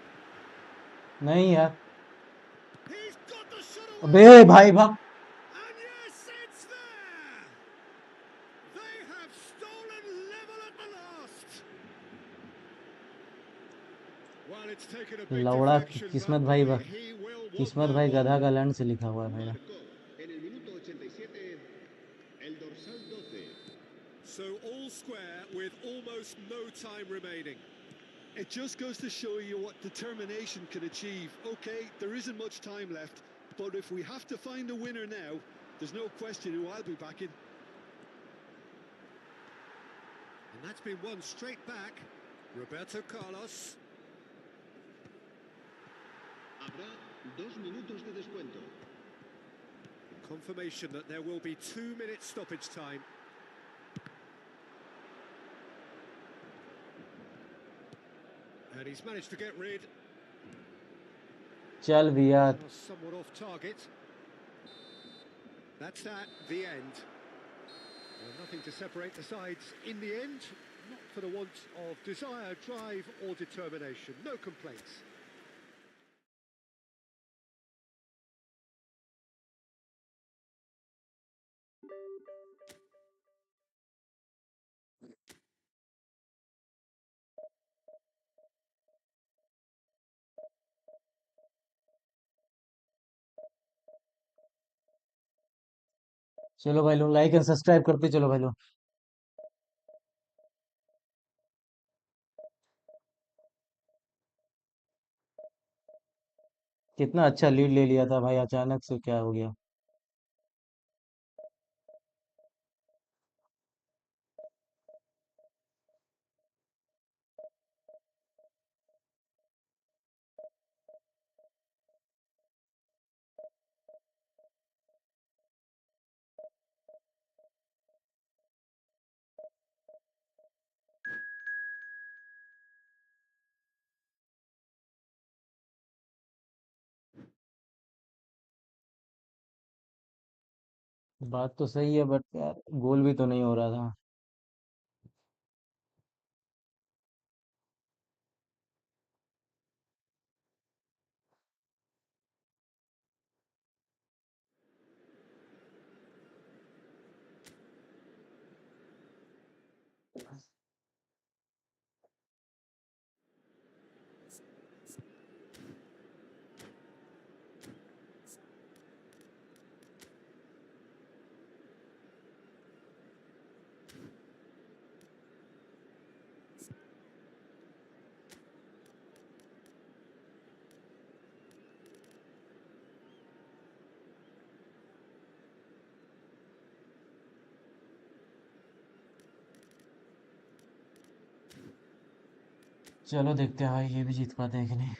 नहीं यार, He's got the shot away. अबे भाई भाग। And yes, it's there. They have stolen level at the last. Well, it's taken a big लौड़ा deflection, किस्मत but भाई boy, बा, he will want किस्मत that भाई one. गधा का लैंड से लिखा हुआ है मेरा। Marcó en el minuto 87, el dorsal 12. So all square with almost no time remaining. It just goes to show you what determination can achieve. Okay, there isn't much time left, but if we have to find a winner now, there's no question who I'll be backing. And that's been won straight back. Roberto Carlos. Habrá 2 minutos de descuento. Confirmation that there will be 2 minutes stoppage time. And he's managed to get rid. चल भैया, Was somewhat off target. That's that, the end. Well, nothing to separate the sides in the end. Not for the want of desire, drive or determination. No complaints. चलो भाई लोग like and subscribe करते चलो भाई लोग। कितना अच्छा lead ले लिया था भाई, अचानक से क्या हो गया। बात तो सही है बट यार गोल भी तो नहीं हो रहा था। चलो देखते हैं भाई ये भी जीत पाते हैं कि नहीं।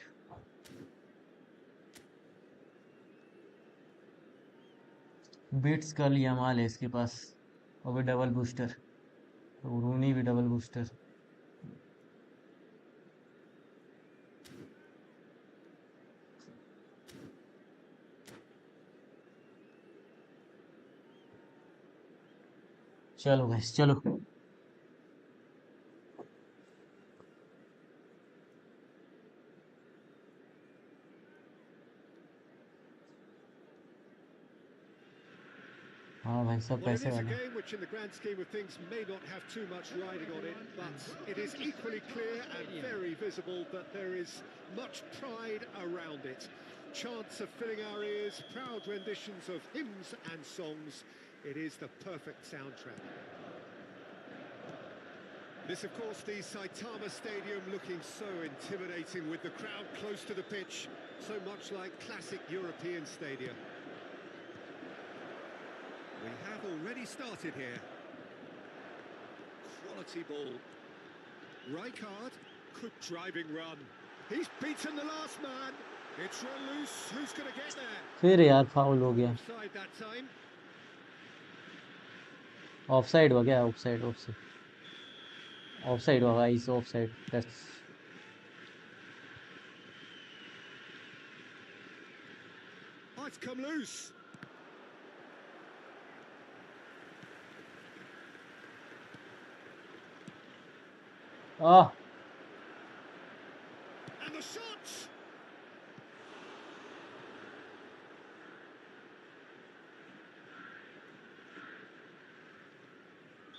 बीट्स कर लिया माल है इसके पास। और भी डबल बूस्टर। रूनी भी डबल बूस्टर। चलो गाइस चलो। हाँ भाई सब Well, it पैसे is a वाले। game which, in the grand scheme of things, may not have too much riding on it, but it is equally clear and very visible that there is much pride around it. Chants are filling our ears, proud renditions of hymns and songs. It is the perfect soundtrack. This, of course, the Saitama Stadium, looking so intimidating with the crowd close to the pitch, so much like classic European stadia. We have already started here. Quality ball. Rijkaard, good driving run. He's beaten the last man. It's run loose. Who's going to get there? फिर यार foul हो गया। Offside that time. Offside हो गया offside offside. Offside होगा इस offside that's. Oh, it's come loose. Ah And the shot!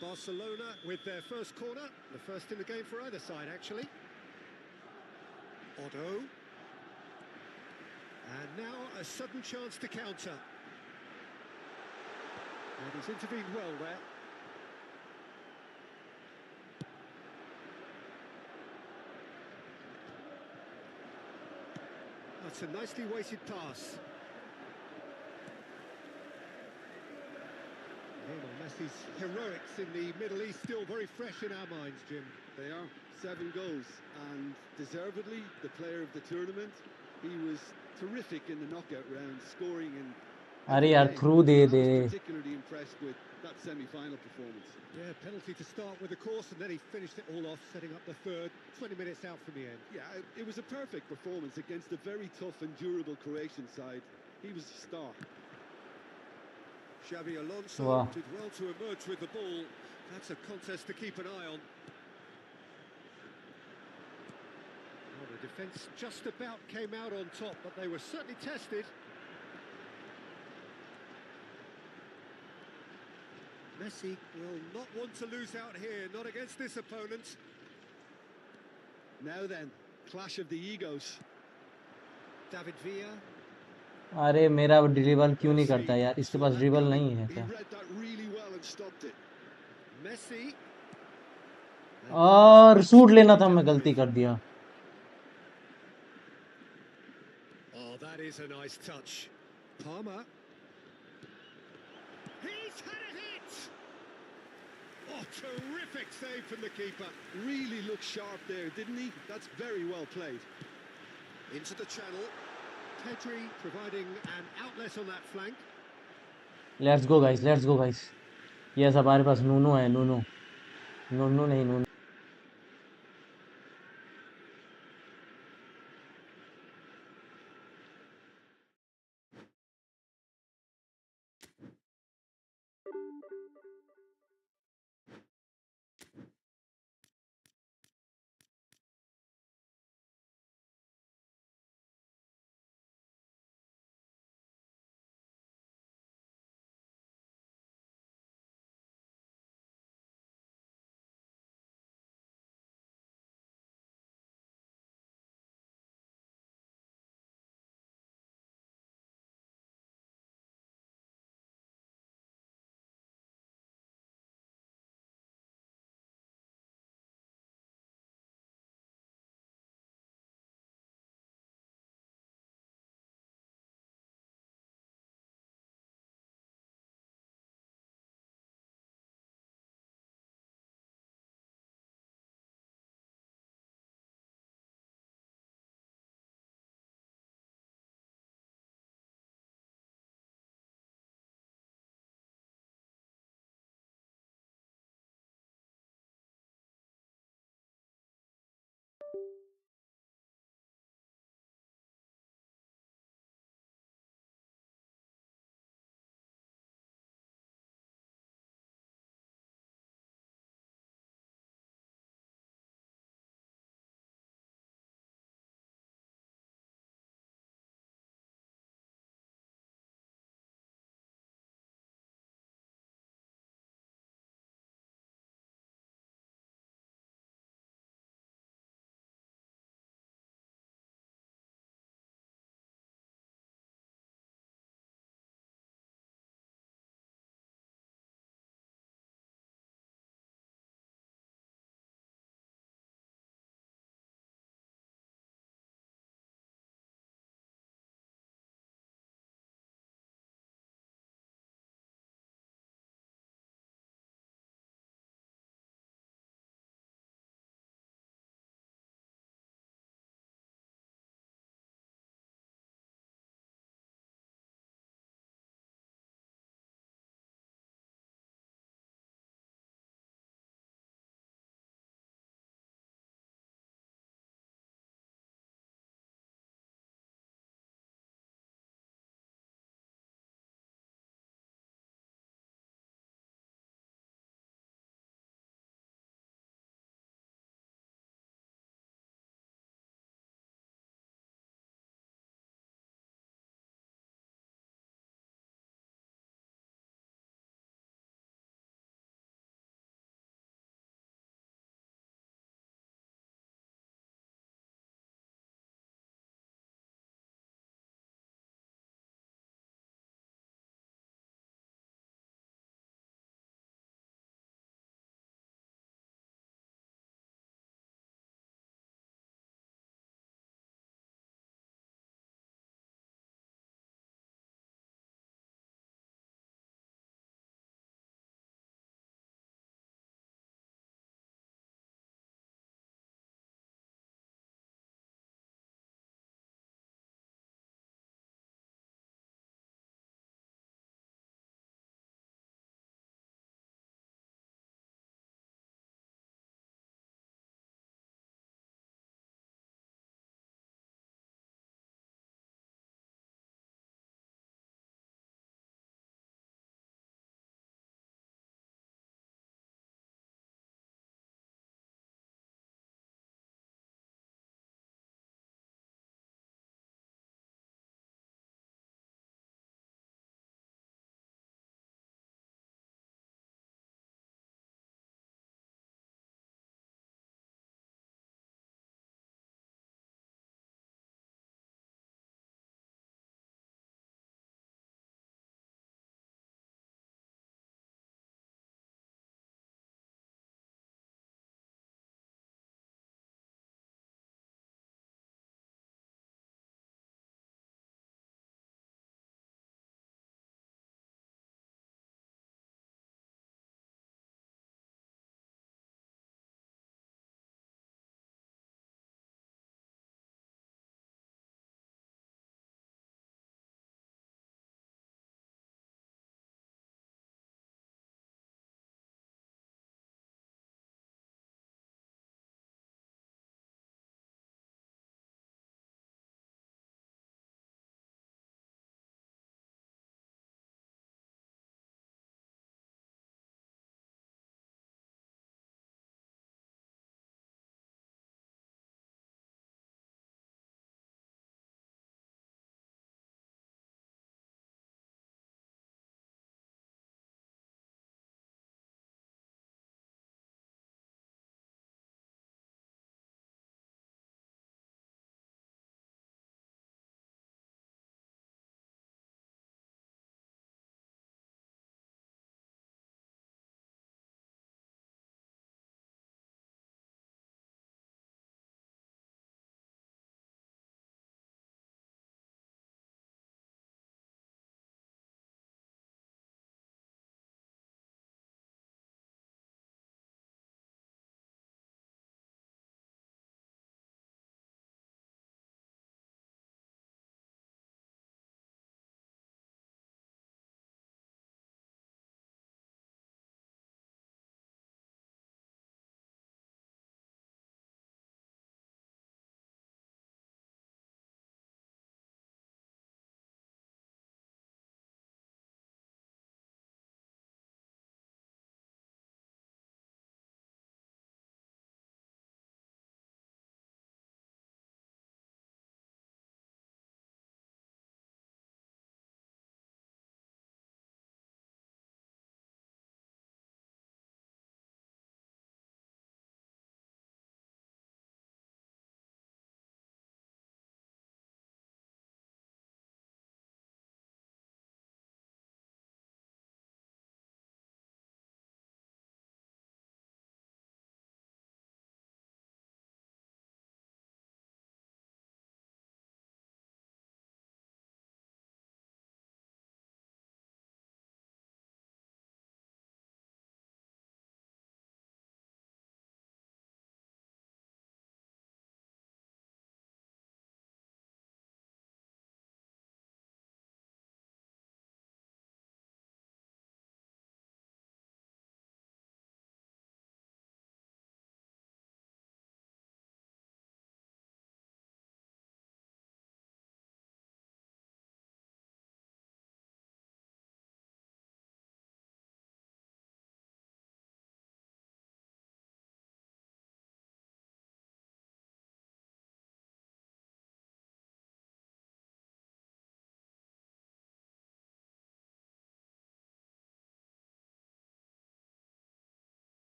Barcelona with their first corner, the first in the game for either side, actually. Otto. And now a sudden chance to counter. And he's intervened well there. That's a nicely weighted pass. Lionel Messi's heroics in the Middle East still very fresh in our minds, Jim. They are 7 goals, and deservedly the player of the tournament. He was terrific in the knockout round, scoring in अरे every यार game. Through they I they. was particularly impressed with that semi-final performance. Yeah, penalty to start with, of course, and then he finished it all off, setting up the third, 20 minutes out from the end. Yeah, it was a perfect performance against a very tough and durable Croatian side. He was a star. Xabi Alonso वाह did well to emerge with the ball. That's a contest to keep an eye on. Well, the defence just about came out on top, but they were certainly tested. Messi will not want to lose out here, not against this opponent. Now then, clash of the egos. David Villa. अरे मेरा dribble क्यों नहीं करता Percy यार इसके saw पास that dribble coming. नहीं है He क्या। read that really well and stopped it. Messi. And और that is सूट लेना absolutely था मैं dealt गलती with. कर दिया। Oh, that is a nice touch. Palmer. He's had a hit! Oh, terrific save from the keeper. Really looked sharp there, didn't he? That's very well played. Into the channel. Pedri providing an outlet on that flank. Let's go guys let's go guys. Yes हमारे पास नूनू है नूनू। नूनू नहीं नूनू।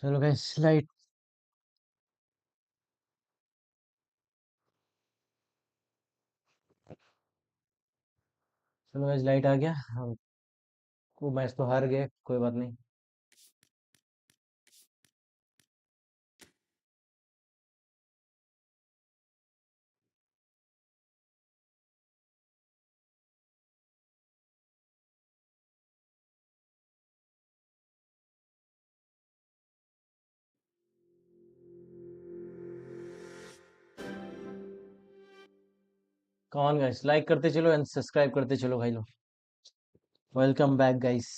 चलो guys light चलो guys light आ गया वो match तो हार गए कोई बात नहीं कौन गाइस लाइक करते चलो एंड सब्सक्राइब करते चलो भाई लोग वेलकम बैक गाइस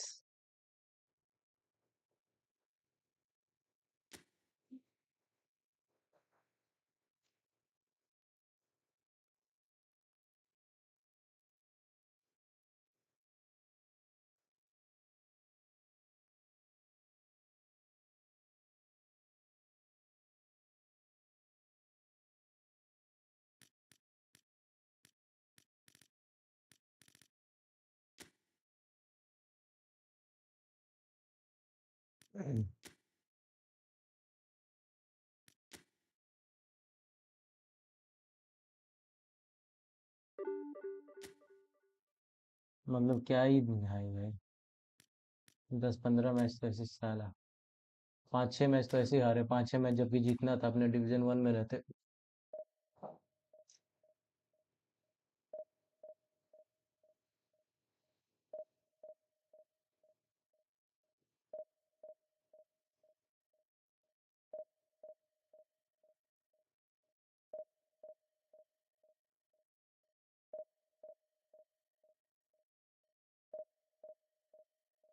मतलब क्या ही भाई भाई 10-15 मैच तो ऐसे साला 5-6 मैच तो ऐसे ही हारे 5-6 मैच जबकि जीतना था अपने डिवीजन 1 में रहते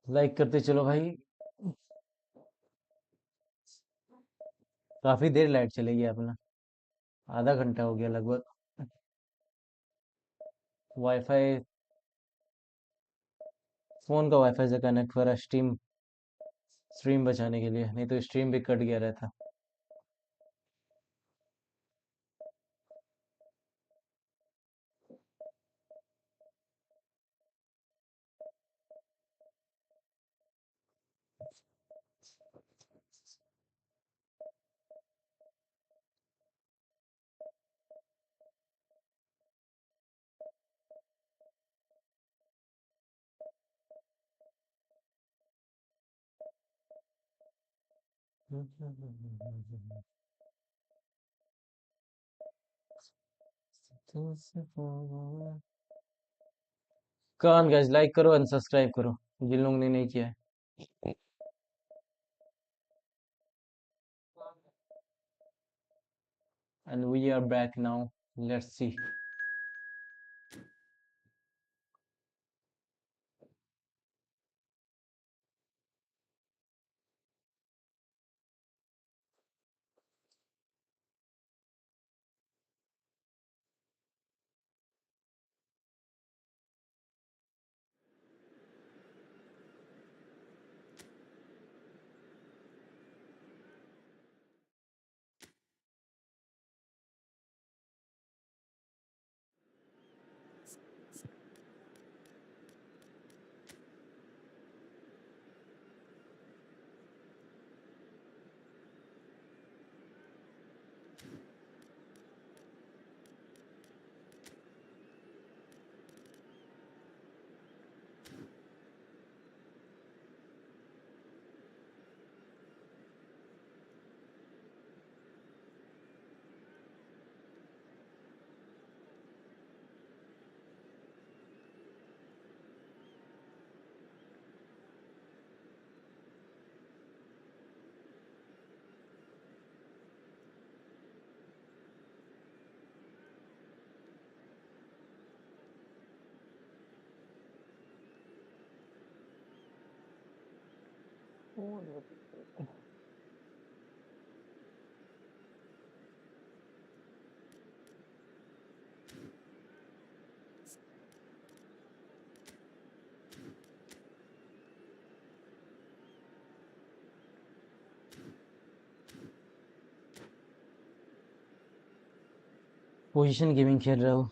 लाइक करते चलो भाई काफी देर लाइट चलेगी अपना आधा घंटा हो गया लगभग वाईफाई फोन का वाईफाई से कनेक्ट हो रहा है स्ट्रीम बचाने के लिए नहीं तो स्ट्रीम भी कट गया रहता कौन गाइस लाइक करो एंड सब्सक्राइब करो जिन लोगों ने नहीं किया है and we are back now let's see position gaming खेल रहे हो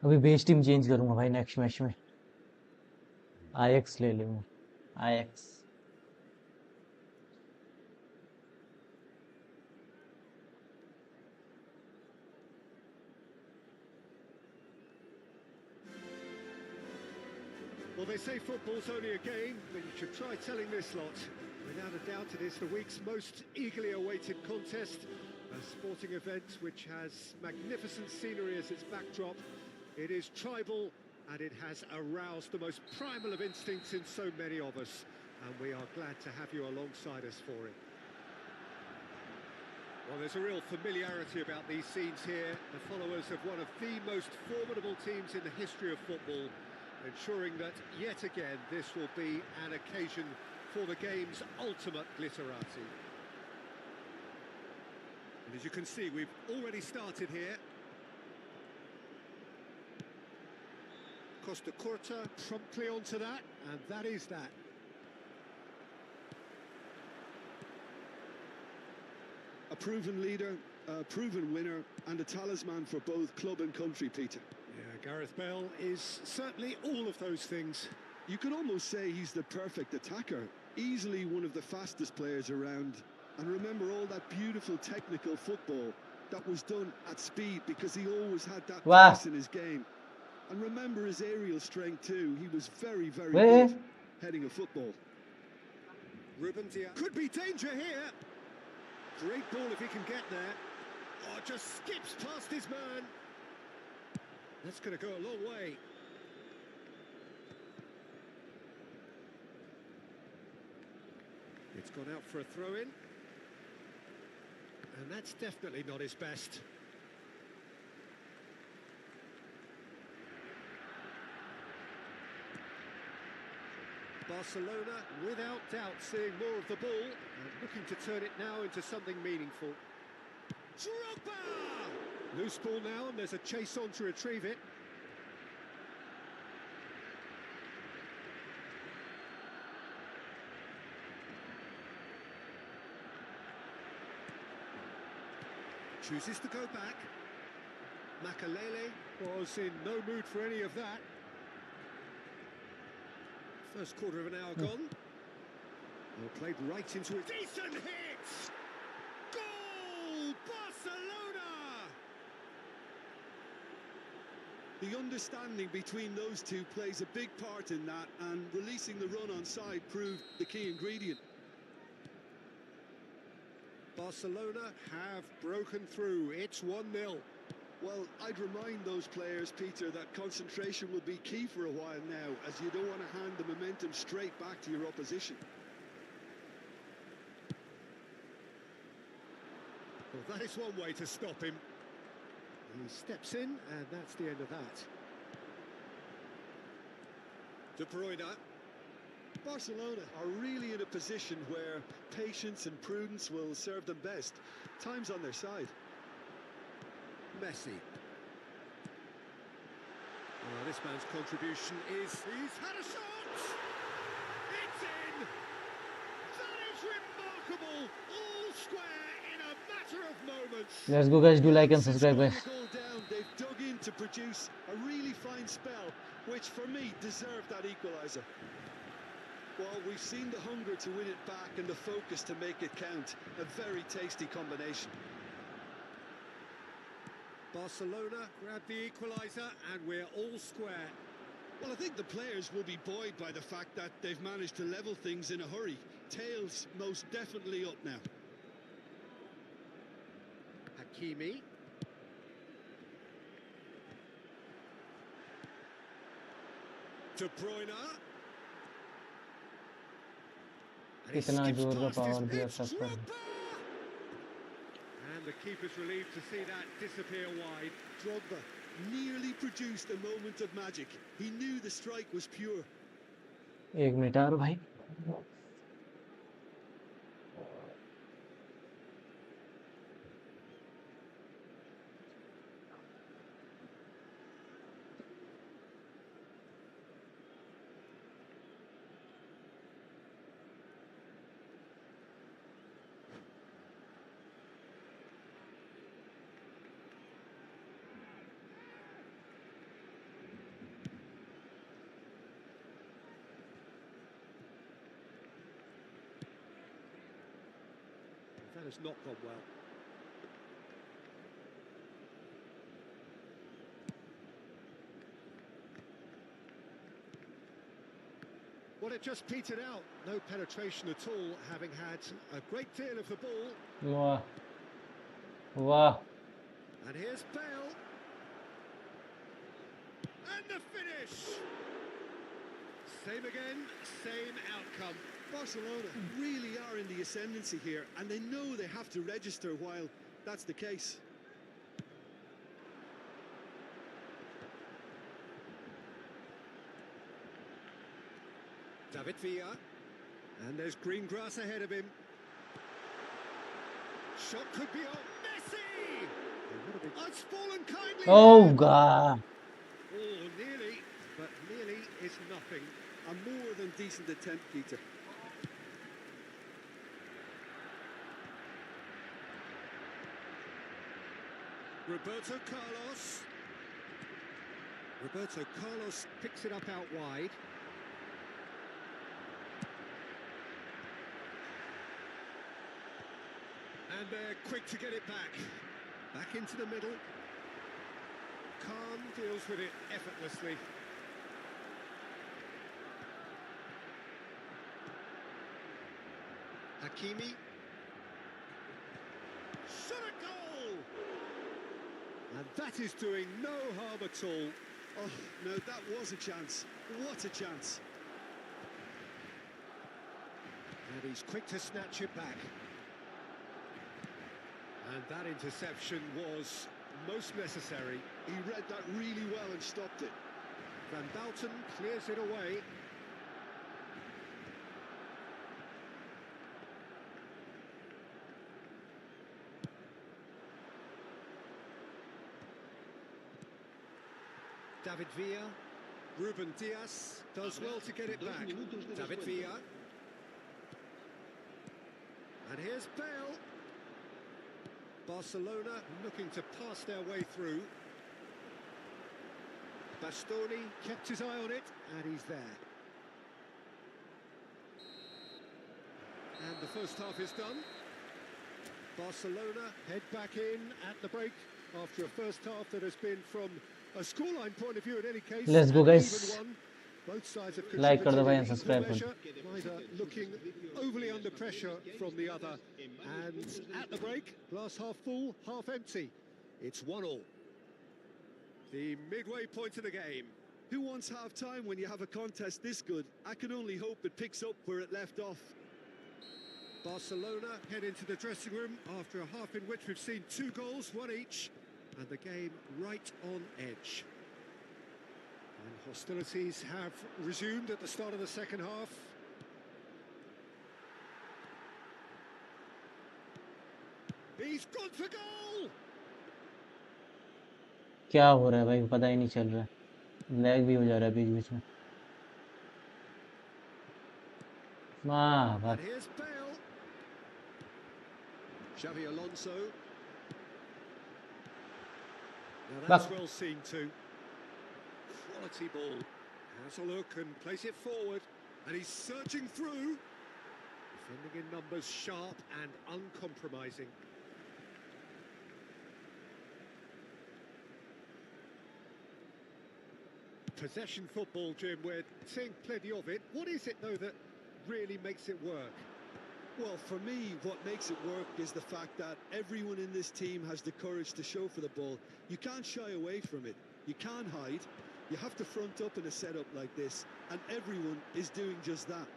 अभी बेस टीम चेंज करूंगा भाई नेक्स्ट मैच में, आईएक्स ले लूंगा, आईएक्स। Well, they say football's only a game, but you should try telling this lot. Without a doubt, it is the week's most eagerly awaited contest, a sporting event which has magnificent scenery as its backdrop. It is tribal, and it has aroused the most primal of instincts in so many of us, and we are glad to have you alongside us for it. Well, there's a real familiarity about these scenes here, the followers of one of the most formidable teams in the history of football, ensuring that, yet again, this will be an occasion for the game's ultimate glitterati. And as you can see, we've already started here. Costa Curta promptly onto that, and that is that. A proven leader, a proven winner, and a talisman for both club and country, Peter. Yeah, Gareth Bale is certainly all of those things. You could almost say he's the perfect attacker, easily one of the fastest players around. And remember all that beautiful technical football that was done at speed, because he always had that pace in his game. And remember his aerial strength too. He was very, very good heading a football. Ruben Diaz could be danger here. Great ball if he can get there. Oh, just skips past his man. That's going to go a long way. It's gone out for a throw-in. And that's definitely not his best. Barcelona, without doubt, seeing more of the ball and looking to turn it now into something meaningful. Drogba! Loose ball now, and there's a chase on to retrieve it. Chooses to go back. Makalele was in no mood for any of that. First quarter of an hour gone. Well, played right into it. Decent hit! Goal! Barcelona! The understanding between those two plays a big part in that, and releasing the run on side proved the key ingredient. Barcelona have broken through. It's 1-0. Well, I'd remind those players, Peter, that concentration will be key for a while now, as you don't want to hand the momentum straight back to your opposition. Well, that is one way to stop him. He steps in, and that's the end of that. De Bruyne. Barcelona are really in a position where patience and prudence will serve them best. Time's on their side. Messi. Well, this man's contribution is... He's had a shot! It's in! That is remarkable! All square in a matter of moments. Let's go guys, do like and subscribe guys. They've dug in to produce a really fine spell, which for me deserved that equaliser. Well, we've seen the hunger to win it back and the focus to make it count. A very tasty combination. Barcelona grab the equaliser, and we're all square. Well, I think the players will be buoyed by the fact that they've managed to level things in a hurry. Tails most definitely up now. Hakimi. De Bruyne. कितना जोर का power दिया सब पर। And the keeper's relieved to see that disappear wide. Drogba nearly produced a moment of magic. He knew the strike was pure. एक minute और भाई। has not gone well. Well, it just petered out. No penetration at all, having had a great deal of the ball. Wow. Wow. And here's Bale. And the finish! Same again, same outcome. Barcelona really are in the ascendancy here, and they know they have to register while that's the case. David Villa. And there's green grass ahead of him. Shot could be on. Messi! Oh, it's fallen kindly. Oh God. Oh, nearly, but nearly is nothing. A more than decent attempt, Peter. Roberto Carlos. Roberto Carlos picks it up out wide. And they're quick to get it back. Back into the middle. Khan deals with it effortlessly. Hakimi. Shot a goal! And that is doing no harm at all. Oh, no, that was a chance. What a chance. And he's quick to snatch it back. And that interception was most necessary. He read that really well and stopped it. Van Bouten clears it away. David Villa. Ruben Diaz does well to get it back. David Villa. And here's Bale. Barcelona looking to pass their way through. Bastoni kept his eye on it, and he's there. And the first half is done. Barcelona head back in at the break after a first half that has been, from a scoreline point of view in any case, Let's go, an guys. even one. Both sides have Like कर दो भाई and contributed in subscribe equal कर measure, neither looking overly under pressure from the other. And at the break, glass half full, half empty. It's 1-1. The midway point of the game. Who wants half-time when you have a contest this good? I can only hope it picks up where it left off. Barcelona head into the dressing room after a half in which we've seen 2 goals, 1 each, and the game right on edge. And hostilities have resumed at the start of the second half. He's gone for goal! क्या हो रहा है भाई पता ही नहीं चल रहा है लैग भी हो जा रहा है बीच बीच में वाह And here's Bale. Xavi Alonso. Now that's well seen too. Quality ball. Has a look and plays it forward. And he's surging through. Defending in numbers, sharp and uncompromising. Possession football, Jim, we're seeing plenty of it. What is it, though, that really makes it work? Well, for me, what makes it work is the fact that everyone in this team has the courage to show for the ball. You can't shy away from it. You can't hide. You have to front up in a setup like this, and everyone is doing just that.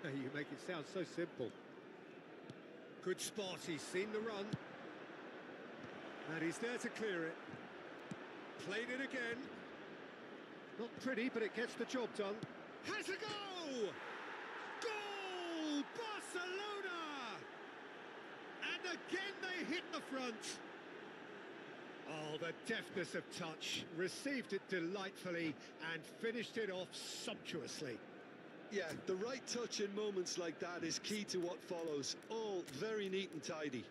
You make it sound so simple. Good spot, he's seen the run. And he's there to clear it. Played it again. Not pretty, but it gets the job done. Has a go! Goal! Barcelona! And again they hit the front. Oh, the deftness of touch. Received it delightfully and finished it off sumptuously. Yeah, the right touch in moments like that is key to what follows. All very neat and tidy.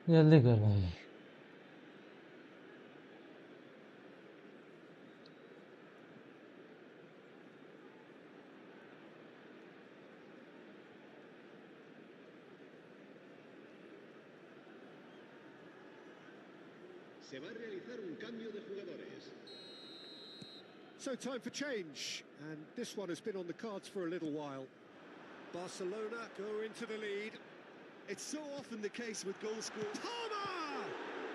जल्दी कर भाई। Se va a realizar un cambio de jugadores. So time for change, and this one has been on the cards for a little while. Barcelona go into the lead. It's so often the case with goal scorers. Palmer!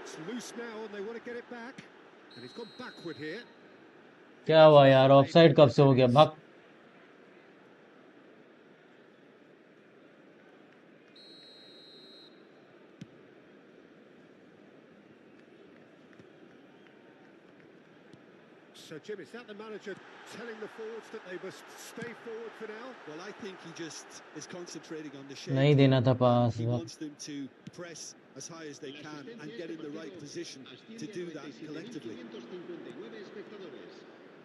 It's loose now and they want to get it back. And he's gone backward here. क्या हुआ यार, offside कब से हो गया? भाग। So, Jim, is that the manager telling the forwards that they must stay forward for now? Well, I think he just is concentrating on the shape. नहीं देना था पास। He wants them to press as high as they can and get in the right position to do that collectively.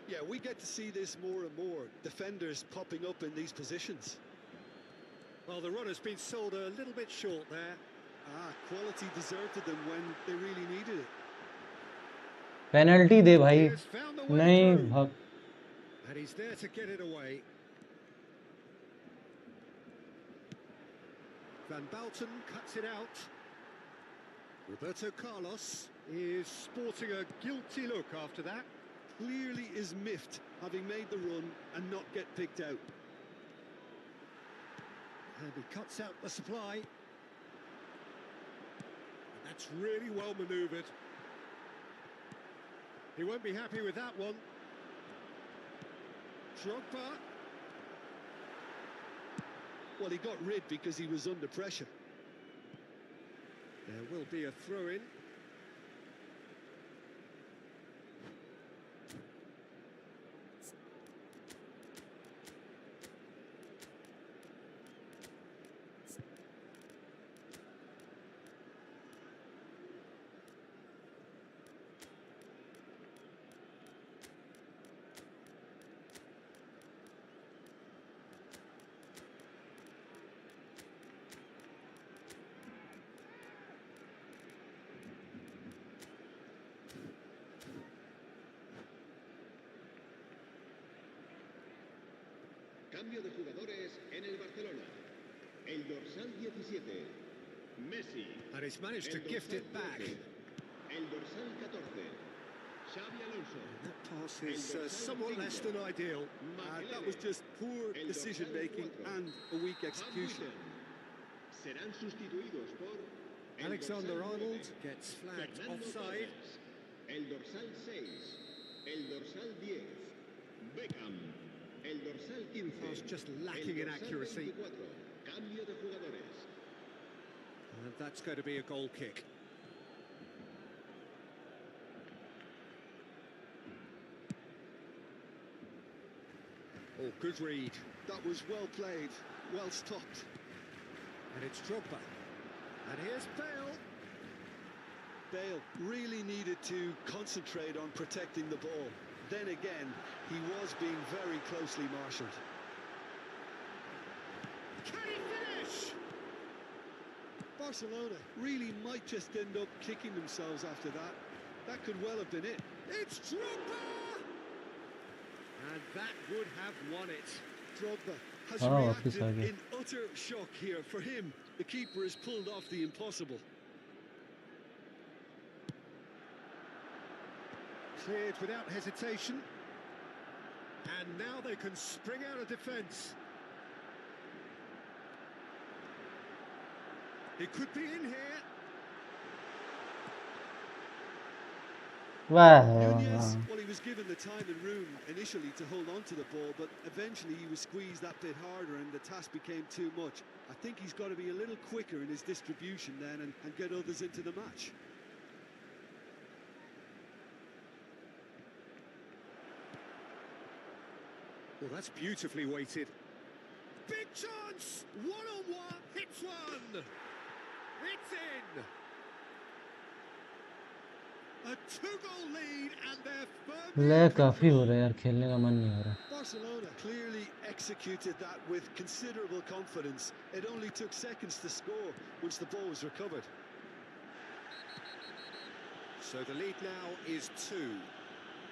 Yeah, we get to see this more and more. Defenders popping up in these positions. Well, the run has been sold a little bit short there. Quality deserted them when they really needed it. Penalty दे भाई। He has found the way नहीं through. भाग। And he's there to get it away. Van Balten cuts it out. Roberto Carlos is sporting a guilty look after that. Clearly is miffed, having made the run and not get picked out. And he cuts out the supply. And that's really well manoeuvred. He won't be happy with that one. Drogba. Well, he got rid because he was under pressure. There will be a throw-in. Cambio de jugadores en el Barcelona. El dorsal 17, Messi. And he's managed to gift it back. El dorsal 14, Xavi Alonso. That pass is somewhat less than ideal. That was just poor decision-making and a weak execution. Serán sustituidos por Alexander-Arnold gets flagged offside. El dorsal 6, el dorsal 10, Beckham. El dorsal 15. Was just lacking in accuracy. 24, cambio de jugadores. And that's going to be a goal kick. Oh, good read. That was well played, well stopped. And it's Drogba. And here's Bale. Bale really needed to concentrate on protecting the ball. Then again, he was being very closely marshalled. Can he finish? Barcelona really might just end up kicking themselves after that. That could well have been it. It's Drogba! And that would have won it. Drogba has वापस आ reacted गया। in utter shock here. For him, the keeper has pulled off the impossible. Cleared without hesitation. And now they can spring out of defence. It could be in here. Nunez, well, he was given the time and room initially to hold on to the ball, but eventually he was squeezed that bit harder and the task became too much. I think he's got to be a little quicker in his distribution then and get others into the match. Well, that's beautifully weighted. Big chance! One-on-one, hits one! It's in! A two-goal lead and they're firmly ले in काफी हो control. रहा है यार, खेलने का मन नहीं हो रहा। Barcelona clearly executed that with considerable confidence. It only took seconds to score once the ball was recovered. So the lead now is 2.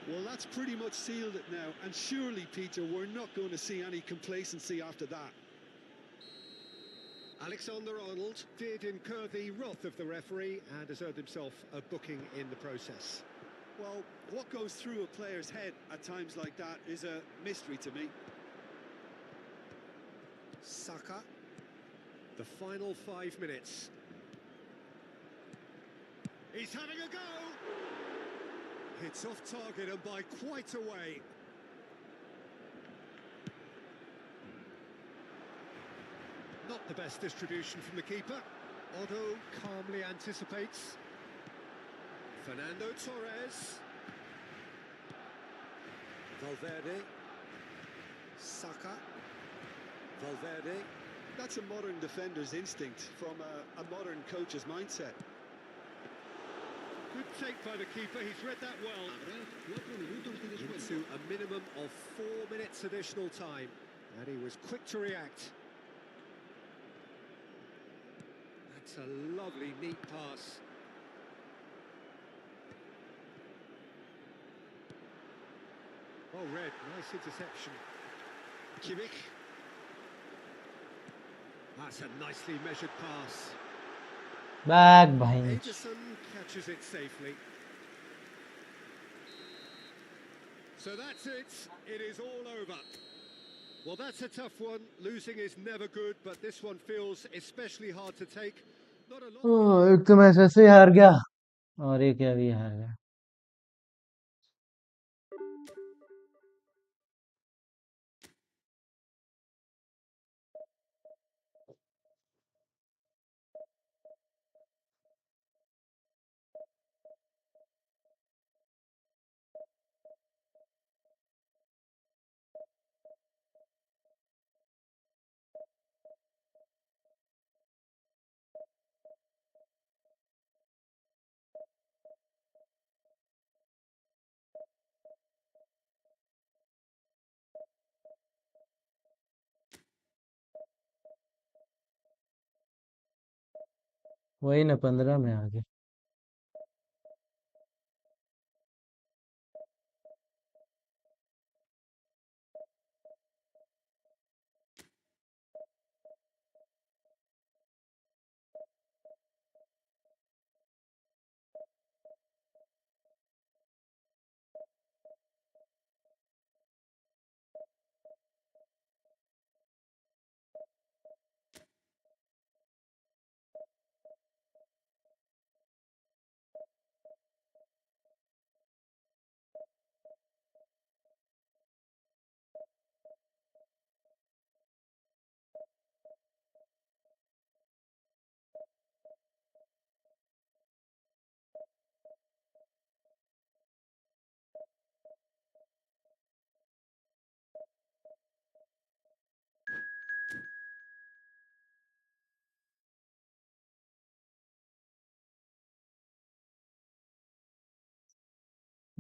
Well, that's pretty much sealed it now, and surely, Peter, we're not going to see any complacency after that. Alexander-Arnold did incur the wrath of the referee and has earned himself a booking in the process. Well, what goes through a player's head at times like that is a mystery to me. Saka. The final 5 minutes. He's having a go! It's off target and by quite a way. Not the best distribution from the keeper. Otto calmly anticipates. Fernando Torres. Valverde. Saka. Valverde. That's a modern defender's instinct from a modern coach's mindset. Good take by the keeper, he's read that well. Habrá 4 minutos de descuento. Into a minimum of 4 minutes additional time. And he was quick to react. That's a lovely, neat pass. Oh, Red, nice interception. Kimmich. That's a nicely measured pass. Bag भाई Ederson catches it safely. So that's it. It is all over. Well, that's a tough one. Losing is never good, but this one feels especially hard to take. Not a lot. एक तो match ऐसे ही हार गया और एक अभी हार गया वही ना 15 में आगे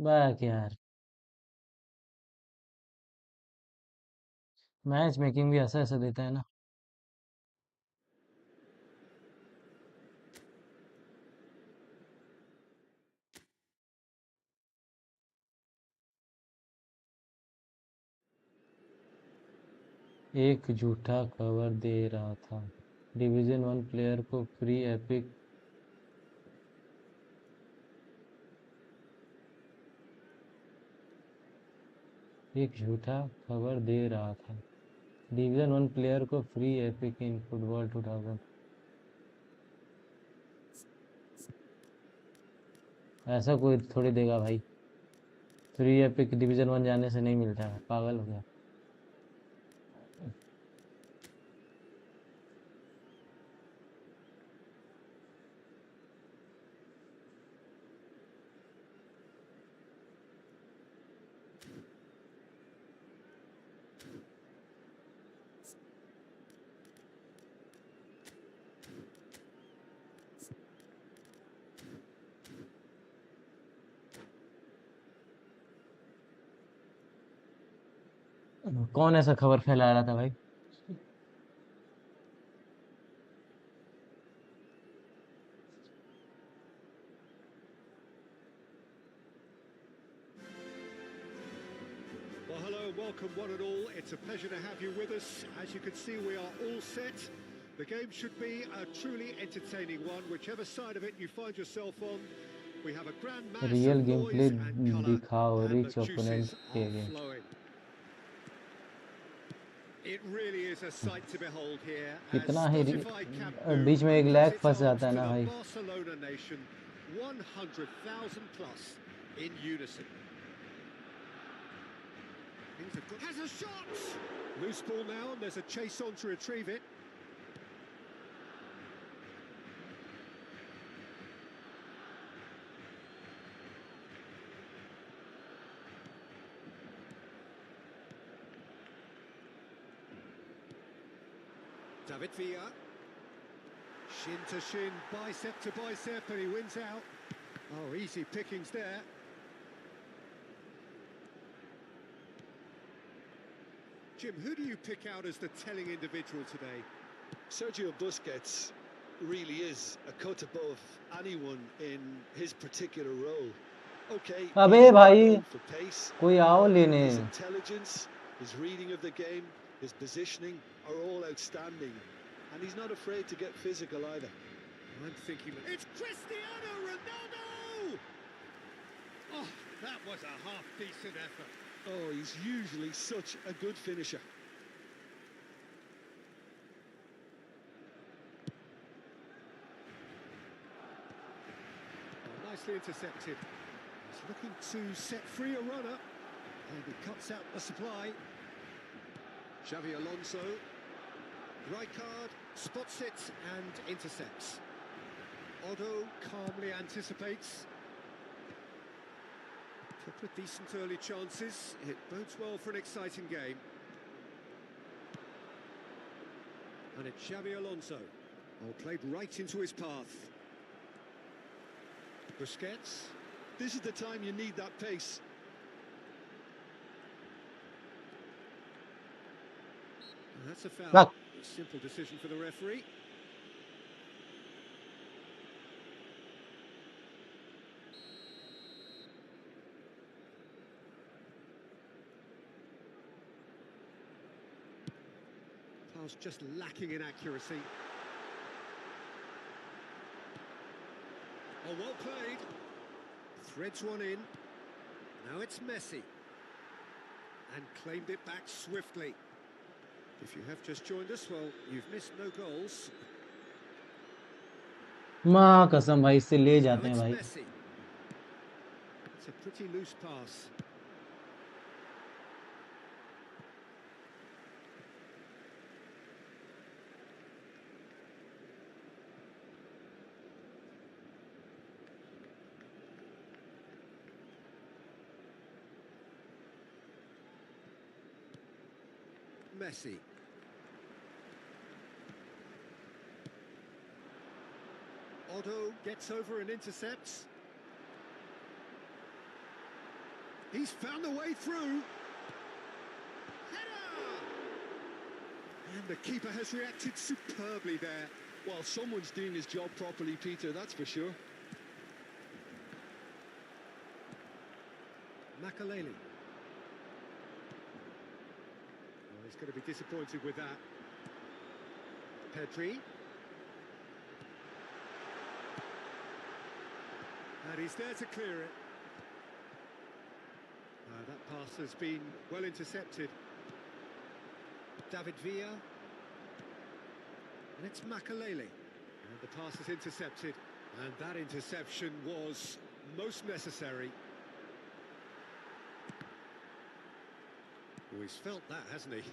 बैक यार मैच मेकिंग भी ऐसा ऐसा देता है ना एक झूठा कवर दे रहा था डिवीजन 1 प्लेयर को फ्री एपिक एक झूठा खबर दे रहा था डिवीजन 1 प्लेयर को फ्री एपिक इन फुटबॉल 2000 ऐसा कोई थोड़ी देगा भाई फ्री एपिक डिवीजन 1 जाने से नहीं मिलता है पागल हो गया कौन ऐसा खबर फैला रहा था भाई Well, hello and welcome one and all. It's a pleasure to have you with us. As you can see, we are all set. The game should be a truly entertaining one, whichever side of it you find yourself on. We have a grand mass real of game play noise and colour, दिखाओ, and the rich opponent juices के are game. flowing. It really is a sight to behold here as कितना ही Spotify Camp Nou बीच में एक opens lag its फंस arms जाता है to ना the भाई. Barcelona nation, 100,000 plus in unison. Has a shot! Loose ball now, and there's a chase on to retrieve it. David Villa. Shin to shin, bicep to bicep, and he wins out. Oh, easy pickings there. Jim, who do you pick out as the telling individual today? Sergio Busquets really is a cut above anyone in his particular role. Okay, अबे he's भाई known for pace, कोई आओ लेने. his intelligence, his reading of the game, his positioning are all outstanding, and he's not afraid to get physical either. I'm thinking it's Cristiano Ronaldo! Oh, that was a half-decent effort. Oh, he's usually such a good finisher. Oh, nicely intercepted. He's looking to set free a runner, and he cuts out the supply. Xavi Alonso, Rijkaard spots it and intercepts. Otto calmly anticipates. Couple of decent early chances. It bodes well for an exciting game. And it's Xavi Alonso. All played right into his path. Busquets. This is the time you need that pace. And that's a foul. Look. A simple decision for the referee. Pass just lacking in accuracy. Oh, well played. Threads one in. Now it's Messi. And claimed it back swiftly. If you have just joined us, well, you've missed no goals. माँ कसम भाई इससे ले Now जाते हैं it's भाई. Messi. It's a pretty loose pass. Messi. Otto gets over and intercepts. He's found a way through. Header! And the keeper has reacted superbly there. Well, someone's doing his job properly, Peter, that's for sure. Makaleli. Well, he's going to be disappointed with that. Pedri. And he's there to clear it. That pass has been well intercepted. David Villa. And it's Makaleli. And the pass is intercepted. And that interception was most necessary. Oh, he's felt that, hasn't he?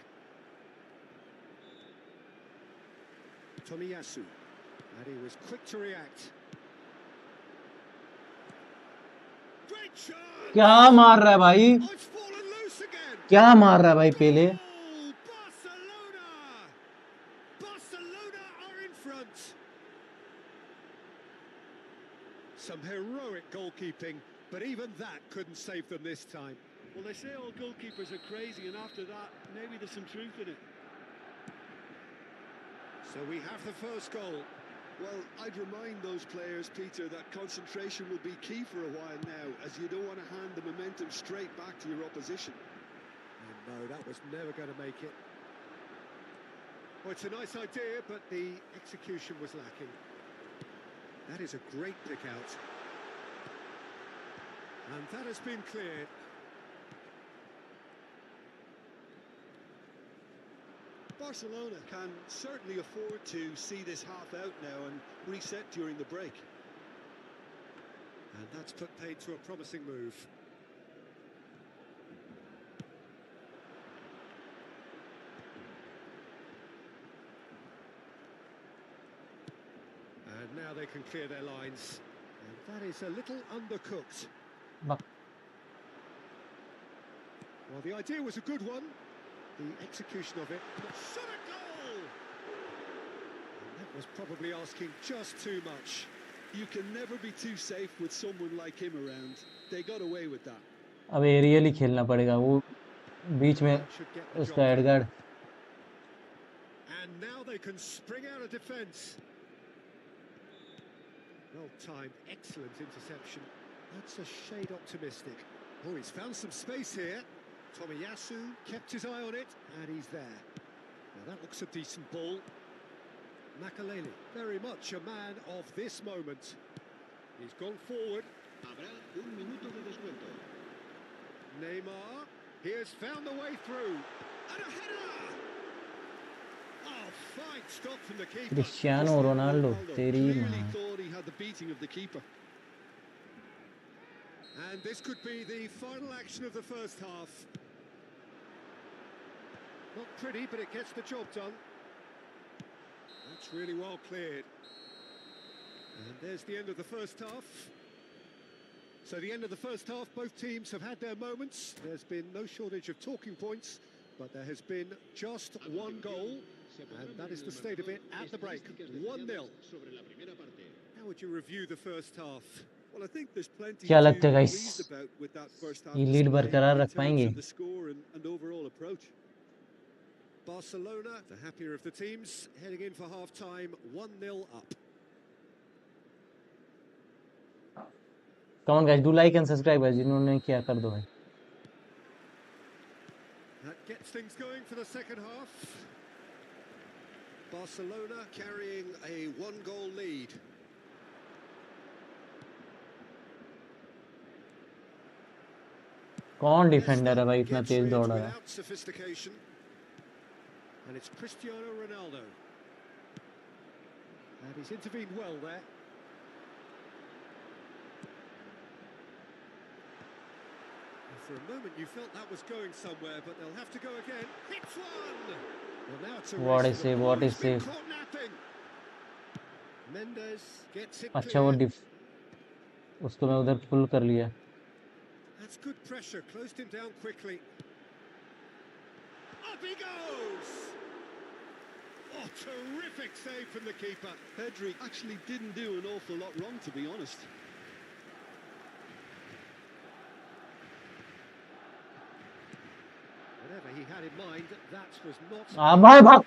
Tomiyasu. And he was quick to react. Great shot! क्या मार रहा है भाई? Oh, it's fallen loose again. क्या मार रहा है भाई पेले? Goal! Barcelona! Barcelona are in front. Some heroic goalkeeping, but even that couldn't save them this time. Well, they say all goalkeepers are crazy, and after that, maybe there's some truth in it. So we have the first goal. Well, I'd remind those players, Peter, that concentration will be key for a while now, as you don't want to hand the momentum straight back to your opposition. No, that was never going to make it. Well, it's a nice idea, but the execution was lacking. That is a great pick out. And that has been cleared. Barcelona can certainly afford to see this half out now and reset during the break. And that's put paid to a promising move. And now they can clear their lines. And that is a little undercooked. Bak. Well, the idea was a good one. The execution of it. Shot a goal! And that was probably asking just too much. You can never be too safe with someone like him around. They got away with that. अब aerial ही खेलना पड़ेगा वो बीच में That should get the उसका job done. AdGuard And now they can spring out of defence. Well timed, excellent interception. That's a shade optimistic. Oh, he's found some space here. Tomiyasu kept his eye on it, and he's there. Now that looks a decent ball. Makaleli, very much a man of this moment. He's gone forward. Habrá un minuto de descuento. Neymar, he has found the way through. And a header! Oh, fine stop from the keeper. Cristiano Ronaldo तेरी Clearly माँ thought he had the beating of the keeper. And this could be the final action of the first half. Not pretty, but it gets the job done. That's really well cleared. And there's the end of the first half. So the end of the first half, both teams have had their moments. There's been no shortage of talking points, but there has been just one goal, and that is the state of it at the break. 1-0. How would you review the first half? Well, I think there's plenty क्या to लगता है be guys? pleased about with that first half ये lead display बरकरार in रख terms पाएंगे of the score and overall approach. Barcelona, the happier of the teams, heading in for half-time, 1-0 up. Come on guys, do like and subscribe guys जिन्होंने किया कर दो भाई That gets things going for the second half. Barcelona carrying a one-goal lead. कौन defender है भाई इतना Gets तेज rid दौड़ रहा है without sophistication. And it's Cristiano Ronaldo. And he's intervened well there. And for a moment you felt that was going somewhere, but they'll have to go again. Hits one! Well, now it's a What race is to the save, ball. what He's is been save. caught napping. Mendes gets it अच्छा वो clear. उसको मैं उधर पुल कर लिया That's good pressure, closed him down quickly. Up he goes! Oh, terrific save from the keeper. Pedri actually didn't do an awful lot wrong, to be honest. Whatever he had in mind, that was not... भाई भाग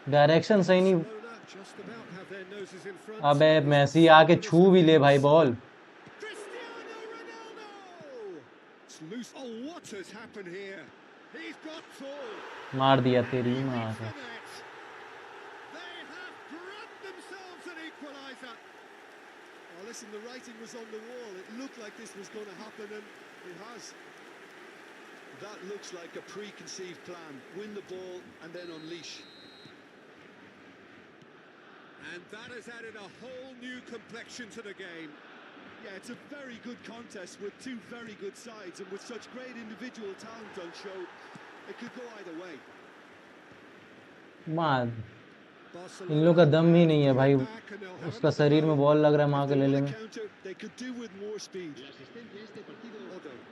direction सही नहीं Barcelona just about have their noses in front. अबे It's Messi the आके first छू भी ले भाई ball Cristiano Ronaldo! It's loose. Oh, what has happened here? He's got full. मार दिया And तेरी he माँ hits का the net. They have grabbed themselves an equaliser. Well, listen, the writing was on the wall. It looked like this was going to happen, and it has. That looks like a preconceived plan. Win the ball and then unleash. And that has added a whole new complexion to the game. Yeah, it's a very good contest with two very good sides, and with such great individual talent on show, it could go either way. मार इन लोग का दम ही नहीं है भाई उसका शरीर में बॉल लग रहा है माँ के लेले में They could do with more speed. La asistencia a este partido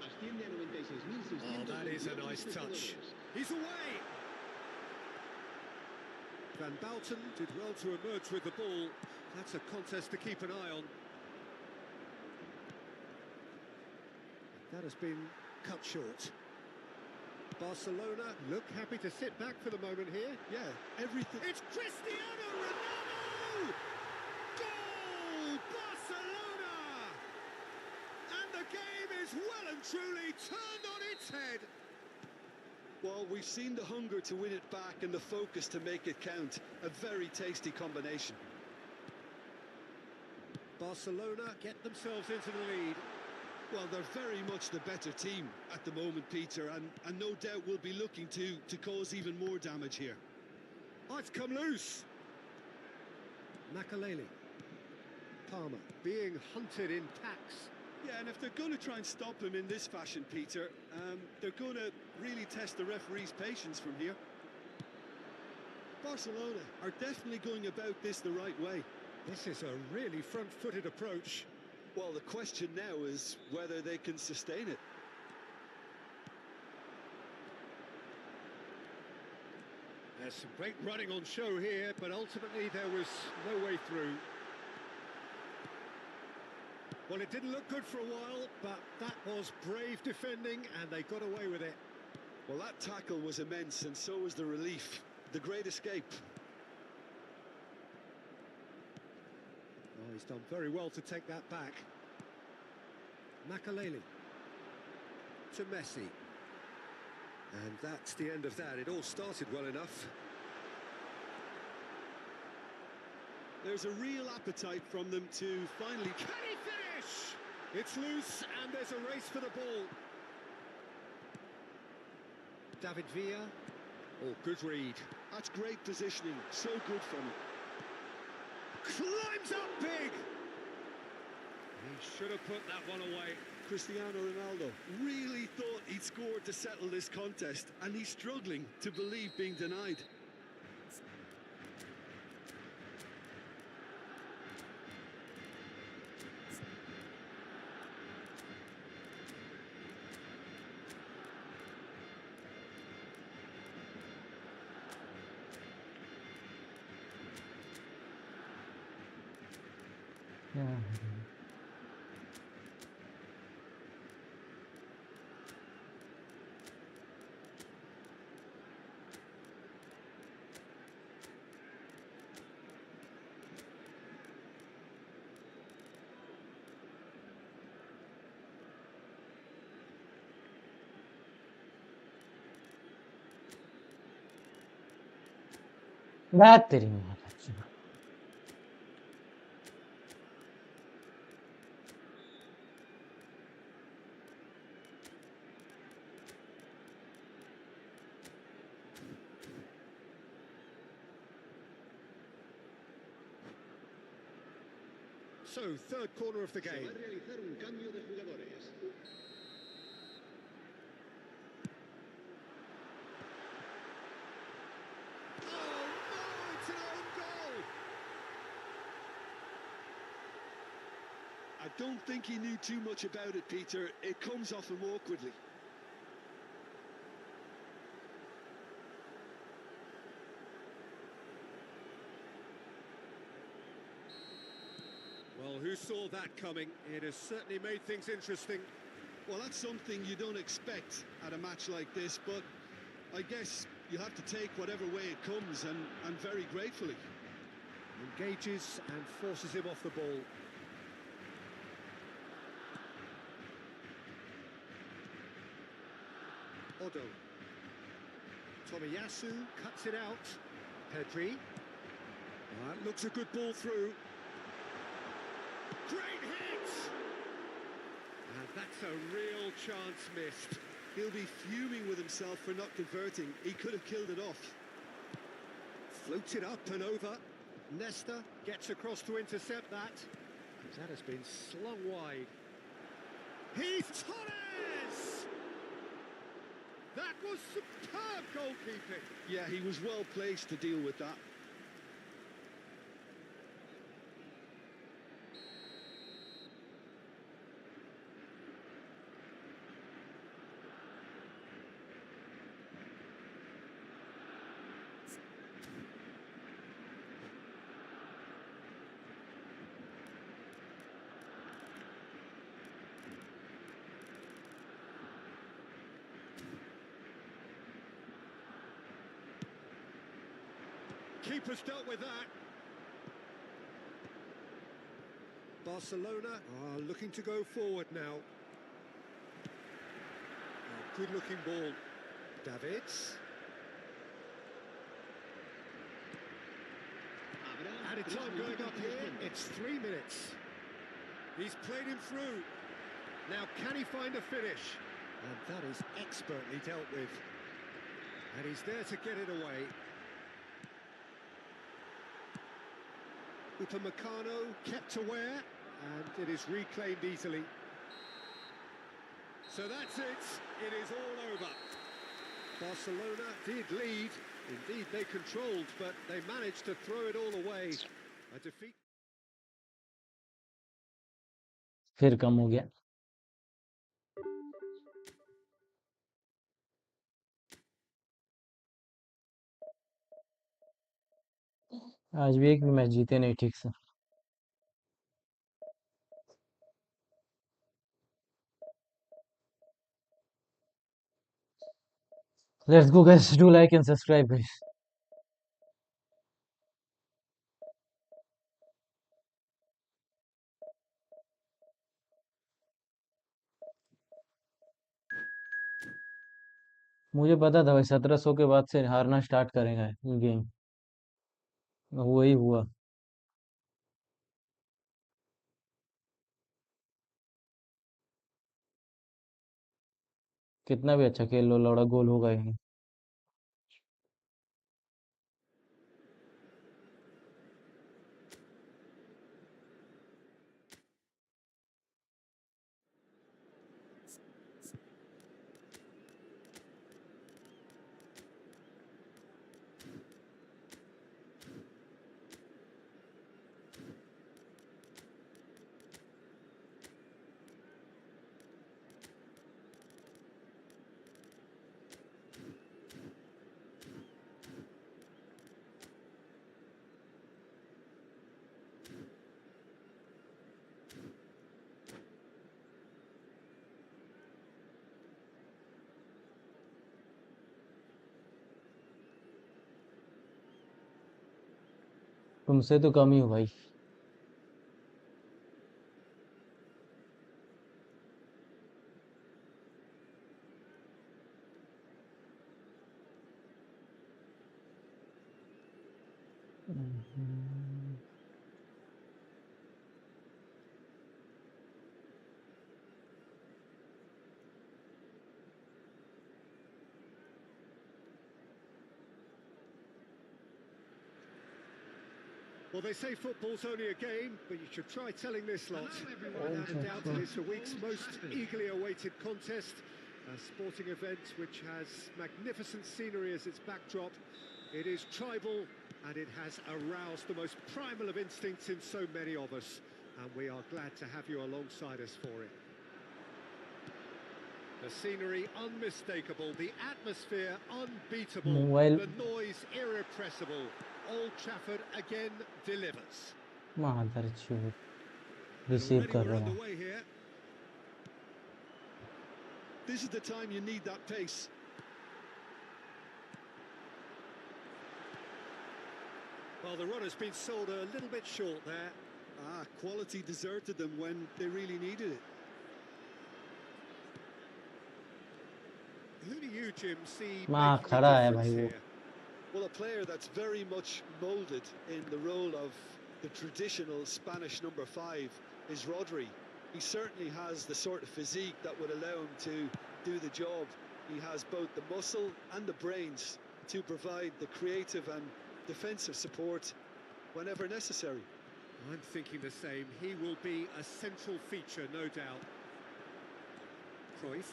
asciende a 96.600. Oh, that is a nice touch. He's away. Van Bouten did well to emerge with the ball. That's a contest to keep an eye on. That has been cut short. Barcelona look happy to sit back for the moment here. Yeah, everything. It's Cristiano Ronaldo! Goal! Barcelona! And the game is has well and truly turned on its head. Well, we've seen the hunger to win it back and the focus to make it count. A very tasty combination. Barcelona get themselves into the lead. Well, they're very much the better team at the moment, Peter, and no doubt will be looking to cause even more damage here. Oh, it's come loose. Makaleli. Palmer being hunted in packs. Yeah, and if they're going to try and stop him in this fashion, Peter, they're going to really test the referee's patience from here. Barcelona are definitely going about this the right way. This is a really front-footed approach. Well, the question now is whether they can sustain it. There's some great running on show here, but ultimately there was no way through. Well, it didn't look good for a while, but that was brave defending, and they got away with it. Well, that tackle was immense, and so was the relief. The great escape. Oh, he's done very well to take that back. Makaleli to Messi. And that's the end of that. It all started well enough. There's a real appetite from them to finally... Can he finish? It's loose, and there's a race for the ball. David Villa. Oh, good read. That's great positioning. So good from him. Climbs up big. He should have put that one away. Cristiano Ronaldo really thought he'd scored to settle this contest, and he's struggling to believe being denied. Yeah. बात तेरी महाराज So, third corner of the Se va game. a realizar un cambio de jugadores. Oh no, it's an own goal! I don't think he knew too much about it, Peter. It comes off him awkwardly. Well, who saw that coming? It has certainly made things interesting. Well, that's something you don't expect at a match like this, but I guess you have to take whatever way it comes, and very gratefully. Engages and forces him off the ball. Odo. Tomiyasu cuts it out. Pedri. That looks a good ball through. Great hit! And that's a real chance missed. He'll be fuming with himself for not converting. He could have killed it off. Floats it up and over. Nesta gets across to intercept that. That has been slung wide. He's Torres! That was superb goalkeeping. Yeah, he was well placed to deal with that. Keeper's dealt with that. Barcelona are looking to go forward now. Good-looking ball. Davids. Added time going up here. It's 3 minutes. He's played him through. Now, can he find a finish? And that is expertly dealt with. And he's there to get it away. Upamecano kept aware, and it is reclaimed easily. So that's it. It is all over. Barcelona did lead. Indeed, they controlled, but they managed to throw it all away. A defeat. फिर कम हो गया। आज भी एक भी match जीते नहीं ठीक से। Let's go guys, do like and subscribe guys. मुझे पता था भाई 1700 के बाद से हारना स्टार्ट करेगा ये गेम, वही हुआ। कितना भी अच्छा खेल लो लौड़ा, गोल होगा ही। तुमसे तो कम ही हो भाई। Well, they say football's only a game, but you should try telling this lot. Without a doubt, it is the week's most eagerly awaited contest. A sporting event which has magnificent scenery as its backdrop. It is tribal, and it has aroused the most primal of instincts in so many of us. And we are glad to have you alongside us for it. The scenery unmistakable, the atmosphere unbeatable, the noise irrepressible. Old Trafford again delivers. Receive कर रहा हूँ। This is the time you need that pace. Well, the run has been sold a little bit short there. Quality deserted them when they really needed it. Who do you, Jim, see माँ making खड़ा a है difference भाई वो। here? Well, a player that's very much moulded in the role of the traditional Spanish number 5 is Rodri. He certainly has the sort of physique that would allow him to do the job. He has both the muscle and the brains to provide the creative and defensive support whenever necessary. I'm thinking the same. He will be a central feature, no doubt. Cruyff.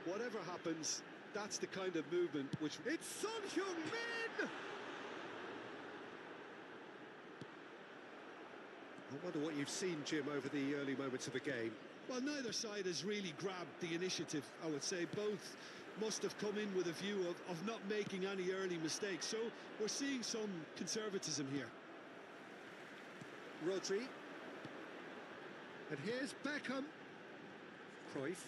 Whatever happens, that's the kind of movement which... It's Son Heung-min! I wonder what you've seen, Jim, over the early moments of the game. Well, neither side has really grabbed the initiative, I would say. Both must have come in with a view of not making any early mistakes. So we're seeing some conservatism here. Rodri. And here's Beckham. Cruyff.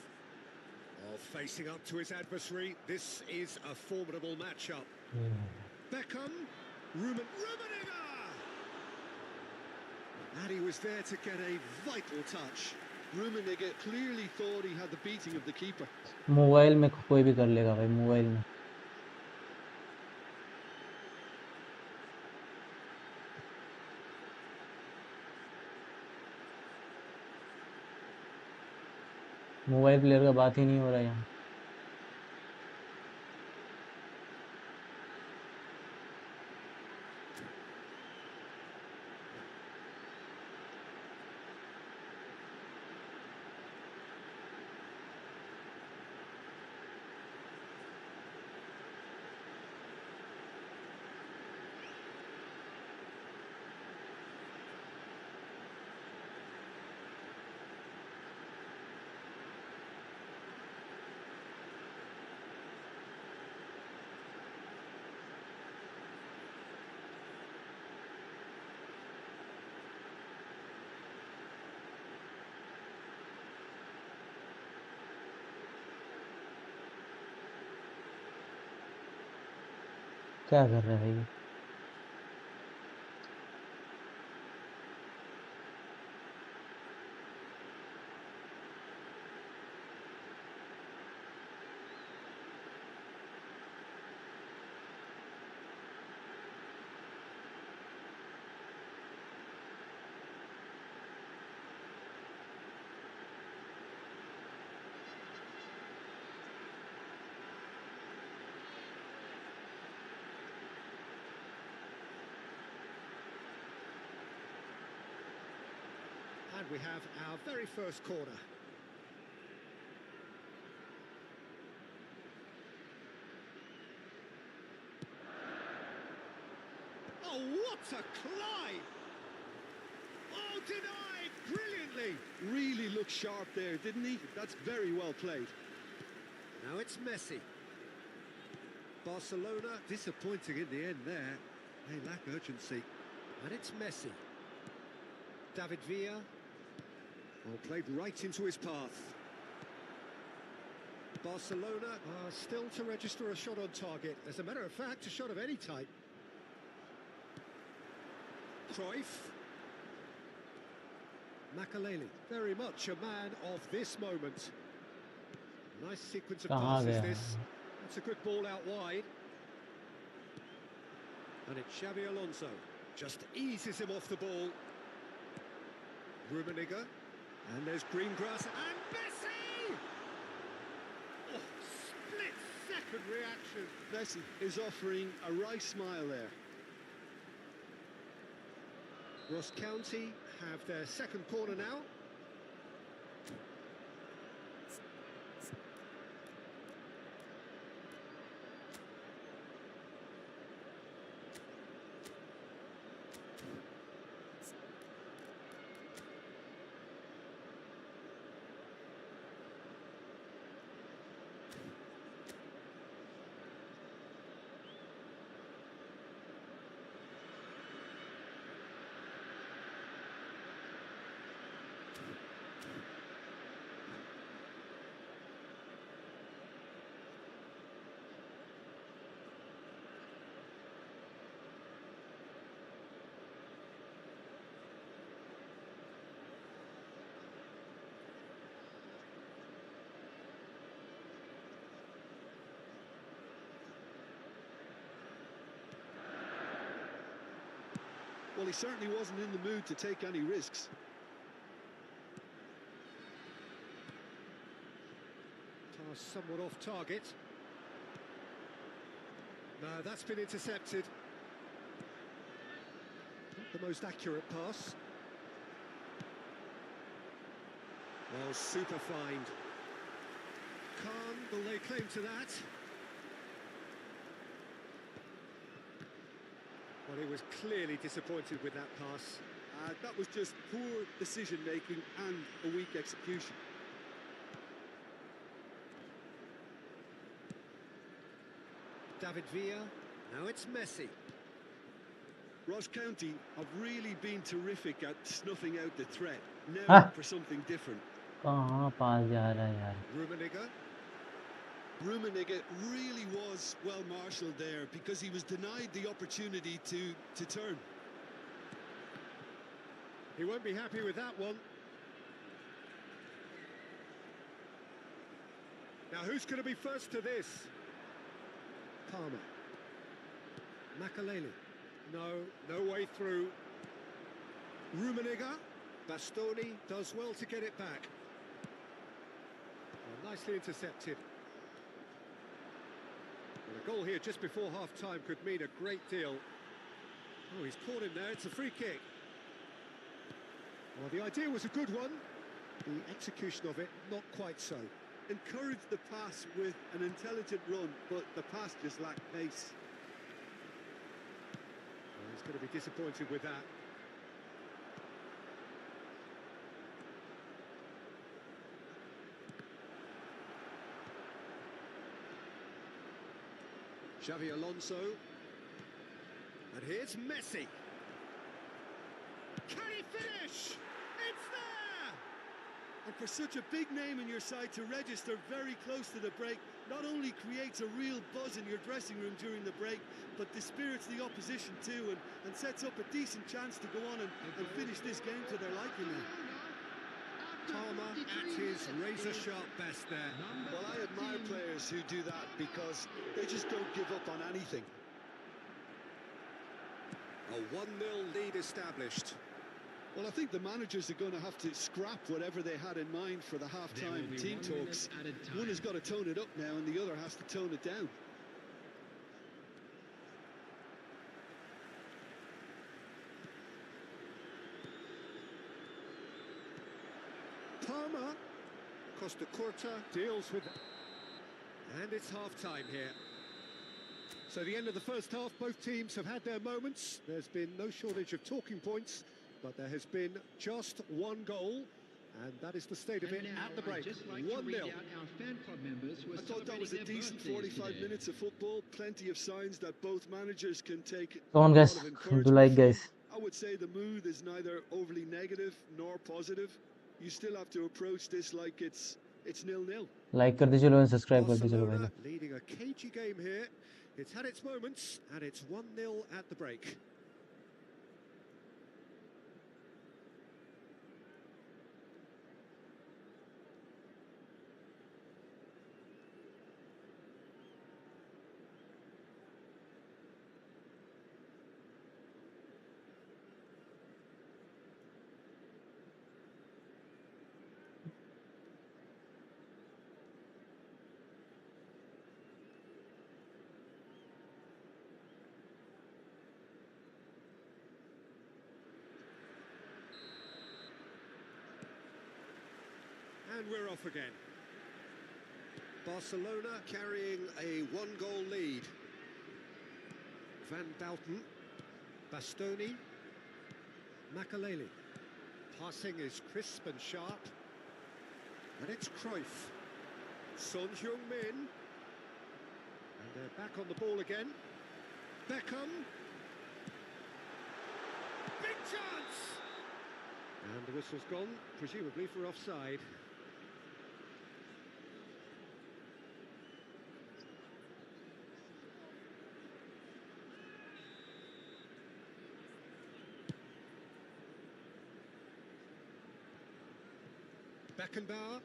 Oh, facing up to his adversary. This is a formidable matchup. Beckham. Rummenigge! And he was there to get a vital touch. Rummenigge clearly thought he had the beating of the keeper. Mobile में कोई भी कर लेगा भाई, mobile में। Mobile player का बात ही नहीं हो रहा है यहाँ। क्या कर रहा है ये? And we have our very first corner. Oh, what a climb! Oh, denied brilliantly. Really looked sharp there, didn't he? That's very well played. Now it's Messi. Barcelona disappointing in the end there. They lack urgency. And it's Messi. David Villa. Well, played right into his path. Barcelona are still to register a shot on target. As a matter of fact, a shot of any type. Cruyff. Makaleli, very much a man of this moment. Nice sequence of passes this. That's a good ball out wide. And it's Xabi Alonso. Just eases him off the ball. Rummenigge. And there's Greengrass and Messi! Oh, split-second reaction. Messi is offering a right smile there. Ross County have their second corner now. Well, he certainly wasn't in the mood to take any risks. Pass somewhat off target. No, that's been intercepted. Not the most accurate pass. Well, super find. Can't lay claim to that. Well, he was clearly disappointed with that pass. That was just poor decision-making and a weak execution. David Villa. Now it's Messi. Ross County have really been terrific at snuffing out the threat. Now for something different. कहाँ पास जा रहा है यार? Rummenigge. Rummenigge really was well marshalled there because he was denied the opportunity to turn. He won't be happy with that one. Now, who's going to be first to this? Palmer. Makalele. No way through. Rummenigge. Bastoni does well to get it back. Well, nicely intercepted. Well, a goal here just before half-time could mean a great deal. Oh, he's caught him there. It's a free kick. Well, the idea was a good one. The execution of it, not quite so. Encouraged the pass with an intelligent run, but the pass just lacked pace. Well, he's going to be disappointed with that. Xavi Alonso. And here's Messi. Can he finish? It's there! And for such a big name in your side to register very close to the break, not only creates a real buzz in your dressing room during the break, but dispirits the opposition too, and sets up a decent chance to go on and finish this game to their liking now. Palmer at his razor-sharp best there. Well, I admire players who do that because they just don't give up on anything. A 1-0 lead established. Well, I think the managers are going to have to scrap whatever they had in mind for the half-time team talks. One has got to tone it up now and the other has to tone it down. Palmer. Costa Curta deals with... And it's half-time here. So the end of the first half, both teams have had their moments. There's been no shortage of talking points, but there has been just one goal, and that is the state of it at the break. 1-0. I thought that was a decent 45 minutes of football. Plenty of signs that both managers can take. Come on guys, do like guys. I would say the mood is neither overly negative nor positive. You still have to approach this like it's 0-0. Like कर दीजिए लोग, subscribe कर दीजिए Barcelona भाई. leading a cagey game here. It's had its moments, and it's 1-0 at the break. And we're off again. Barcelona carrying a 1-goal lead. Van Bouten, Bastoni, Makalele. Passing is crisp and sharp. And it's Cruyff. Son Heung-min. And they're back on the ball again. Beckham. Big chance! And the whistle's gone, presumably for offside. Beckenbauer.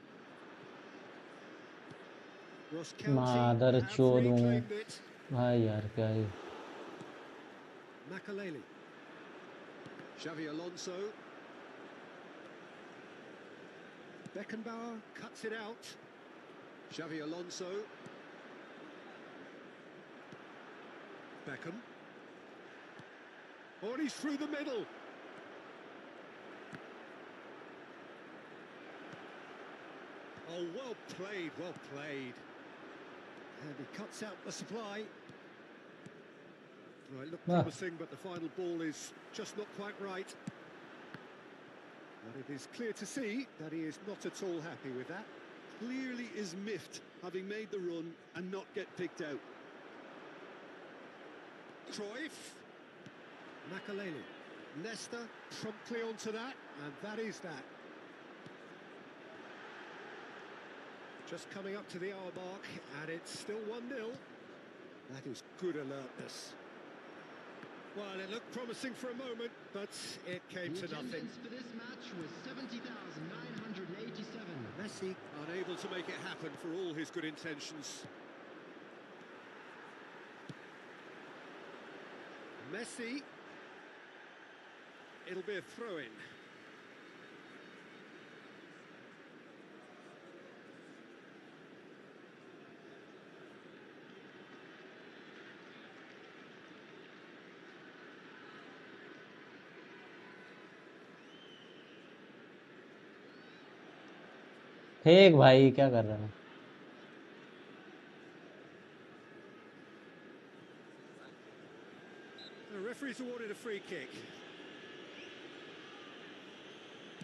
Ross County मादर have चोद हूँ reclaimed it. भाई यार क्या है. Makalele. Xavi Alonso. Beckenbauer cuts it out. Xavi Alonso. Beckham. Oh, and he's through the middle. Oh, well played, well played. And he cuts out the supply. Well, it looked promising, but the final ball is just not quite right. But it is clear to see that he is not at all happy with that. Clearly is miffed, having made the run and not get picked out. Cruyff. Makalele. Leicester promptly onto that, and that is that. Just coming up to the hour mark, and it's still 1-0. That is good alertness. Well, it looked promising for a moment, but it came to nothing. For this match was 70,987. Messi Unable to make it happen for all his good intentions. Messi. It'll be a throw-in. फेंक भाई, क्या कर रहा है? The referee's awarded a free kick.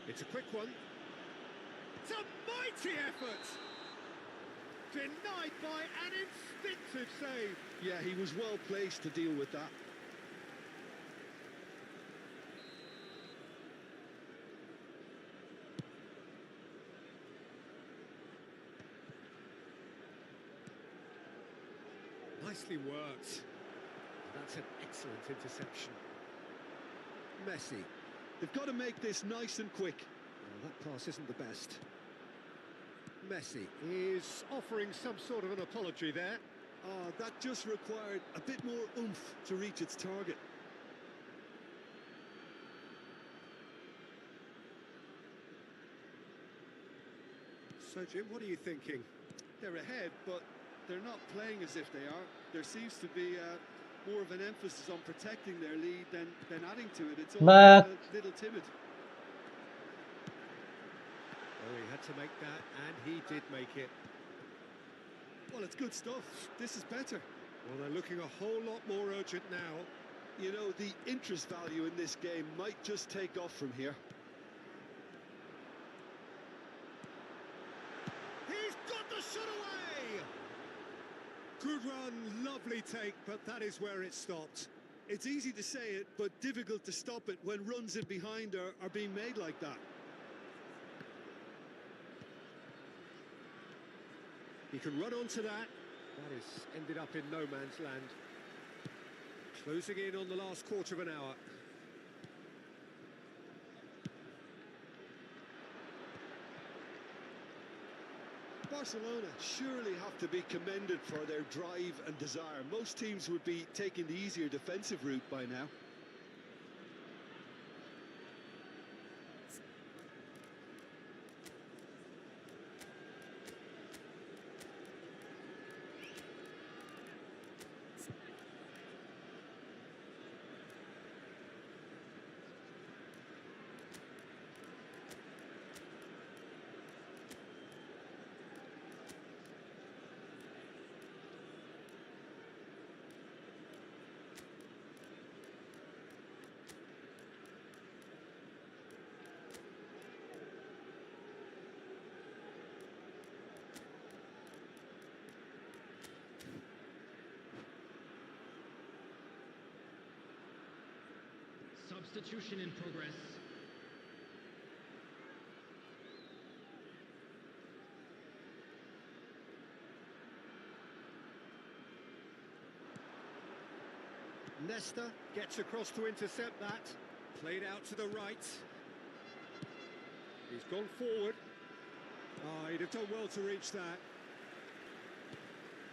It's a quick one. It's a mighty effort! Denied by an instinctive save. Yeah, he was well placed to deal with that. Nicely worked. That's an excellent interception. Messi. They've got to make this nice and quick. Well, that pass isn't the best. Messi is offering some sort of an apology there. That just required a bit more oomph to reach its target. So, Jim, what are you thinking? They're ahead, but they're not playing as if they are. There seems to be more of an emphasis on protecting their lead than adding to it. It's all Back. a little timid. Oh, he had to make that, and he did make it. Well, it's good stuff. This is better. Well, they're looking a whole lot more urgent now. You know, the interest value in this game might just take off from here. He's got the shot away! Good run, lovely take, but that is where it stopped. It's easy to say it, but difficult to stop it when runs in behind are being made like that. He can run onto that. That is ended up in no man's land. Closing in on the last quarter of an hour. Barcelona surely have to be commended for their drive and desire. Most teams would be taking the easier defensive route by now. Substitution in progress. Nesta gets across to intercept that. Played out to the right. He's gone forward. He'd have done well to reach that.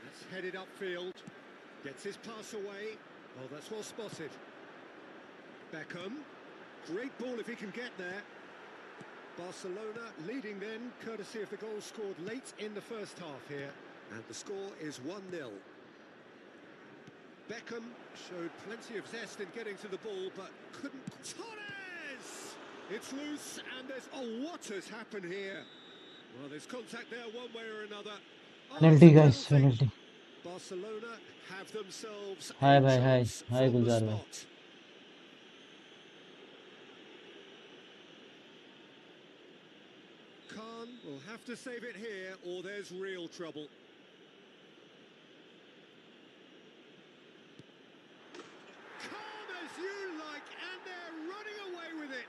That's headed upfield. Gets his pass away. Oh, that's well spotted. Beckham. Great ball if he can get there. Barcelona leading then, courtesy of the goal scored late in the first half here. And the score is 1-0. Beckham showed plenty of zest in getting to the ball, but couldn't... Torres! It's loose, and there's... Oh, what has happened here? Well, there's contact there one way or another. Oh, Penalty, it's a guys, penalty. penalty. Barcelona have themselves Hi, a bhai, hi. chance Hi, from the Gulzar bhai. spot. Khan will have to save it here, or there's real trouble. Calm as you like, and they're running away with it.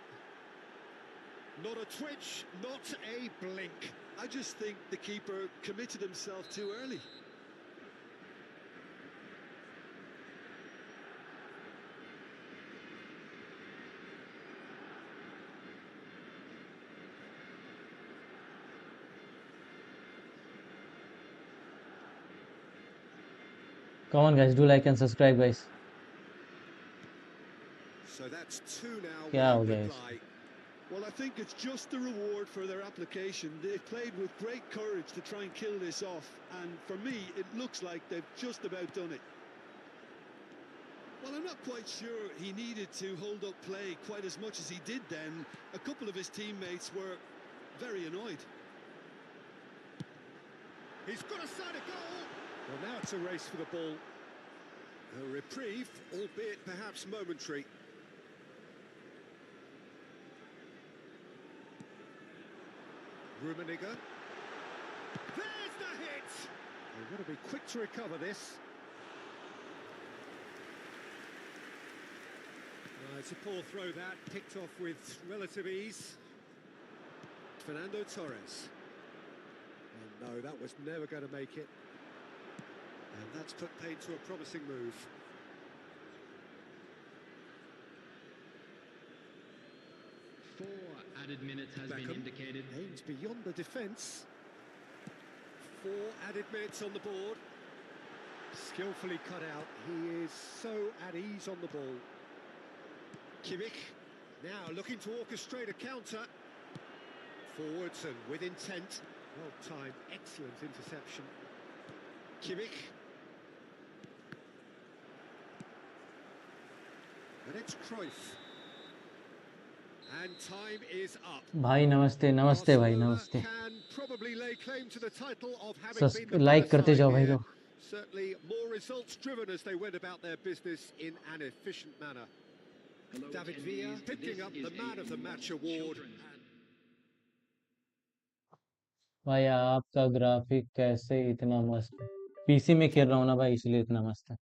Not a twitch, not a blink. I just think the keeper committed himself too early. Come on guys, do like and subscribe guys. So that's two now क्या हो within गया इस reply. Well, I think it's just the reward for their application. They've played with great courage to try and kill this off, and for me, it looks like they've just about done it. Well, I'm not quite sure he needed to hold up play quite as much as he did then. A couple of his teammates were very annoyed. He's got a side of goal. Well, now it's a race for the ball. A reprieve, albeit perhaps momentary. Rummenigge. There's the hit! They've got to be quick to recover this. It's a poor throw that, picked off with relative ease. Fernando Torres. Oh no, that was never going to make it. And that's put paid to a promising move. Added minutes has Beckham. been indicated. Aims beyond the defence. 4 added minutes on the board. Skillfully cut out. He is so at ease on the ball. Kimmich now looking to orchestrate a counter. Forwards and with intent. Well timed, excellent interception. Kimmich. And it's Cruyff. And time is up. भाई नमस्ते नमस्ते भाई Barcelona नमस्ते can probably lay claim to the title of having been the like better करते side जाओ भाई here. लोग Certainly more results driven as they went about their business in an efficient manner. David Villa picking up the Man of the Match award. भाई आपका graphic कैसे इतना मस्त PC में खेल रहा हूँ ना भाई इसलिए इतना मस्त है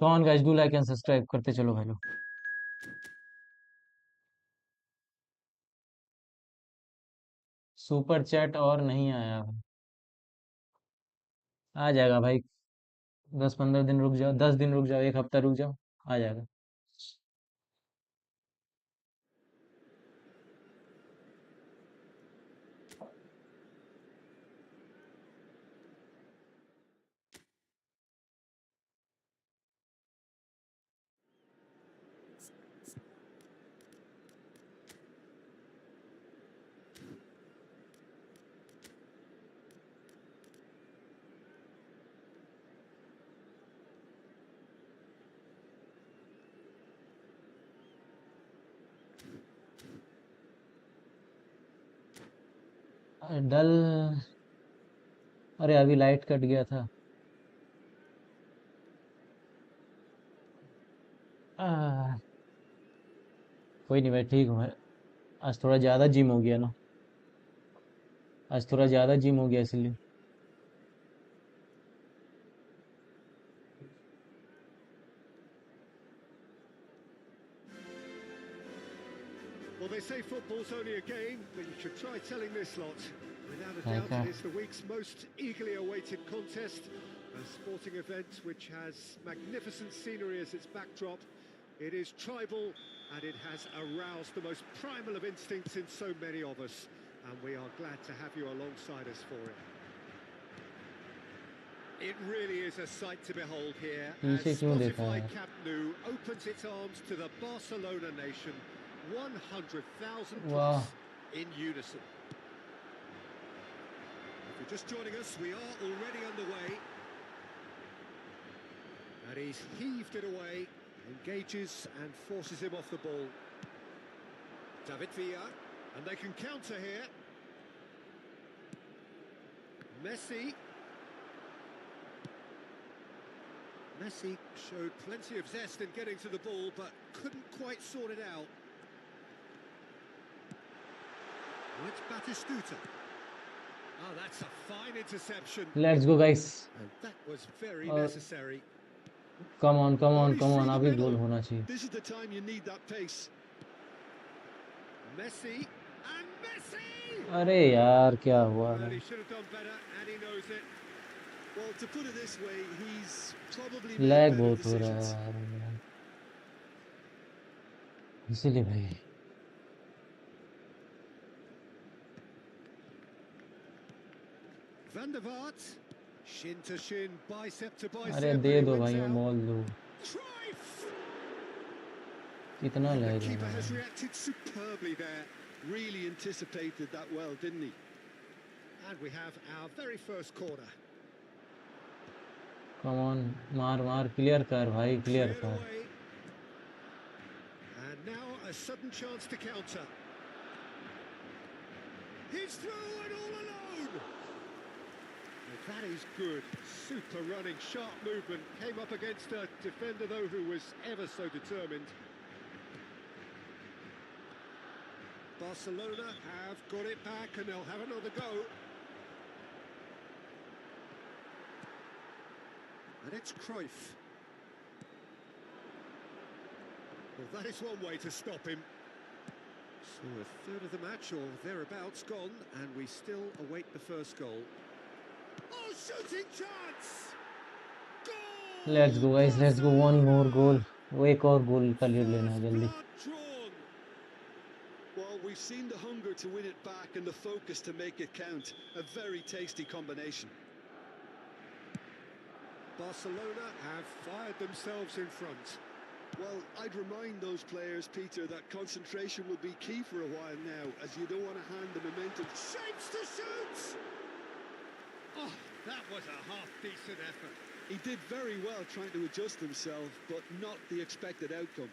कौन guys do like and subscribe करते चलो भाई लोग सुपर चैट और नहीं आया आ जाएगा भाई 10-15 दिन रुक जाओ 10 दिन रुक जाओ 1 हफ्ता रुक जाओ आ जाएगा डल अरे अभी लाइट कट गया था आ, कोई नहीं भाई ठीक हूँ मैं आज थोड़ा ज़्यादा जिम हो गया ना आज थोड़ा ज़्यादा जिम हो गया इसलिए Well, they say football's only a game, but you should try telling this lot. Without a Okay. doubt, it is the week's most eagerly awaited contest. A sporting event which has magnificent scenery as its backdrop. It is tribal and it has aroused the most primal of instincts in so many of us. And we are glad to have you alongside us for it. It really is a sight to behold here as पीछे क्यों देखा Spotify यार Camp Nou opens its arms to the Barcelona nation. 100,000 वाह plus in unison. If you're just joining us, we are already underway. And he's heaved it away, engages and forces him off the ball. David Villa, and they can counter here. Messi. Messi showed plenty of zest in getting to the ball, but couldn't quite sort it out. Well, it's Batistuta. Oh, that's a fine interception. Let's go guys And that was very और necessary. Come on Bodies through the अभी गोल middle. होना चाहिए। This is the time you need that pace. Messi and Messi! अरे यार क्या हुआ Well, भाई? he should have done better, and he knows it. Well, to put it this way, he's probably made lag better बहुत हो रहा decisions. है यार, इसीलिए भाई। Van der Vaart, shin to shin, bicep to bicep. अरे And they he दो wins भाई, out. बॉल दो। Cruyff! कितना And the लैग है keeper has भाई? reacted superbly there. Really anticipated that well, didn't he? And we have our very first corner. Come on, मार clear कर भाई, clear Cleared कर। away. And now a sudden chance to counter. He's through and all alone. Well, that is good. Super running, sharp movement. Came up against a defender, though, who was ever so determined. Barcelona have got it back and they'll have another go. And it's Cruyff. Well, that is one way to stop him. So a third of the match or thereabouts gone, and we still await the first goal. Oh, shooting chance! Goal! Let's go guys, let's go, one more goal. वो एक और गोल का lead लेना है First जल्दी। blood drawn. Well, we've seen the hunger to win it back and the focus to make it count. A very tasty combination. Barcelona have fired themselves in front. Well, I'd remind those players, Peter, that concentration will be key for a while now, as you don't want to hand the momentum. Shapes to shoot! Oh, that was a half-decent effort. He did very well trying to adjust himself, but not the expected outcome.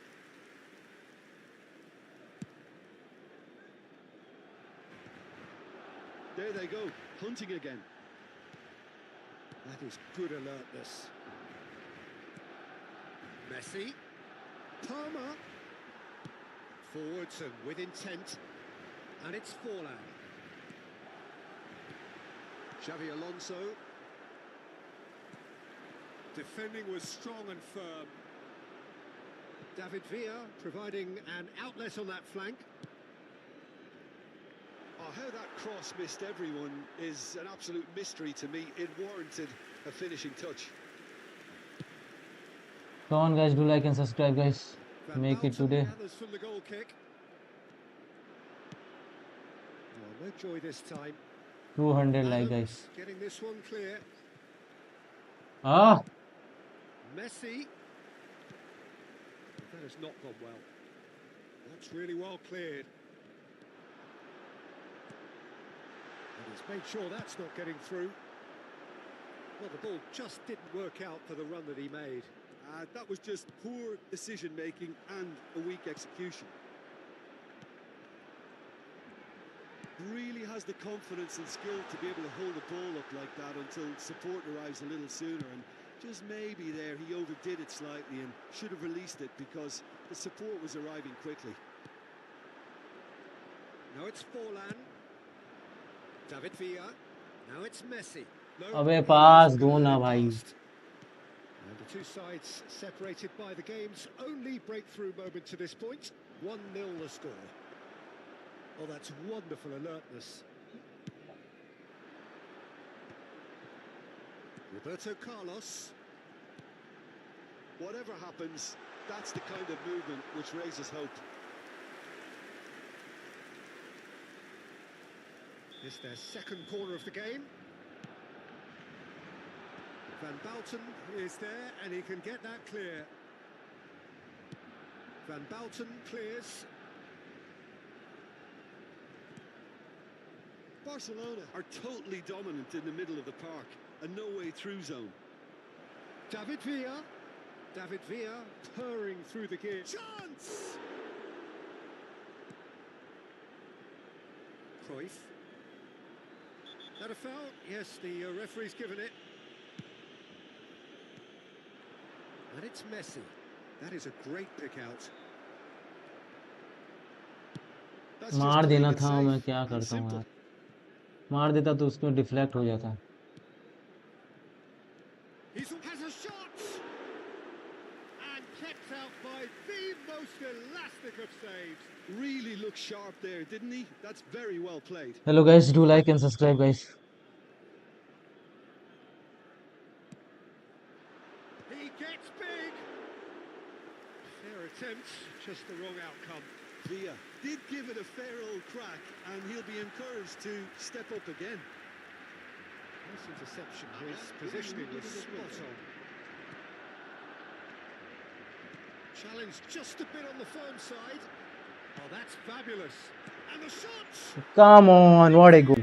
There they go, hunting again. That is good alertness. Messi. Palmer. Forwards and with intent. And it's Forlan. Xavi Alonso. Defending was strong and firm. David Villa providing an outlet on that flank. Oh, how that cross missed everyone is an absolute mystery to me. It warranted a finishing touch. Come on guys, do like and subscribe guys. Van Make it Basten today. gathers from the goal kick. Oh, no joy this time. 200 like Adams guys. getting this one clear. Ah, Messi. That has not gone well. That's really well cleared. And he's made sure that's not getting through. Well, the ball just didn't work out for the run that he made. That was just poor decision-making and a weak execution. Really has the confidence and skill to be able to hold the ball up like that until support arrives a little sooner, and just maybe there he overdid it slightly and should have released it because the support was arriving quickly. Now it's Forlan. David Villa. Now it's Messi. No, अबे he pass wasn't दो gonna ना let it भाई। past. And the two sides separated by the game's only breakthrough moment to this point. 1-0 the score. Oh, that's wonderful alertness. Roberto Carlos. Whatever happens, that's the kind of movement which raises hope. It's their second corner of the game. Van Basten is there and he can get that clear. Van Basten clears. Barcelona are totally dominant in the middle of the park, a no-way through zone. David Villa. David Villa purring through the gear. Chance! Cruyff. That a foul? Yes, the referee's given it. And it's Messi. That is a great pick out. That's just मार playing देना it था, safe मैं क्या and करता हूँ simple. यार। मार देता तो उसको डिफ्लेक्ट हो जाता। He has a shot! side, the most elastic of saves. Really looked sharp there, didn't he? That's very well played. Hello guys, do like and subscribe guys. He gets big. Fair attempt, just the wrong outcome. Villa did give it a fair old crack, and he'll be encouraged to step up again. Nice interception, his positioning was spot on. Challenge just a bit on the firm side. Oh, that's fabulous. And the shot! Come on, what a goal.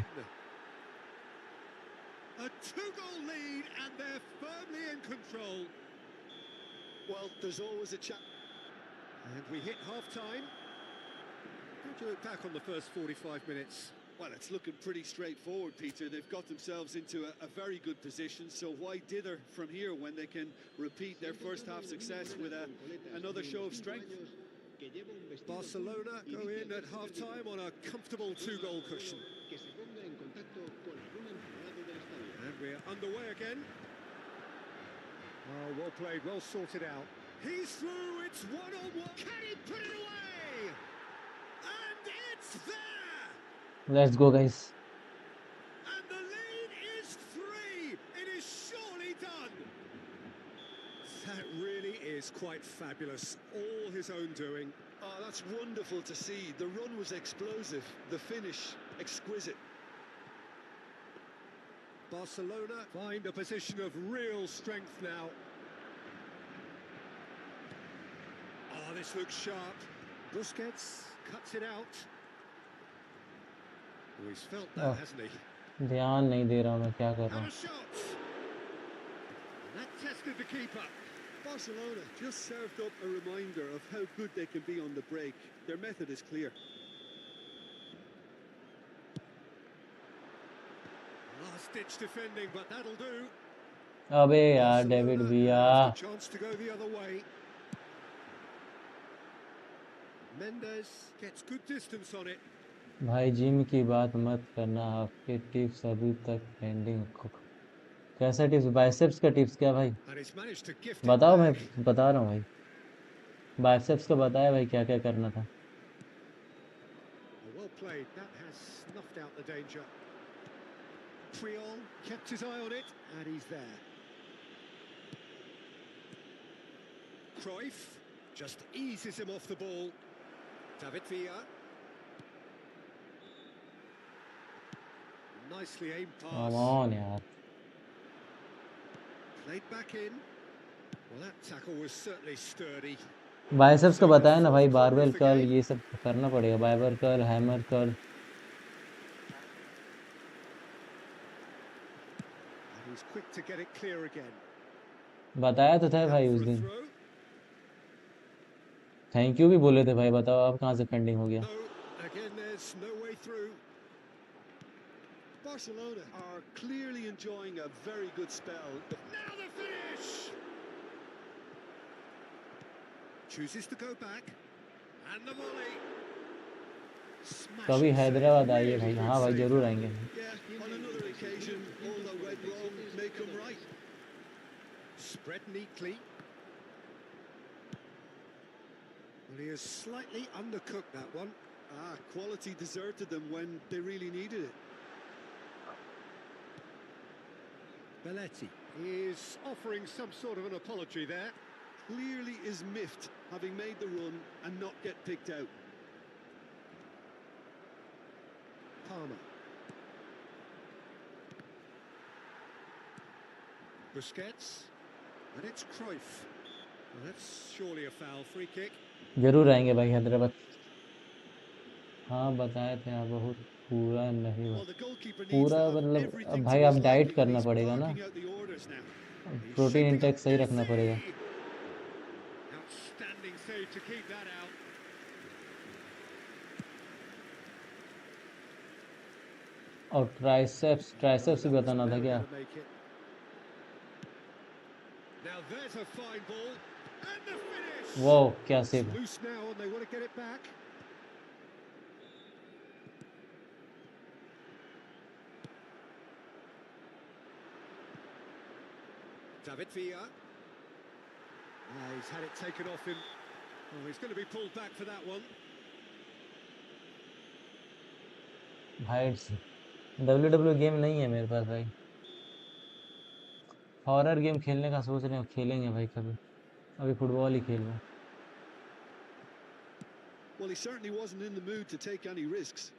A two-goal lead, and they're firmly in control. Well, there's always a chance. And we hit half-time. How do you look back on the first 45 minutes? Well, it's looking pretty straightforward, Peter. They've got themselves into a very good position, so why dither from here when they can repeat their first half success with another show of strength? Barcelona go in at half-time on a comfortable two-goal cushion. And we're underway again. Oh, well played, well sorted out. He's through, it's one-on-one. Can he put it away? And it's there! Let's go guys. And the lead is 3. It is surely done. That really is quite fabulous. All his own doing. Oh, that's wonderful to see. The run was explosive, the finish exquisite. Barcelona find a position of real strength now. Oh, this looks sharp. Busquets cuts it out. Oh, he's felt that, hasn't he? ध्यान नहीं दे रहा मैं क्या कर रहा And हूँ. a shot. That tested the keeper. Barcelona just served up a reminder of how good they can be on the break. Their method is clear. Last-ditch defending, but that'll do. अबे यार David विया. Has the chance to go the other way. Mendes gets good distance on it. भाई gym की बात मत करना, आपके tips अभी तक पेंडिंग. कैसा टिप्स? बाइसेप्स का टिप्स क्या भाई? And he's managed to gift it बताओ, मैं back. बता रहा हूँ भाई. बाइसेप्स का बताया भाई क्या क्या करना था. Well played. That has snuffed out the danger. Triol kept his eye on it, and he's there. Cruyff just eases him off the ball. David Villa. Nicely aimed pass. Come on यार. Played back in. Well, that tackle was certainly sturdy. Biceps का बताया ना भाई, barbell curl ये सब करना पड़ेगा. बाइबर curl, hammer curl. And he's quick to get it clear again. बताया तो था भाई Out उस for a दिन. throw. थैंक यू भी बोले थे भाई. बताओ आप कहाँ से पेंडिंग हो गया. No, again, there's no way through. Barcelona are clearly enjoying a very good spell. Now the finish! Chooses to go back. And the volley. कभी हैदराबाद आइए भाई. हाँ भाई जरूर आएंगे. Yeah, on another occasion, all that went wrong may come right. Spread neatly. Well, he has slightly undercooked that one. Quality deserted them when they really needed it. Belletti is offering some sort of an apology there. Clearly is miffed, having made the run and not get picked out. Palmer. Busquets. And it's Cruyff. Well, that's surely a foul. Free kick. जरूर आएंगे भाई हैदराबाद. हाँ बताए थे आप. बहुत पूरा नहीं Well, the goalkeeper needs पूरा to have मतलब everything अब to भाई his आप डाइट liking, करना and he's पड़ेगा ना. barking out the orders now. He's protein shaping intake up सही रखना पड़ेगा. Outstanding save to keep that out. और ट्राइसेप्स भी बताना था क्या. Now there's a fine ball and the finish. वो क्या save. Loose now and they want to get it back. David Villa. He's had it taken off him. Oh, he's going to be pulled back for that one. भाई WWE game नहीं है मेरे पास भाई। Horror game खेलने का सोच रहे हो, खेलेंगे भाई कभी। अभी फुटबॉल ही खेल रहा हूँ। Well, he certainly wasn't in the mood to take any risks.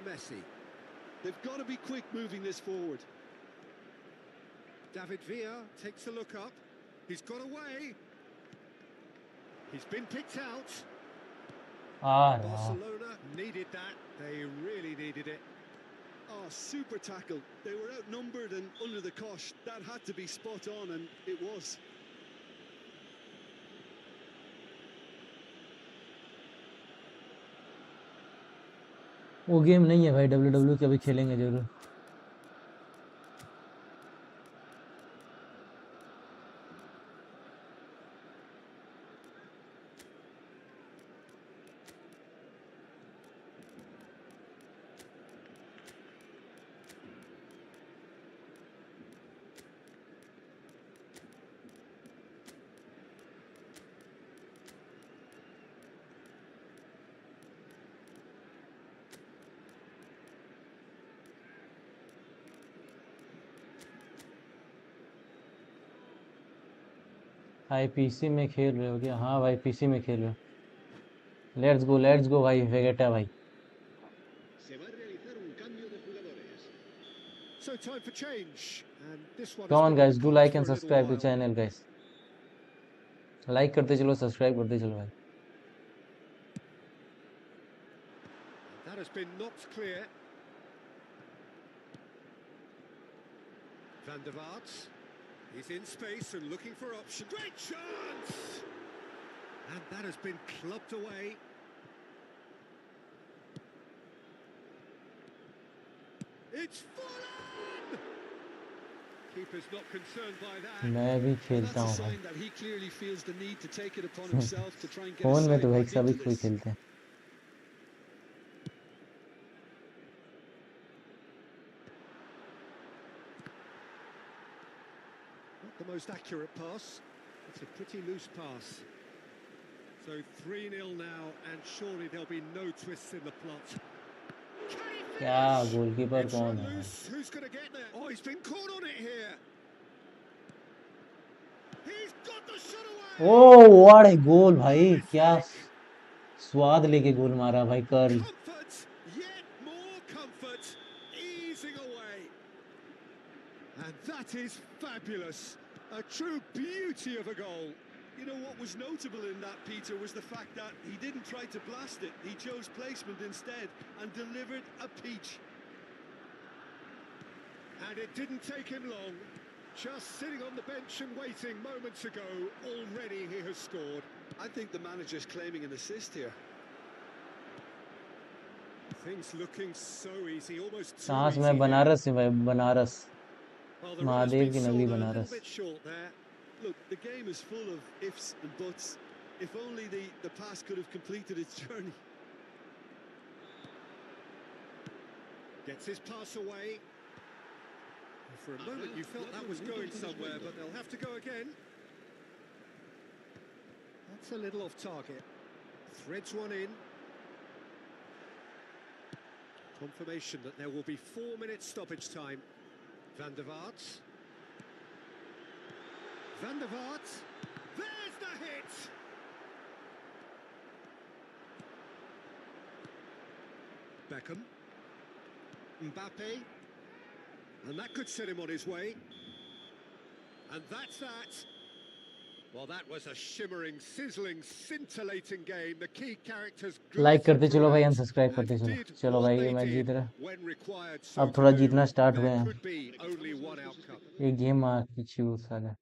Messi. They've got to be quick moving this forward. David Villa takes a look up. He's got away. He's been picked out. Barcelona needed that. They really needed it. Oh, super tackle. They were outnumbered and under the cosh. That had to be spot on, and it was. वो game नहीं है भाई, WWE कभी खेलेंगे जरूर। भाई PC में खेल रहे हो क्या? हाँ भाई पीसी में खेल रहे हो। लेट्स गो भाई वेगेटा भाई। Se va a realizar un cambio de jugadores. So time for change, and this one Come has on been guys, on do pause like for and a little subscribe to while. channel guys। Like करते चलो, subscribe करते चलो भाई। That has been knocked clear. Van der Vaart. He's in space and looking for options. Great chance! And that has been clubbed away. It's full on! Keeper's not concerned by that. मैं भी Well, खेलता that's a हूँ भाई। sign that he clearly feels the need to take it upon himself to try and get his phone में side तो भाई back सभी into कोई this. खेलते हैं। Not the most accurate pass. It's a pretty loose pass. So 3-0 now, and surely there'll be no twists in the plot. क्या goalkeeper It's कौन run है भाई? loose. Who's going to get there? Oh, he's been caught on it here. He's got the shot away. Oh what a goal भाई, क्या स्वाद लेके goal मारा भाई curl. Comfort, yet more comfort, easing away. And that is fabulous. A true beauty of a goal. You know what was notable in that, Peter, was the fact that he didn't try to blast it. He chose placement instead and delivered a peach. And it didn't take him long. Just sitting on the bench and waiting moments ago, already he has scored. I think the manager's claiming an assist here. Things looking so easy, almost too सांस easy में here. Banaras है भाई, Banaras. Well, the runner's Mahadev been की नगरी sold a little Banaras. bit short there. Look, the game is full of ifs and buts. If only the pass could have completed its journey. Gets his pass away. For a moment you felt that was going somewhere, but they'll have to go again. That's a little off target. Threads one in. Confirmation that there will be 4 minutes stoppage time. Van der Vaart. Van der Vaart. There's the hit! Beckham. Mbappe. And that could set him on his way. And that's that. Well, that was a shimmering, sizzling, scintillating game. The key characters like करते चलो भाई, throughout unsubscribe करते and चलो। did चलो what भाई they ये match did जीत रहा। when required so अब to थोड़ा do. जीतना स्टार्ट हुए There हैं। could be only one outcome. ये गेम की चूस साला।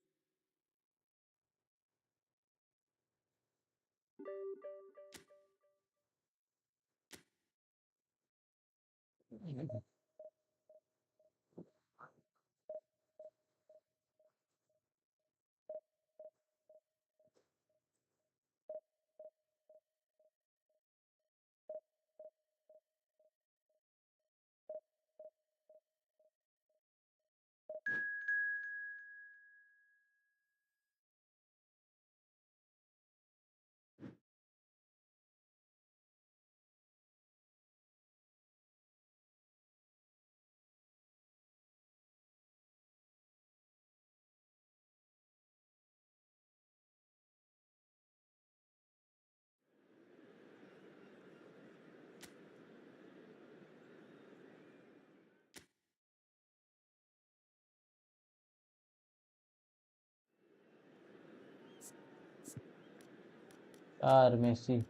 यार Messi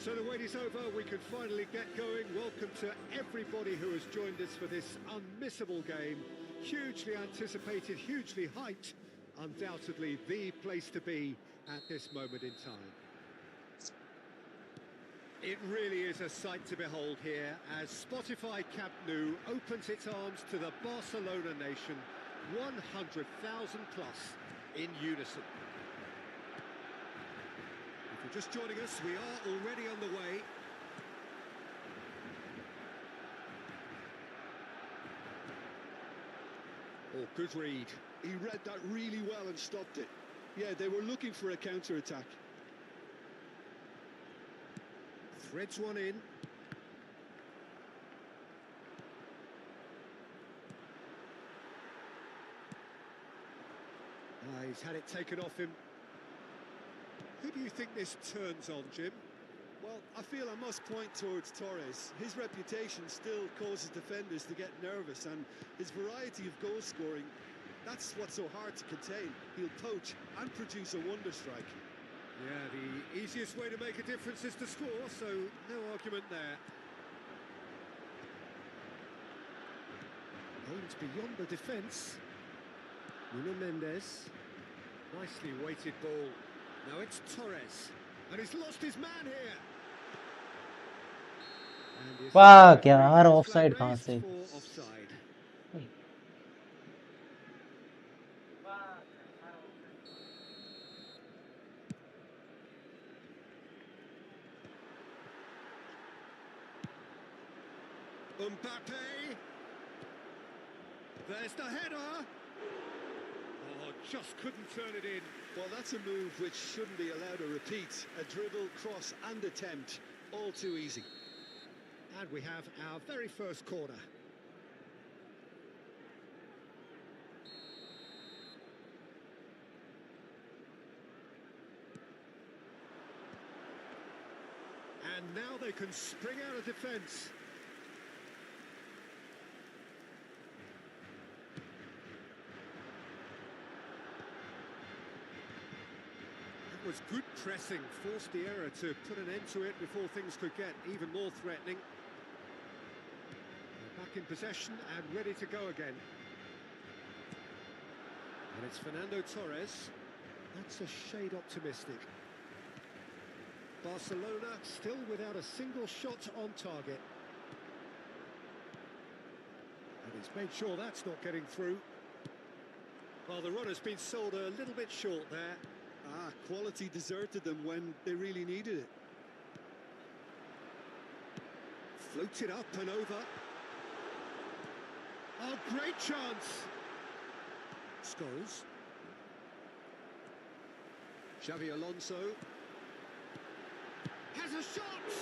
So the wait is over, we can finally get going. Welcome to everybody who has joined us for this unmissable game. Hugely anticipated, hugely hyped. Undoubtedly the place to be at this moment in time. It really is a sight to behold here as Spotify Camp Nou opens its arms to the Barcelona nation, 100,000 plus in unison. If you're just joining us, we are already on the way. Oh, good read. He read that really well and stopped it. Yeah, they were looking for a counter-attack. Threads one in. He's had it taken off him. Who do you think this turns on, Jim? Well, I feel I must point towards Torres. His reputation still causes defenders to get nervous, and his variety of goal scoring, that's what's so hard to contain. He'll poach and produce a wonder strike. Yeah, the easiest way to make a difference is to score, so no argument there. Aims beyond the defence. Nuno Mendes. Nicely weighted ball. Now it's Torres. And he's lost his man here. And वाह यार offside कहाँ से offside. Mbappe. There's the header. Oh, just couldn't turn it in. Well, that's a move which shouldn't be allowed to repeat. A dribble, cross and attempt, all too easy. And we have our very first corner. And now they can spring out of defence. Was good pressing, forced the error to put an end to it before things could get even more threatening. They're back in possession and ready to go again. And it's Fernando Torres. That's a shade optimistic. Barcelona still without a single shot on target. And he's made sure that's not getting through. Well, the runner's been sold a little bit short there. Quality deserted them when they really needed it. Floated up and over. Oh, great chance. Scholes. Xavi Alonso. Has a shot.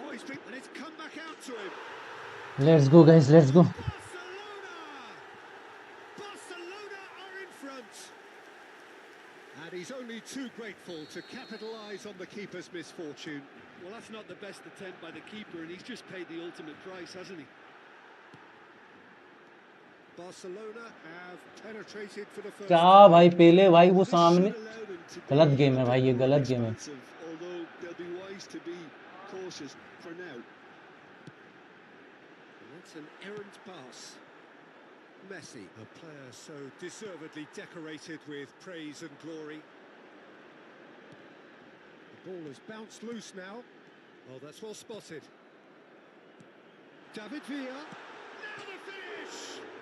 Oh, he's been, and it's come back out to him. Let's go guys, let's go. Barcelona are in front. And he's only too grateful to capitalise on the keeper's misfortune. Well, that's not the best attempt by the keeper, and he's just paid the ultimate price, hasn't he? Barcelona have penetrated for the first क्या भाई पहले भाई वो सामने गलत game है भाई, ये गलत गेम है. Although they'll be wise to be cautious for now. That's an errant pass. Messi, a player so deservedly decorated with praise and glory. The ball has bounced loose now. Oh, that's well spotted. David Villa. Now the finish!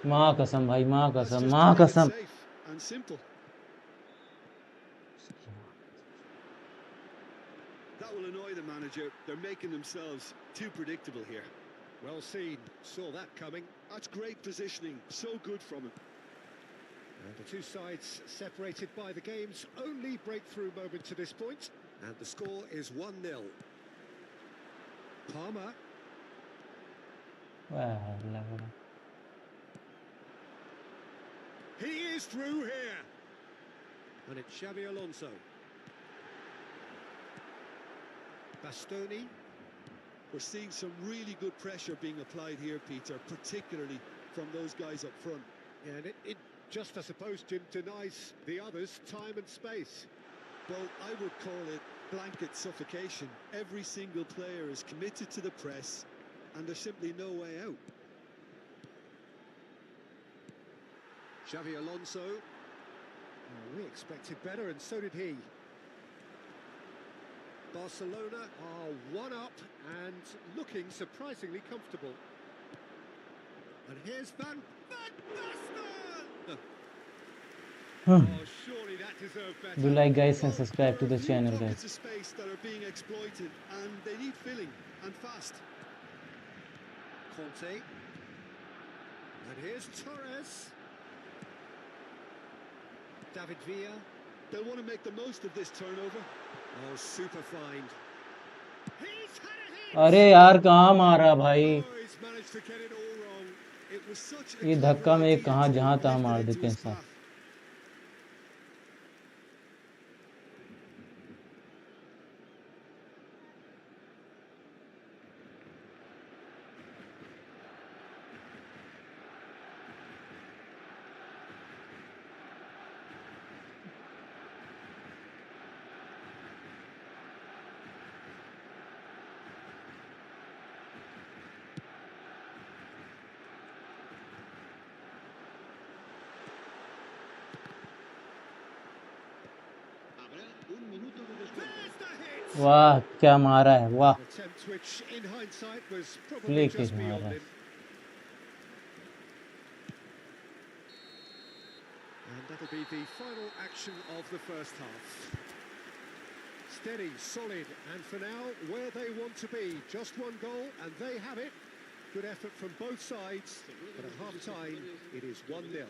माँ कसम भाई, माँ That's कसम, just माँ playing it कसम. safe and simple. That will annoy the manager. They're making themselves too predictable here. Well seen. Saw that coming. That's great positioning. So good from him. And the two sides separated by the game's only breakthrough moment to this point. And the score is 1-0. Palmer. He is through here. And it's Xavi Alonso. Bastoni. We're seeing some really good pressure being applied here, Peter, particularly from those guys up front. Yeah, and it just, I suppose, Jim, denies the others time and space. Well, I would call it blanket suffocation. Every single player is committed to the press, and there's simply no way out. Xavi Alonso. Oh, we expected better, and so did he. Barcelona are 1 up and looking surprisingly comfortable. And here's Van Basten! Oh, surely that deserved better. Do like, guys, and subscribe to the channel, guys. Pockets of space that are being exploited, and they need filling, and fast. Conte. And here's Torres. David Villa. They'll want to make the most of this turnover. Oh, super find. He's had a hit. अरे यार कहाँ मारा भाई? Oh, he's managed to get it all wrong. It was such a ये धक्का में कहाँ जहाँ तहाँ मार देते हैं सब. वाह क्या मारा है, वाह. Play kick मारा है. And that'll be the final action of the first half. Steady, solid, and for now, where they want to be. Just one goal, and they have it. Good effort from both sides, but at half-time, it is 1-0.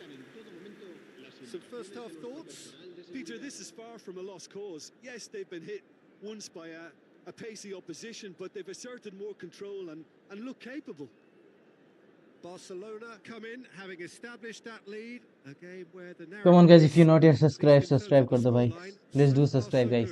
Some first-half thoughts? Peter, this is far from a lost cause. Yes, they've been hit once by a pacey opposition, but they've asserted more control and look capable. Barcelona come in, having established that lead. A game where the Come on guys, if you're not yet narrative subscribe कर दो भाई. Let's do subscribe guys.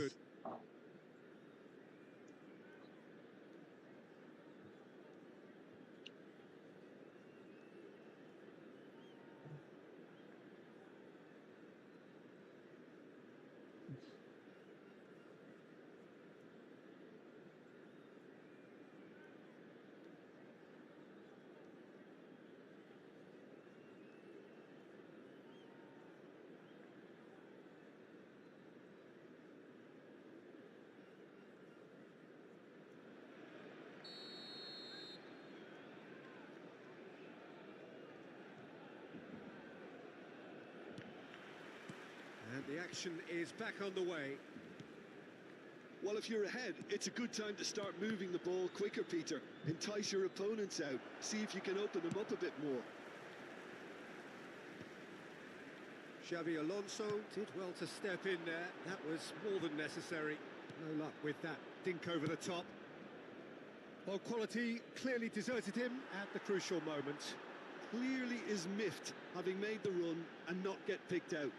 And the action is back on the way. Well, if you're ahead, it's a good time to start moving the ball quicker, Peter. Entice your opponents out. See if you can open them up a bit more. Xavi Alonso did well to step in there. That was more than necessary. No luck with that dink over the top. Well, quality clearly deserted him at the crucial moment. Clearly is miffed, having made the run and not get picked out.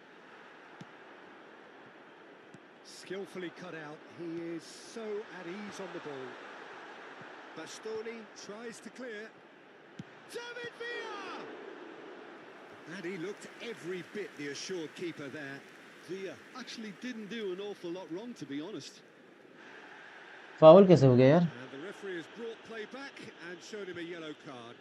Skillfully cut out. He is so at ease on the ball. Bastoni tries to clear. David Villa! And he looked every bit the assured keeper there. Villa actually didn't do an awful lot wrong, to be honest. Foul कैसे हो गया यार? And the referee has brought play back and shown him a yellow card.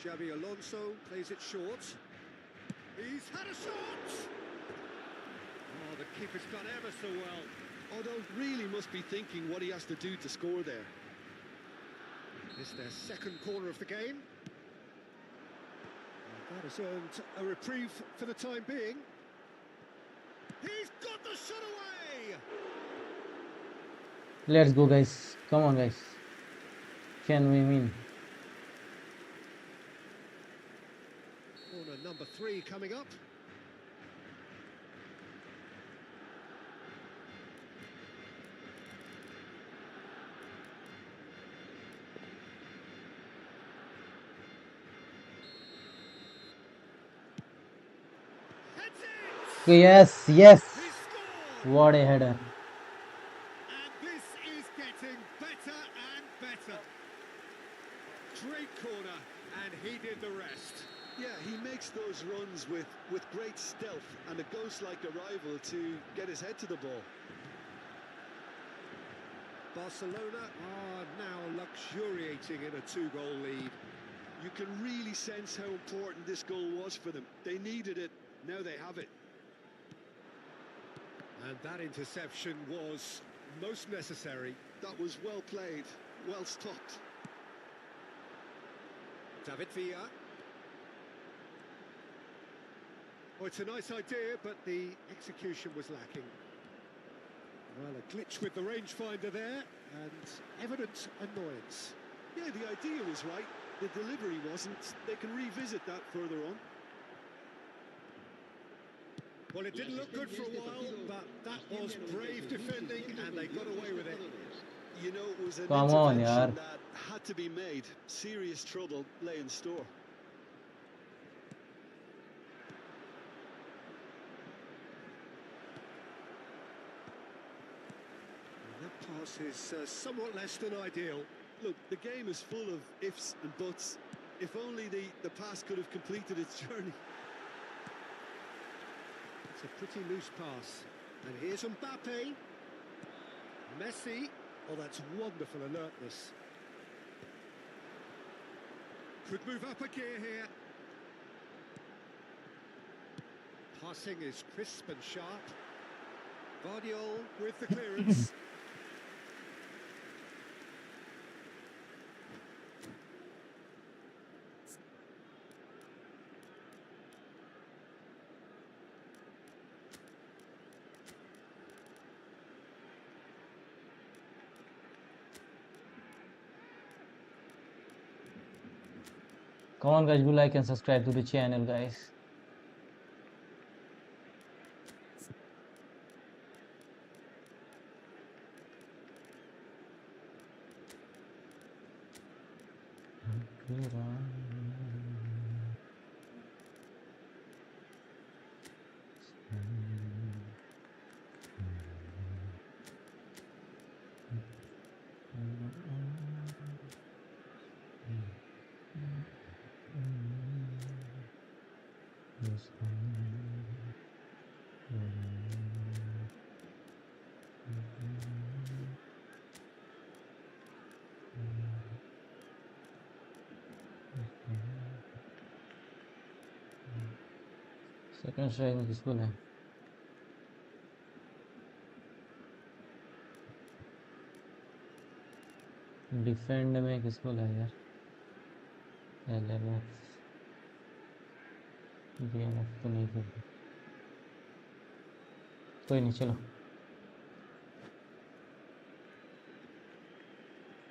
Xabi Alonso plays it short. He's had a shot! Oh, the keeper's done ever so well. Otto really must be thinking what he has to do to score there. It's their second corner of the game. And that has earned a reprieve for the time being. He's got the shot away! Let's go, guys. Come on, guys. Can we win? Corner number 3 coming up. Yes, yes. He scored! What a header. And this is getting better and better. Great corner, and he did the rest. Yeah, he makes those runs with great stealth and a ghost-like arrival to get his head to the ball. Barcelona are now luxuriating in a 2-goal lead. You can really sense how important this goal was for them. They needed it, now they have it. And that interception was most necessary. That was well played, well stopped. David Villa. Oh, it's a nice idea, but the execution was lacking. Well, a glitch with the rangefinder there, and evident annoyance. Yeah, the idea was right, the delivery wasn't. They can revisit that further on. Well, it didn't look good for a while, but that was brave defending, and they got away with it. You know, it was an Come on, intervention yaar. that had to be made. Serious trouble lay in store. And that pass is somewhat less than ideal. Look, the game is full of ifs and buts. If only the pass could have completed its journey. It's a pretty loose pass. And here's Mbappe. Messi. Oh, that's wonderful alertness. Could move up a gear here. Passing is crisp and sharp. Guardiola with the clearance. Come on, guys. Do like and subscribe to the channel, guys. Second strike में किसको है defend में किसको है यार 11th game of तो नहीं कर कोई नहीं चलो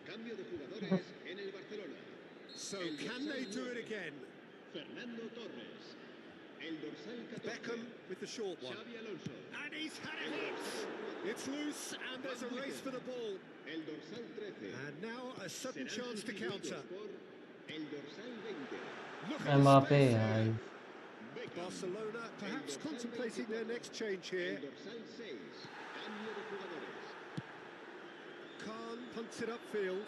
Cambio de jugadores en el Barcelona. So can they do it again? Fernando Torres. El dorsal 14. Beckham with the short one. Xabi Alonso. And he's had it hit. It's loose and there's a race for the ball. El dorsal 13. And now a sudden chance to counter. El dorsal 20. Look at the Mbappe space यार there. Barcelona perhaps contemplating their next change here. El dorsal 6. Cambio de jugadores. Khan punts it upfield.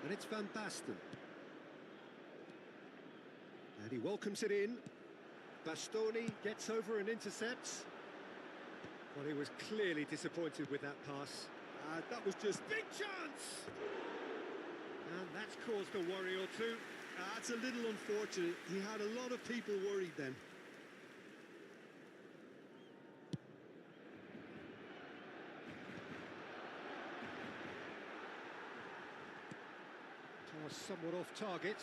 And it's Van Basten. And he welcomes it in. Bastoni gets over and intercepts. Well, he was clearly disappointed with that pass. That was just Big chance! And that's caused a worry or two. That's a little unfortunate. He had a lot of people worried then. Pass somewhat off target.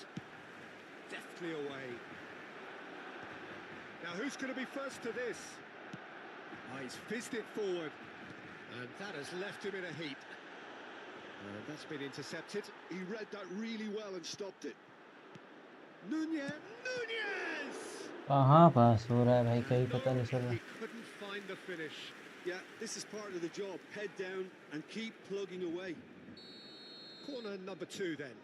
Deftly away. Now who's going to be first to this? Oh, he's fizzed it forward. And that has left him in a heap. That's been intercepted. He read that really well and stopped it. Nunez! कहाँ पास हो रहा है भाई, कहीं And पता no, नहीं चल रहा. he couldn't find the finish. Yeah, this is part of the job. Head down and keep plugging away. Corner number 2 then.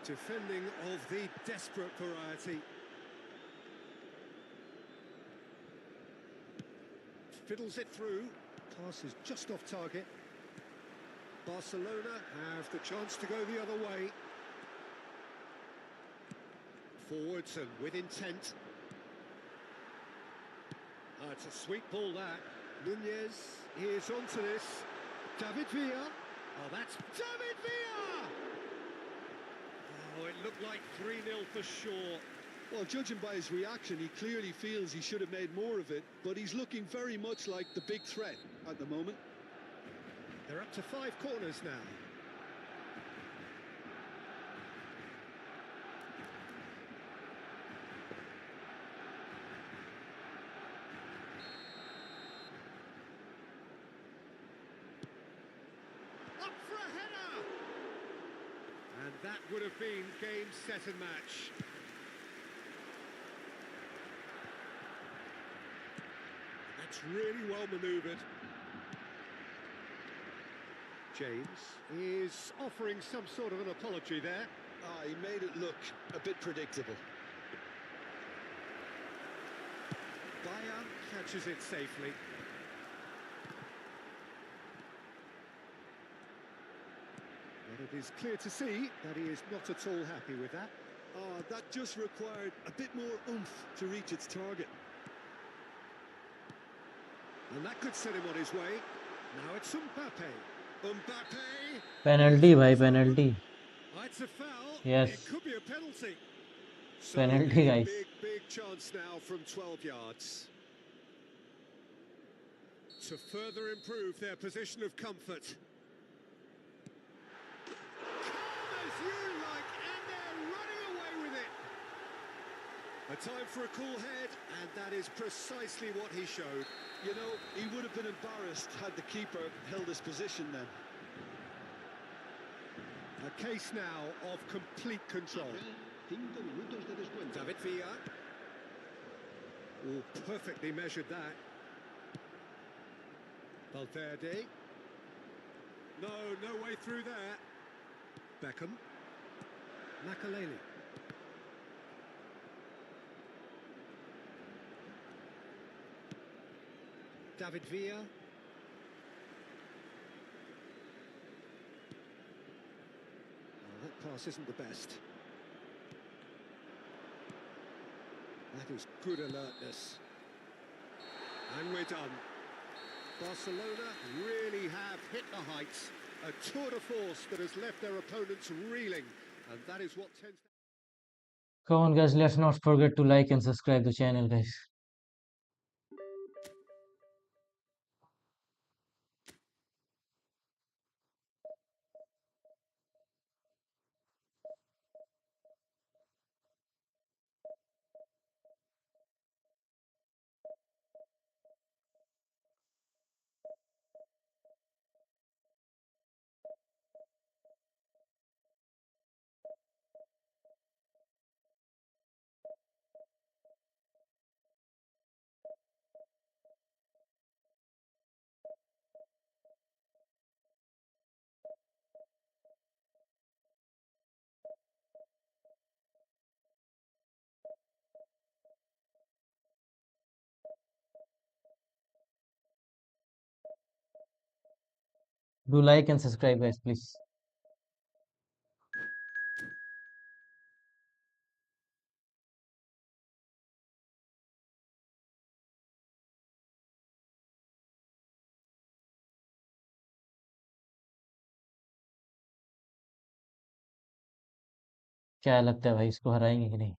Defending of the desperate variety. Fiddles it through. Pass is just off target. Barcelona have the chance to go the other way. Forwards and with intent. It's a sweet ball that. Nunez is onto this. David Villa. Oh, that's David Villa! Oh, it looked like 3-0 for sure. Well, judging by his reaction, he clearly feels he should have made more of it, but he's looking very much like the big threat at the moment. They're up to 5 corners now. Up for a header! And that would have been game, set and match. That's really well manoeuvred. James is offering some sort of an apology there. He made it look a bit predictable. Bayer catches it safely. But it is clear to see that he is not at all happy with that. That just required a bit more oomph to reach its target. And that could set him on his way. Now it's Mbappe. Mbappe! Penalty भाई, penalty. Oh, it's a foul. Yes. It could be a penalty. So Penalty, a guys. big chance now from 12 yards. To further improve their position of comfort. Calm as you like, and they're running away with it. A time for a cool head, and that is precisely what he showed. You know, he would have been embarrassed had the keeper held his position then. A case now of complete control. 5 minutos de descuento. David Villa. Oh, perfectly measured that. Valverde. No way through there. Beckham. Makaleli. David Villa. Oh, that pass isn't the best. That is good alertness. And we're done. Barcelona really have hit the heights. A tour de force that has left their opponents reeling. And that is what tends to... Come on guys, let's not forget to like and subscribe the channel guys. Do like and subscribe guys, please. क्या लगता है भाई, इसको हराएंगे कि नहीं?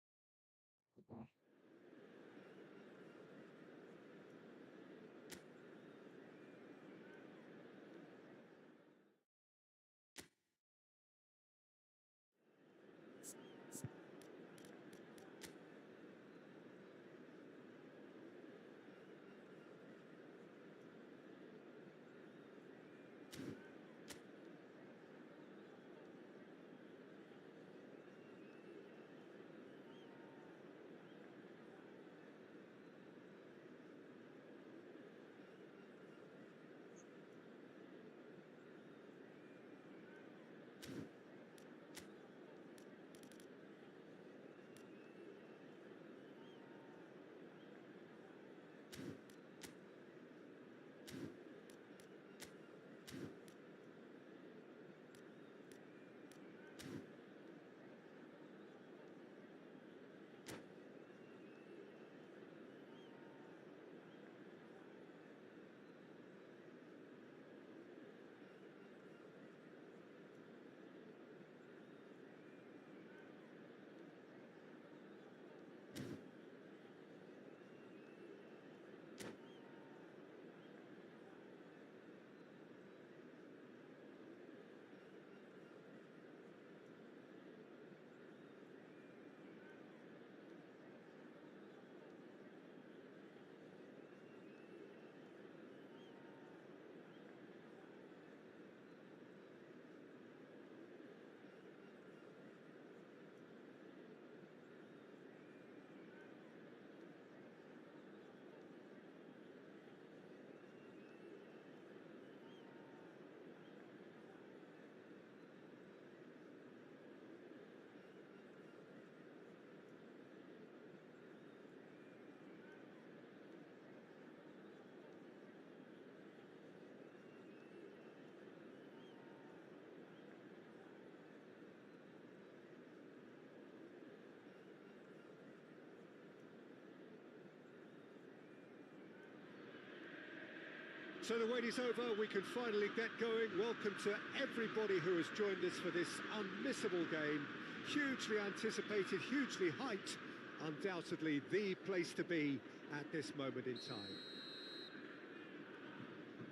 So the wait is over, we can finally get going. Welcome to everybody who has joined us for this unmissable game. Hugely anticipated, hugely hyped. Undoubtedly the place to be at this moment in time.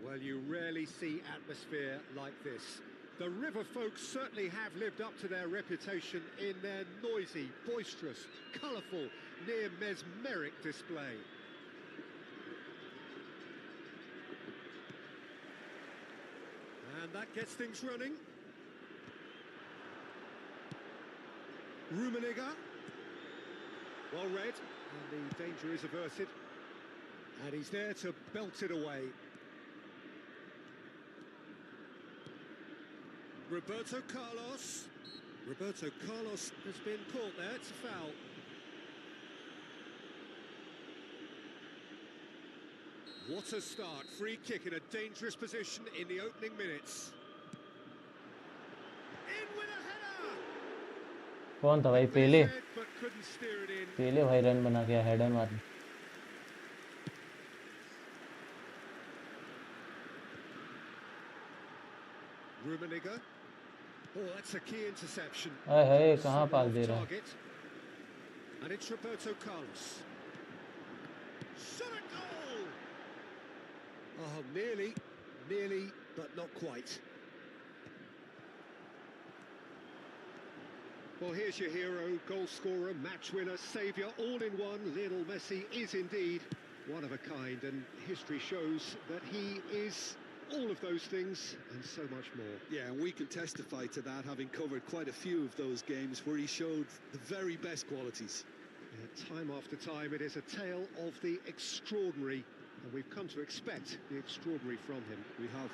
Well, you rarely see atmosphere like this. The River folks certainly have lived up to their reputation in their noisy, boisterous, colourful, near mesmeric display. And that gets things running. Rummenigge. Well read, and the danger is averted. And he's there to belt it away. Roberto Carlos. Roberto Carlos has been caught there, it's a foul. What a start, free kick in a dangerous position in the opening minutes. In with a header! कौन था भाई? Put his Pele? head, but couldn't steer it in. पेले भाई run बना के header मार. Rummenigge. Oh, that's a key interception. हाय हाय, कहाँ Somewhat पास off दे रहा है? target. And it's Roberto Carlos. Shot at goal! Oh, nearly, but not quite. Well, here's your hero, goal scorer, match winner, saviour, all in one. Lionel Messi is indeed one of a kind, and history shows that he is all of those things and so much more. Yeah, and we can testify to that, having covered quite a few of those games where he showed the very best qualities. Yeah, time after time, it is a tale of the extraordinary, and we've come to expect the extraordinary from him. We have.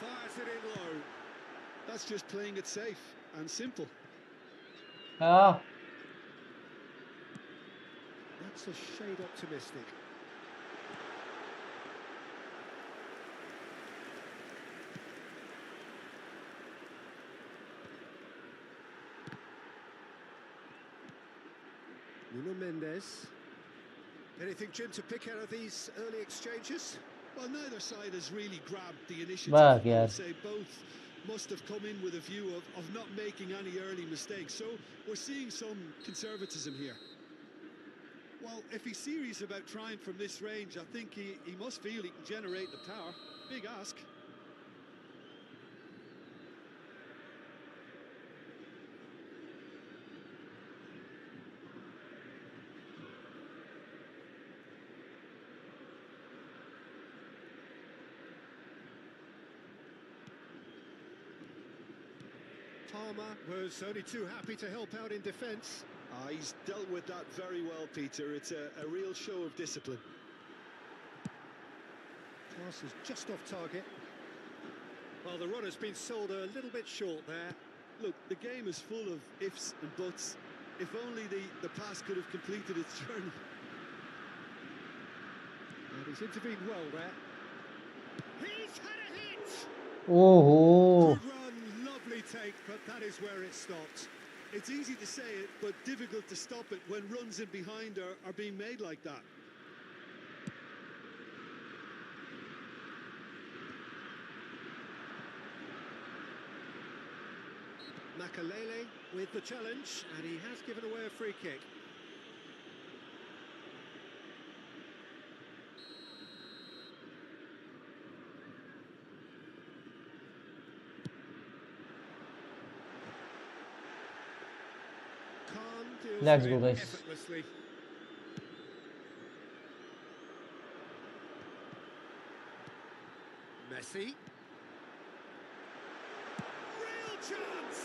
Fires it in low. That's just playing it safe and simple. हाँ. That's a shade optimistic. Nuno Mendes. Anything, Jim, to pick out of these early exchanges? Well, neither side has really grabbed the initiative. Bak I yaar. would say both must have come in with a view of not making any early mistakes. So we're seeing some conservatism here. Well, if he's serious about trying from this range, I think he must feel he can generate the power. Big ask. Palmer was only too happy to help out in defence. He's dealt with that very well, Peter. It's a real show of discipline. Pass is just off target. Well, the runner's been sold a little bit short there. Look, the game is full of ifs and buts. If only the pass could have completed its journey. And he's intervened well there. He's had a hit! Oh. Good run, lovely take, but that is where it stopped. It's easy to say it, but difficult to stop it when runs in behind are being made like that. Makalele with the challenge, and he has given away a free kick. Let's go, guys. Effortlessly. Messi. Real chance.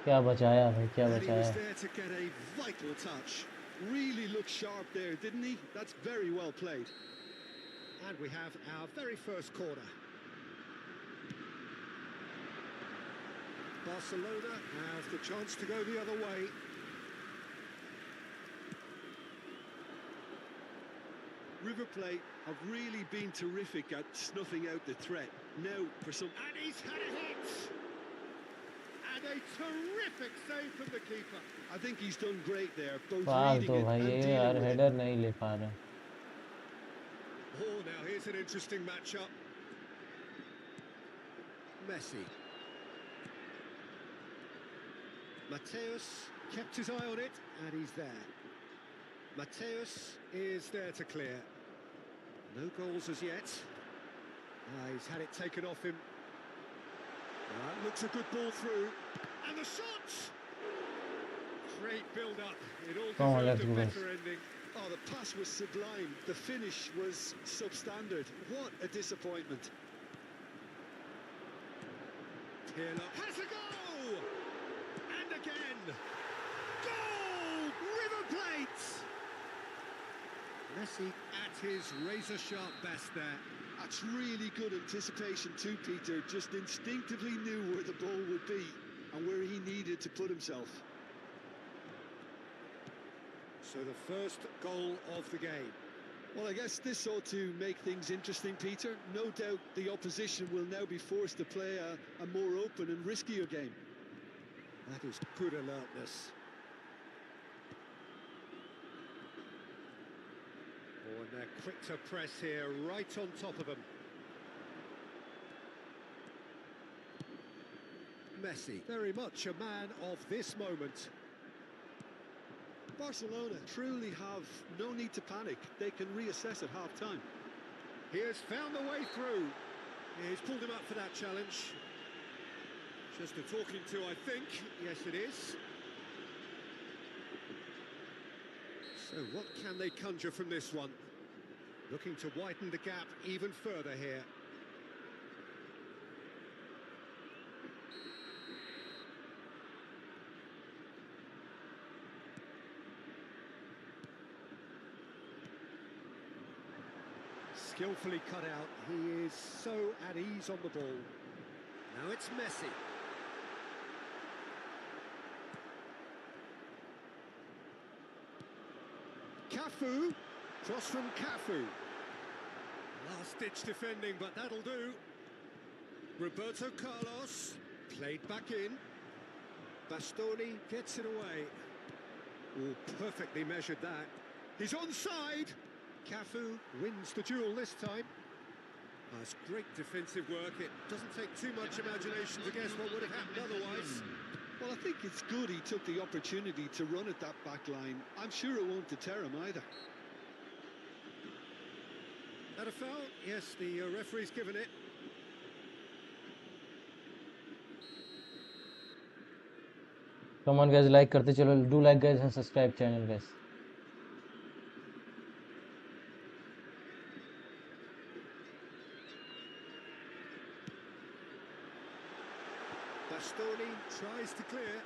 क्या बचाया भाई, क्या And he was बचाया. there to get a vital touch. Really looked sharp there, didn't he? That's very well played. And we have our very first corner. Barcelona have the chance to go the other way. River Plate have really been terrific at snuffing out the threat. Now for some... And he's had a hit! And a terrific save from the keeper. I think he's done great there, both pass reading दो it भाई, and ये dealing यार with it. Header नहीं ले पा रहे. Oh, now here's an interesting matchup. Messi. Mateus kept his eye on it, and he's there. Mateus is there to clear. No goals as yet. He's had it taken off him. That looks a good ball through. And the shot! Great build-up. It all Come on, deserved let's a go, guys. better ending. Oh, the pass was sublime. The finish was substandard. What a disappointment. Pirlo has a go! And again! Goal! River Plate! Messi at his razor-sharp best there. That's really good anticipation too, Peter. Just instinctively knew where the ball would be and where he needed to put himself. So the first goal of the game. Well, I guess this ought to make things interesting, Peter. No doubt the opposition will now be forced to play a more open and riskier game. That is good alertness. Oh, and they're quick to press here, right on top of them. Messi, very much a man of this moment. Barcelona truly have no need to panic. They can reassess at half-time. He has found the way through. He's pulled him up for that challenge. Just a talking to, I think. Yes, it is. So what can they conjure from this one? Looking to widen the gap even further here. Skillfully cut out. He is so at ease on the ball. Now it's Messi. Cafu. Cross from Cafu. Last-ditch defending, but that'll do. Roberto Carlos. Played back in. Bastoni gets it away. Oh, perfectly measured that. He's onside. Cafu wins the duel this time. That's great defensive work. It doesn't take too much imagination to guess what would have happened otherwise. Well, I think it's good he took the opportunity to run at that back line. I'm sure it won't deter him either. Had a foul? Yes, the referee's given it. Come on guys, like करते चलो. Do like guys and subscribe channel guys. Bastoni tries to clear.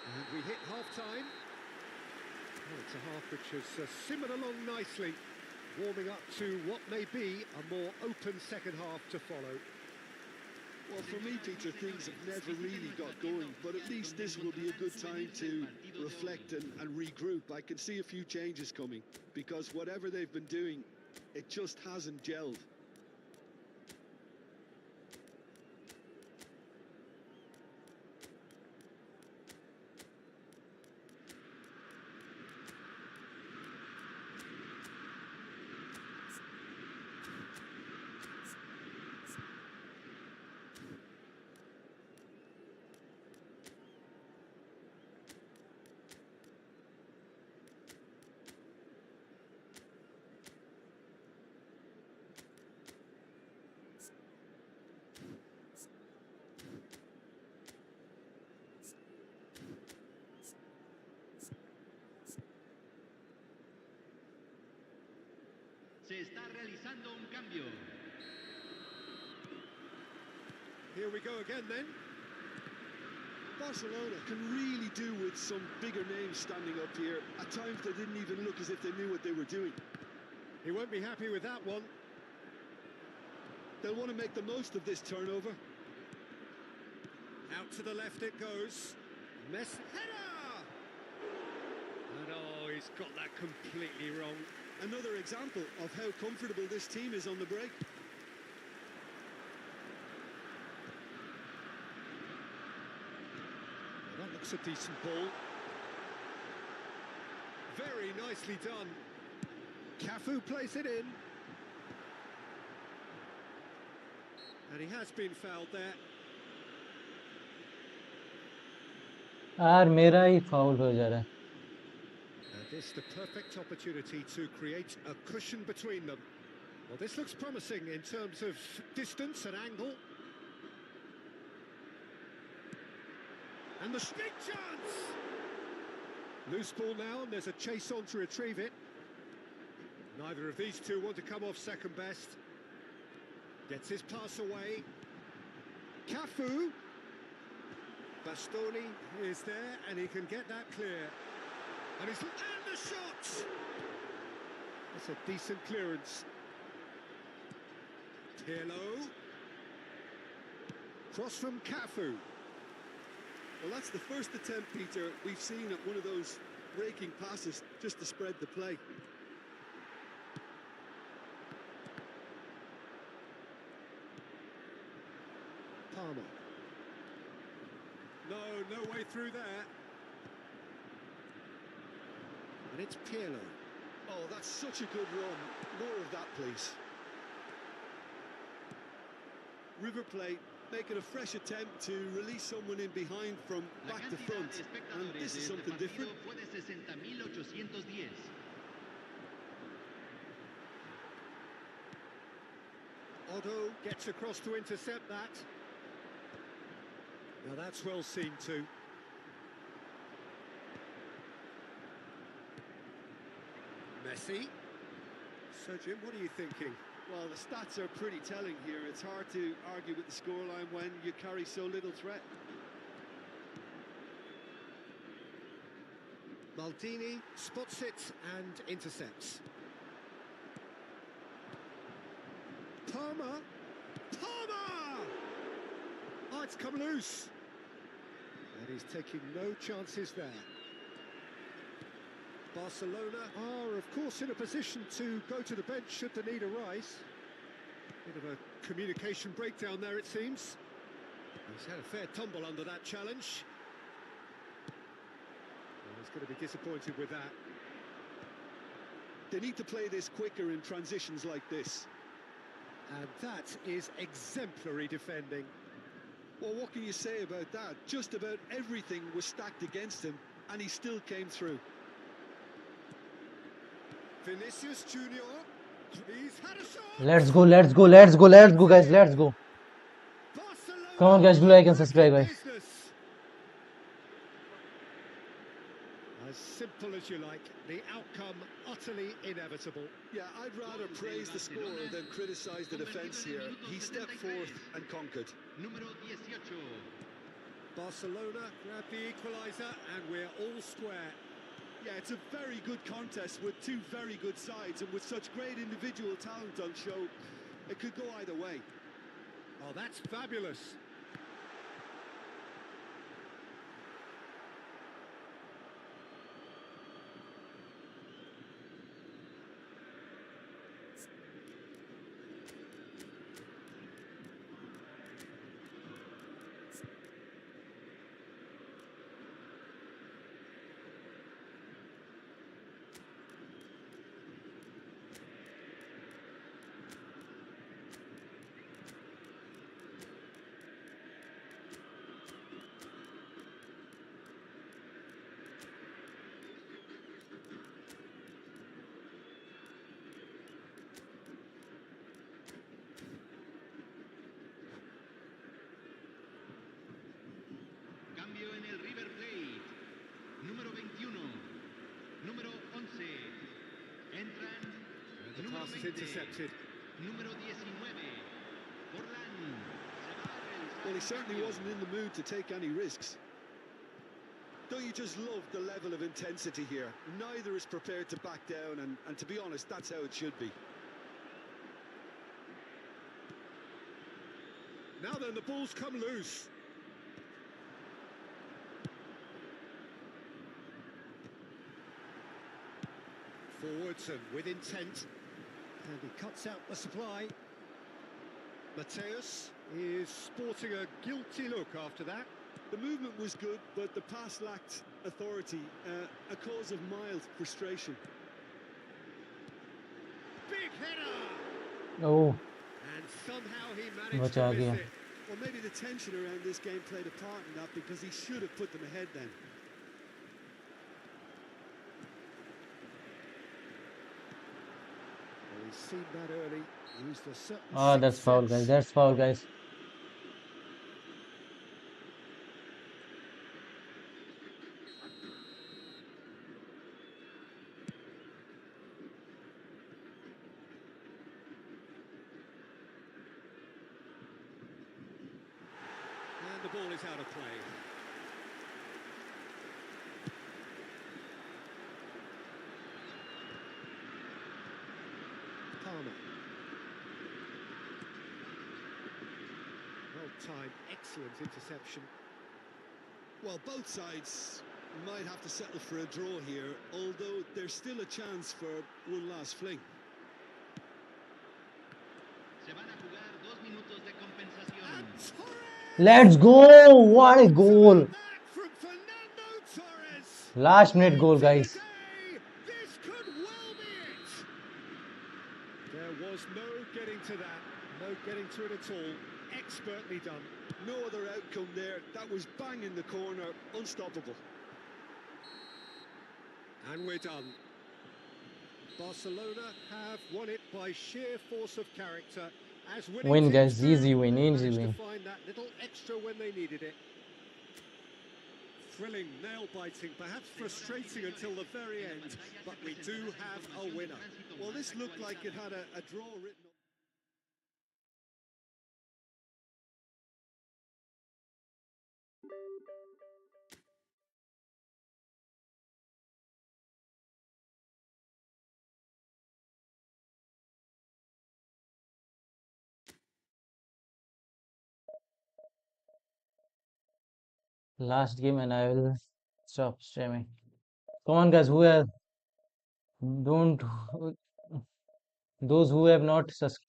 And we hit half-time. Well, it's a half which has simmered along nicely, warming up to what may be a more open second half to follow. Well, for me, Peter, things have never really got going, but at least this will be a good time to reflect and regroup. I can see a few changes coming, because whatever they've been doing, it just hasn't gelled. Se está realizando un cambio. Here we go again then. Barcelona can really do with some bigger names standing up here. At times they didn't even look as if they knew what they were doing. He won't be happy with that one. They'll want to make the most of this turnover. Out to the left it goes. Messi. Header! And oh, he's got that completely wrong. Another example of how comfortable this team is on the break. Well, that looks a decent ball. Very nicely done. Cafu plays it in. And he has been fouled there. यार मेरा ही foul हो जा रहा है. And this the perfect opportunity to create a cushion between them. Well, this looks promising in terms of distance and angle. And the big chance! Loose ball now, and there's a chase on to retrieve it. Neither of these two want to come off second best. Gets his pass away. Cafu. Bastoni is there, and he can get that clear. And the shot! That's a decent clearance. Pirlo. Cross from Cafu. Well, that's the first attempt, Peter, we've seen at one of those breaking passes just to spread the play. Palmer. No way through there. And it's Pirlo. Oh, that's such a good run. More of that, please. River Plate making a fresh attempt to release someone in behind from back to front. And this is something different. Otto gets across to intercept that. Now that's well seen too. Messi. So Jim, what are you thinking? Well, the stats are pretty telling here. It's hard to argue with the scoreline when you carry so little threat. Maldini spots it and intercepts. Palmer. Oh, it's come loose. And he's taking no chances there. Barcelona are, of course, in a position to go to the bench should the need arise. Bit of a communication breakdown there, it seems. He's had a fair tumble under that challenge. Well, he's going to be disappointed with that. They need to play this quicker in transitions like this. And that is exemplary defending. Well, what can you say about that? Just about everything was stacked against him, and he still came through. Vinicius Junior. He's had a shot. Let's go, let's go, let's go, let's go, guys, let's go. Barcelona Come on, guys, do like and back subscribe, in guys. business. As simple as you like, the outcome utterly inevitable. Yeah, I'd rather praise the scorer than criticise the defence here. He stepped forth and conquered. Barcelona grab the equaliser and we're all square. Yeah, it's a very good contest with two very good sides, and with such great individual talent on show, it could go either way. Oh, that's fabulous. Cambio en el River Plate. Número 21. Número 11. Entran. And the Número pass is 20. intercepted. Número 19. Forlán. Se va el Well, he certainly cambio. wasn't in the mood to take any risks. Don't you just love the level of intensity here? Neither is prepared to back down, and to be honest, that's how it should be. Now then, the ball's come loose. Forwards and with intent. And he cuts out the supply. Mateus is sporting a guilty look after that. The movement was good, but the pass lacked authority, a cause of mild frustration. Big header! Oh, And somehow he managed बचा to miss गया. it. Well, maybe the tension around this game played a part in that, because he should have put them ahead then. Well, he's seen that early. Used a certain Ah, that's sixth foul, sense. guys, that's foul, guys. And the ball is out of play. Palmer. Well-timed, excellent interception. Well, both sides might have to settle for a draw here, although there's still a chance for one last fling. Se van a jugar 2 minutos de compensación. And Torres! Let's go! What a goal! That from Fernando Torres! Last minute goal, Late in the guys. day, this could well be it! There was no getting to that, no getting to it at all. Expertly done. No other outcome there. That was bang in the corner, unstoppable. And we're done. Barcelona have won it by sheer force of character. As winning Win, teams guys. do, Easy win, they easy managed win. to find that little extra when they needed it. Thrilling, nail-biting, perhaps frustrating until the very end, but we do have a winner. Well, this looked like it had a draw written on. Last game and I will stop streaming. Come on, guys, who have don't those who have not subscribed.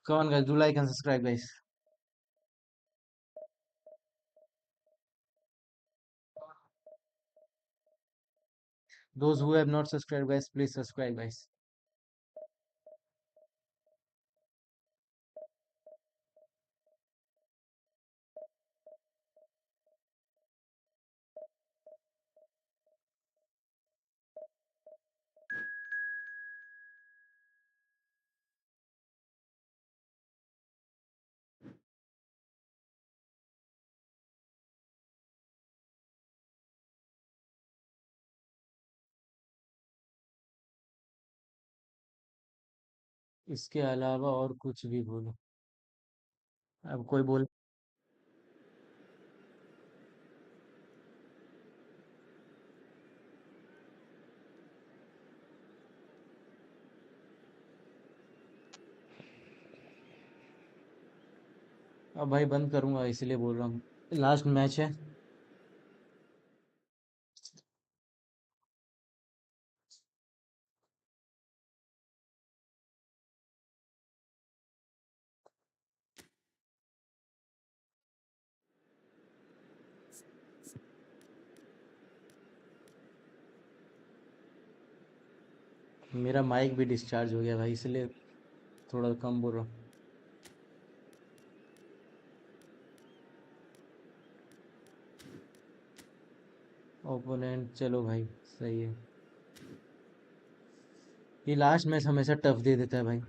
Come on, guys, do like and subscribe, guys. Those who have not subscribed, guys, please subscribe, guys. इसके अलावा और कुछ भी बोलो। अब कोई बोल अब भाई बंद करूंगा इसलिए बोल रहा हूँ। लास्ट मैच है। मेरा माइक भी डिस्चार्ज हो गया भाई, इसलिए थोड़ा कम बोल रहा हूँ। ओपोनेंट, चलो भाई सही है। ये लास्ट मैच हमेशा टफ दे देता है भाई।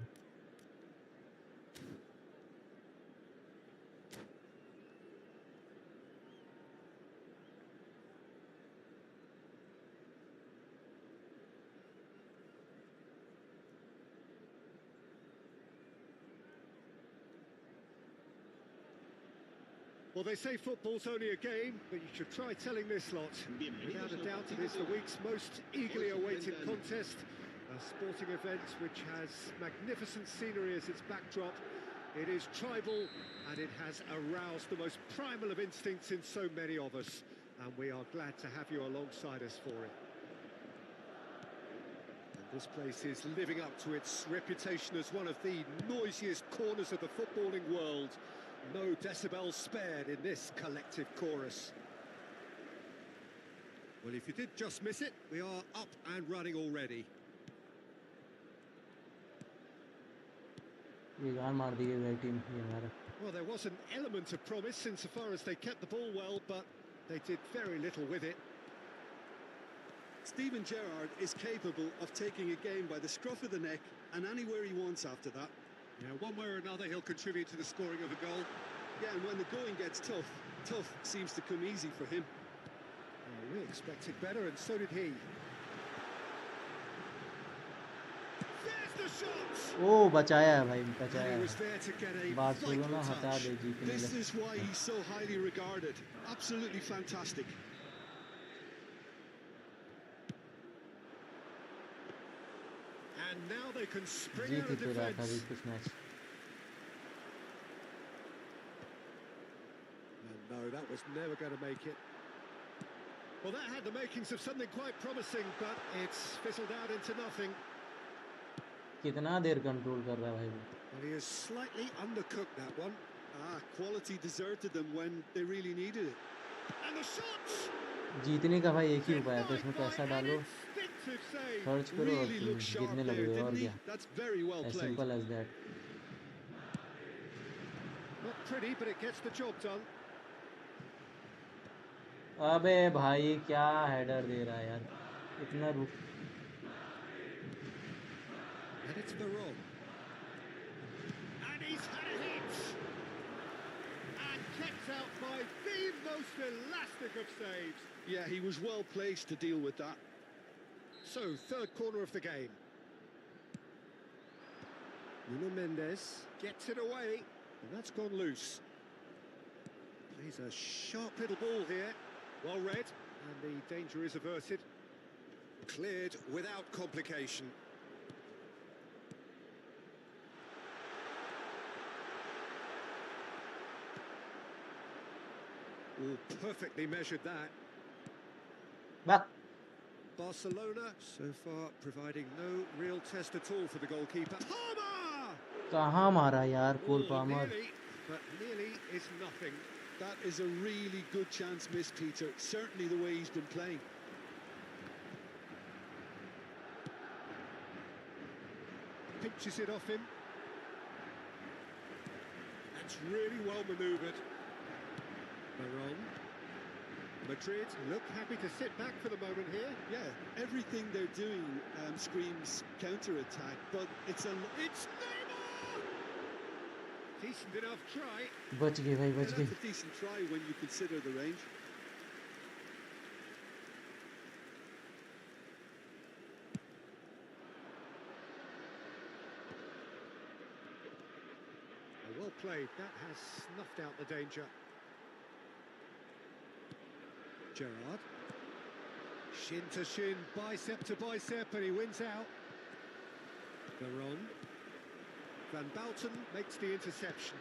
Well, they say football's only a game, but you should try telling this lot. Without a doubt, it is the week's most eagerly awaited contest. A sporting event which has magnificent scenery as its backdrop. It is tribal, and it has aroused the most primal of instincts in so many of us. And we are glad to have you alongside us for it. And this place is living up to its reputation as one of the noisiest corners of the footballing world. No decibels spared in this collective chorus. Well, if you did just miss it, we are up and running already. Well, there was an element of promise insofar as they kept the ball well, but they did very little with it. Steven Gerrard is capable of taking a game by the scruff of the neck and anywhere he wants after that. Yeah, one way or another, he'll contribute to the scoring of a goal. Yeah, and when the going gets tough, tough seems to come easy for him. Well, we expected better, and so did he. There's the shot! ओ बचाया है भाई, And बचाया he है। was there to get a Barcelona vital हटा touch. दे जीतने This लगे। is why he's so highly regarded. Absolutely fantastic. And now they can spring Jeet out he of तो रहा था अभी defence. कुछ match. And no, that was never going to make it. Well, that had the makings of something quite promising, but it's fizzled out into nothing. कितना देर control कर रहा है भाई वो। Well, he has slightly undercooked that one. Quality deserted them when they really needed it. And the shots! जीतने का भाई एक ही उपाय है, तो इसमें पैसा Denied by an डालो, instinctive save. खर्च करो और Really looked sharp जीतने there, लगोगे, और didn't he? क्या। That's very well As played. simple as that. Not pretty, but it gets the job done. अबे भाई क्या हेडर दे रहा है यार, इतना रुक। And it's the wrong. And he's had a hit. And kept out by the most elastic of saves. Yeah, he was well placed to deal with that. So, third corner of the game. Nuno Mendes gets it away, and that's gone loose. Plays a sharp little ball here. Well read, and the danger is averted. Cleared without complication. Oh, perfectly measured that. Back. Barcelona so far providing no real test at all for the goalkeeper. Palmer! कहाँ मारा यार Cole Oh, Palmer. nearly, but nearly is nothing. That is a really good chance missed, Peter. Certainly the way he's been playing. Pinches it off him. That's really well manoeuvred. Maron. Madrid look happy to sit back for the moment here. Yeah, everything they're doing screams counter-attack, but it's Neymar! Decent enough try. बच गए भाई, बच yeah, गए. that's a decent try when you consider the range. Well played. That has snuffed out the danger. Gerrard. Shin to shin, bicep to bicep, and he wins out. Veron. Van Bouten makes the interception.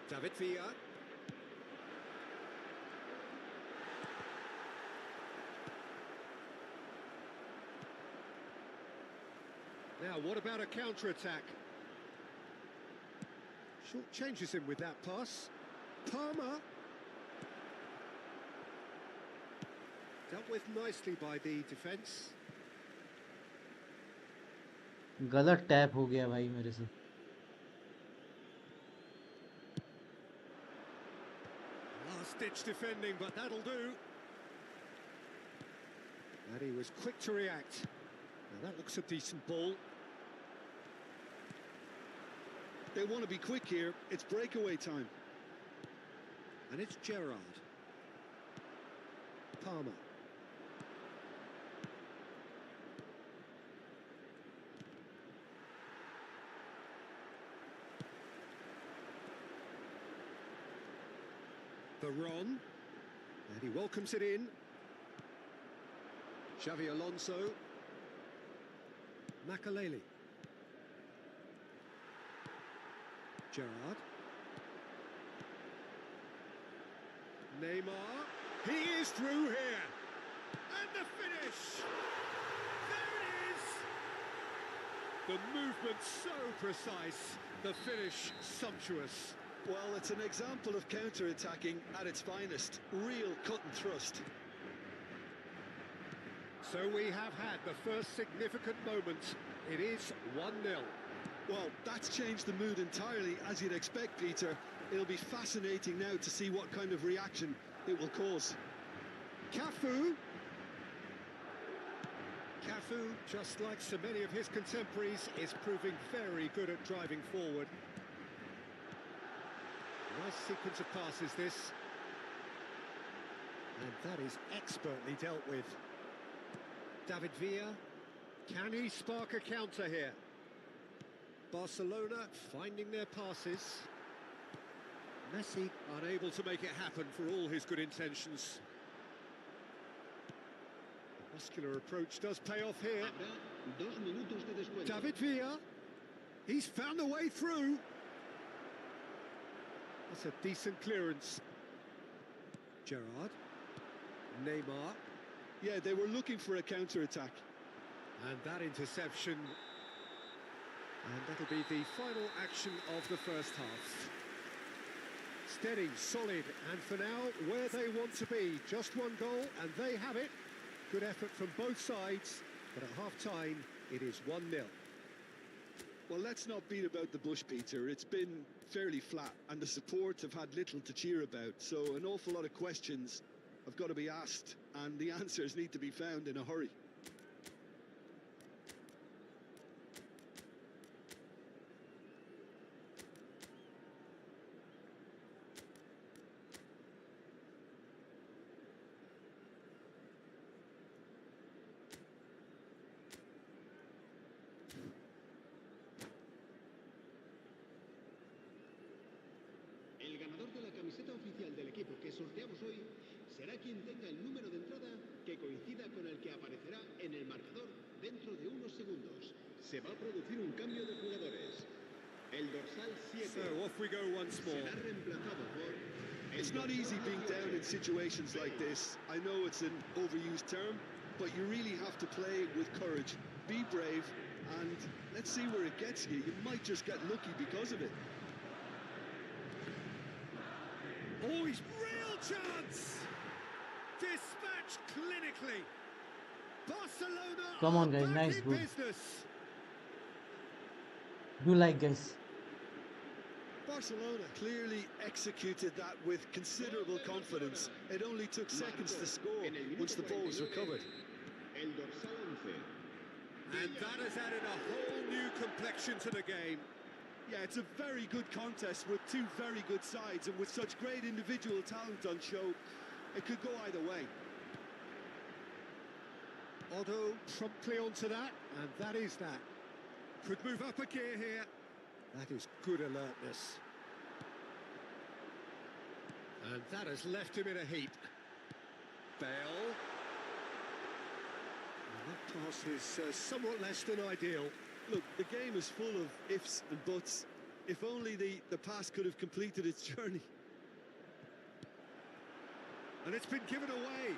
David Villa. Now, what about a counter-attack? Short changes him with that pass. Palmer. Dealt with nicely by the defence. गलत tap हो गया भाई मेरे से. Last-ditch defending, but that'll do. And he was quick to react. Now that looks a decent ball. They want to be quick here. It's breakaway time. And it's Gerrard. Palmer. Veron. And he welcomes it in. Xavi Alonso. Makaleli. Gerrard. Neymar. He is through here. And the finish. There it is. The movement so precise. The finish sumptuous. Well, it's an example of counter-attacking at its finest. Real cut and thrust. So we have had the first significant moment. It is 1-0. Well, that's changed the mood entirely, as you'd expect, Peter. It'll be fascinating now to see what kind of reaction it will cause. Cafu. Cafu, just like so many of his contemporaries, is proving very good at driving forward. Nice sequence of passes, this. And that is expertly dealt with. David Villa. Can he spark a counter here? Barcelona finding their passes. Messi unable to make it happen for all his good intentions. The muscular approach does pay off here. Habrá 2 minutos de descuento. David Villa. He's found a way through. That's a decent clearance. Gerrard. Neymar. Yeah, they were looking for a counter-attack. And that interception. And that'll be the final action of the first half. Steady, solid, and for now, where they want to be. Just one goal, and they have it. Good effort from both sides, but at half-time, it is 1-0. Well, let's not beat about the bush, Peter. It's been fairly flat, and the support have had little to cheer about. So an awful lot of questions have got to be asked, and the answers need to be found in a hurry. El ganador de la camiseta oficial del equipo que sorteamos hoy será quien tenga el número de entrada que coincida con el que aparecerá en el marcador dentro de unos segundos. Se va a producir un cambio de jugadores. El dorsal 7 So off we go once more. será reemplazado por... It's not easy being down in situations like this. I know it's an overused term, but you really have to play with courage, be brave, and let's see where it gets you. You might just get lucky because of it. Oh, he's real chance! Dispatched clinically. Barcelona Come on, are guys. back Nice, in good. business. Do like, guys. Barcelona clearly executed that with considerable confidence. It only took seconds to score once the ball was recovered. El dorsal 11. And that has added a whole new complexion to the game. Yeah, it's a very good contest with two very good sides, and with such great individual talent on show, it could go either way. Otto promptly onto that, and that is that. Could move up a gear here. That is good alertness. And that has left him in a heap. Bale. And that pass is somewhat less than ideal. Look, the game is full of ifs and buts. If only the pass could have completed its journey. And it's been given away.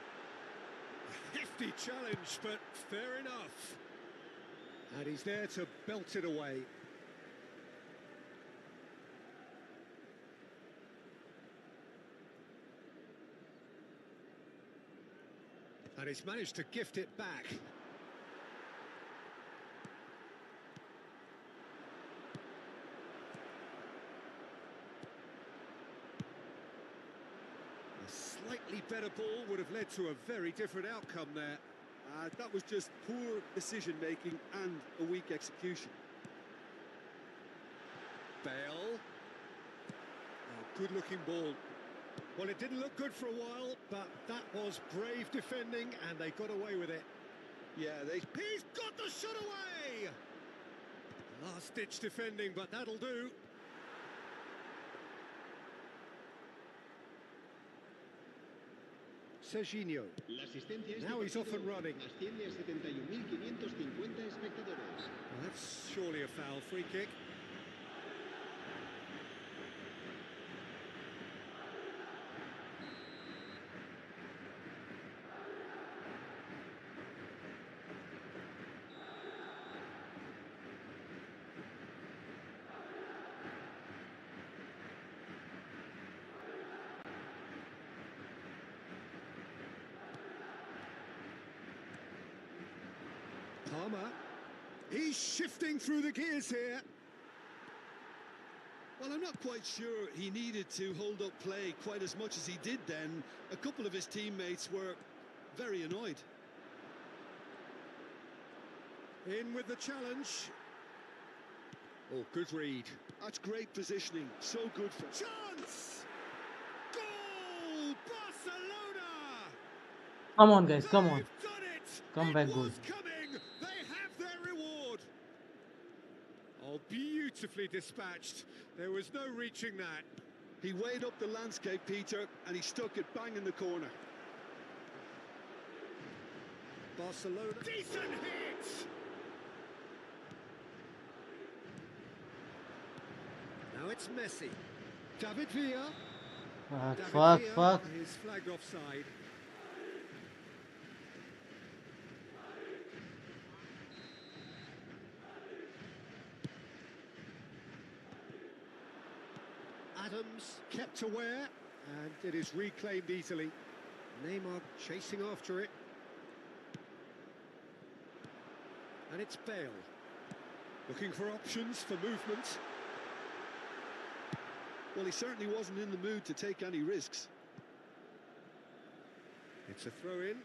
A hefty challenge, but fair enough. And he's there to belt it away. And he's managed to gift it back. A slightly better ball would have led to a very different outcome there. That was just poor decision-making and a weak execution. Bale. Oh, good-looking ball. Well, it didn't look good for a while, but that was brave defending, and they got away with it. Yeah, He's got the shot away! Last-ditch defending, but that'll do. Serginho. La asistencia a este Now he's off and partido running. asciende a 71.550 espectadores. Well, that's surely a foul free kick. Palmer. He's shifting through the gears here. Well, I'm not quite sure he needed to hold up play quite as much as he did then. A couple of his teammates were very annoyed. In with the challenge. Oh, good read. That's great positioning. So good for... Chance! Goal! Barcelona! Come on, guys. Come on. They've done it! Come It back was good. coming! They have their reward! Oh, beautifully dispatched. There was no reaching that. He weighed up the landscape, Peter, and he stuck it bang in the corner. Barcelona. Decent hit! Now it's Messi. David Villa. David Fuck. Villa is flagged offside. Adams kept aware, and it is reclaimed easily. Neymar chasing after it. And it's Bale. Looking for options for movement. Well, he certainly wasn't in the mood to take any risks. It's a throw-in.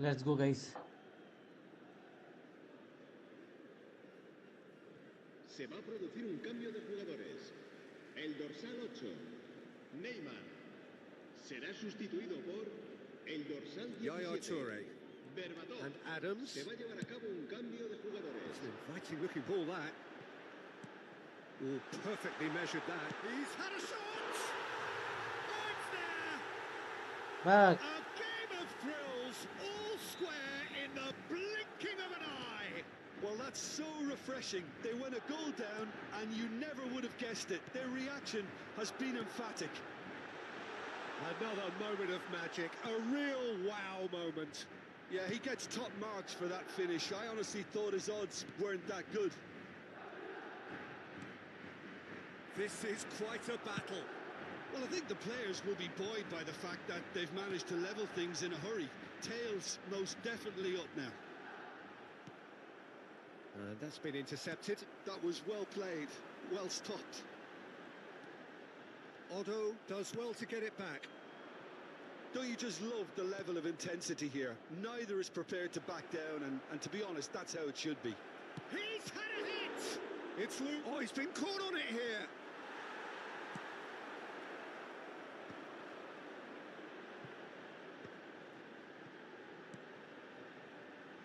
Let's go guys. Se va a producir un cambio de jugadores. El dorsal 8, Neymar, será sustituido por el dorsal Yaya 17, Toure Berbatov. and Adams. Se va a llevar a cabo un cambio de jugadores. It's an inviting looking ball, that. Oh, perfectly measured that. He's had a shot! Oh, it's there! Back A game of thrills, all square in the blinking of an eye. Well, that's so refreshing. They went a goal down, and you never would have guessed it. Their reaction has been emphatic. Another moment of magic, a real wow moment. Yeah, he gets top marks for that finish. I honestly thought his odds weren't that good. This is quite a battle. Well, I think the players will be buoyed by the fact that they've managed to level things in a hurry. Tails most definitely up now. And that's been intercepted. That was well played, well stopped. Otto does well to get it back. Don't you just love the level of intensity here? Neither is prepared to back down, and to be honest, that's how it should be. He's had a hit! It's Luke. Oh, he's been caught on it here.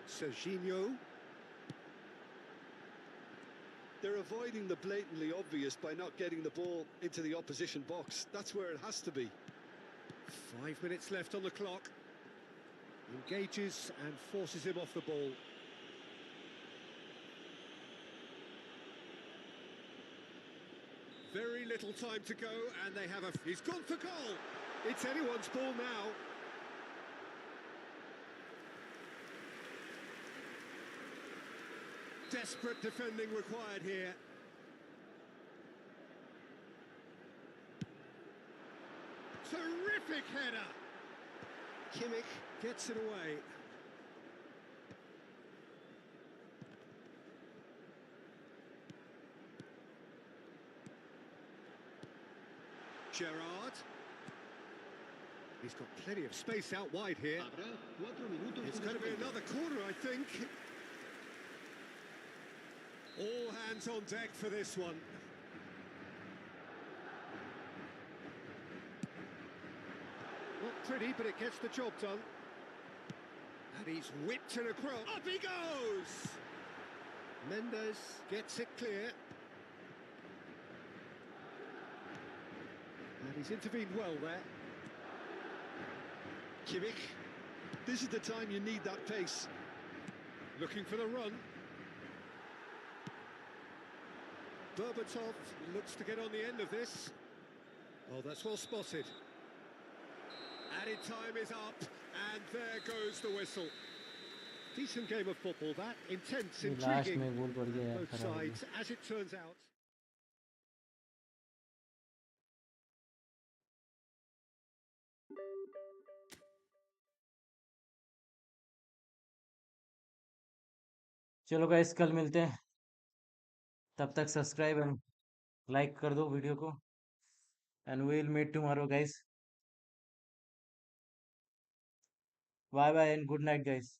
Serginho. They're avoiding the blatantly obvious by not getting the ball into the opposition box. That's where it has to be. 5 minutes left on the clock. Engages and forces him off the ball. Very little time to go, and they have a... He's gone for goal! It's anyone's ball now. Desperate defending required here. Terrific header! Kimmich gets it away. Gerrard. He's got plenty of space out wide here. Habrá 4 minutos It's de going to be descuento. another corner, I think. All hands on deck for this one. Not pretty, but it gets the job done. And he's whipped it across. Up he goes! Mendes gets it clear. And he's intervened well there. Kimmich, this is the time you need that pace. Looking for the run. Berbatov looks to get on the end of this. Oh, that's well spotted. Added time is up, and there goes the whistle. Decent game of football, that. Intense, last intriguing. में गोल पड़ गया यार, Both खराब हो गया। sides, as it turns out. चलो guys, कल मिलते हैं। तब तक सब्सक्राइब एंड लाइक कर दो वीडियो को, and we will meet tomorrow guys. Bye bye and good night guys.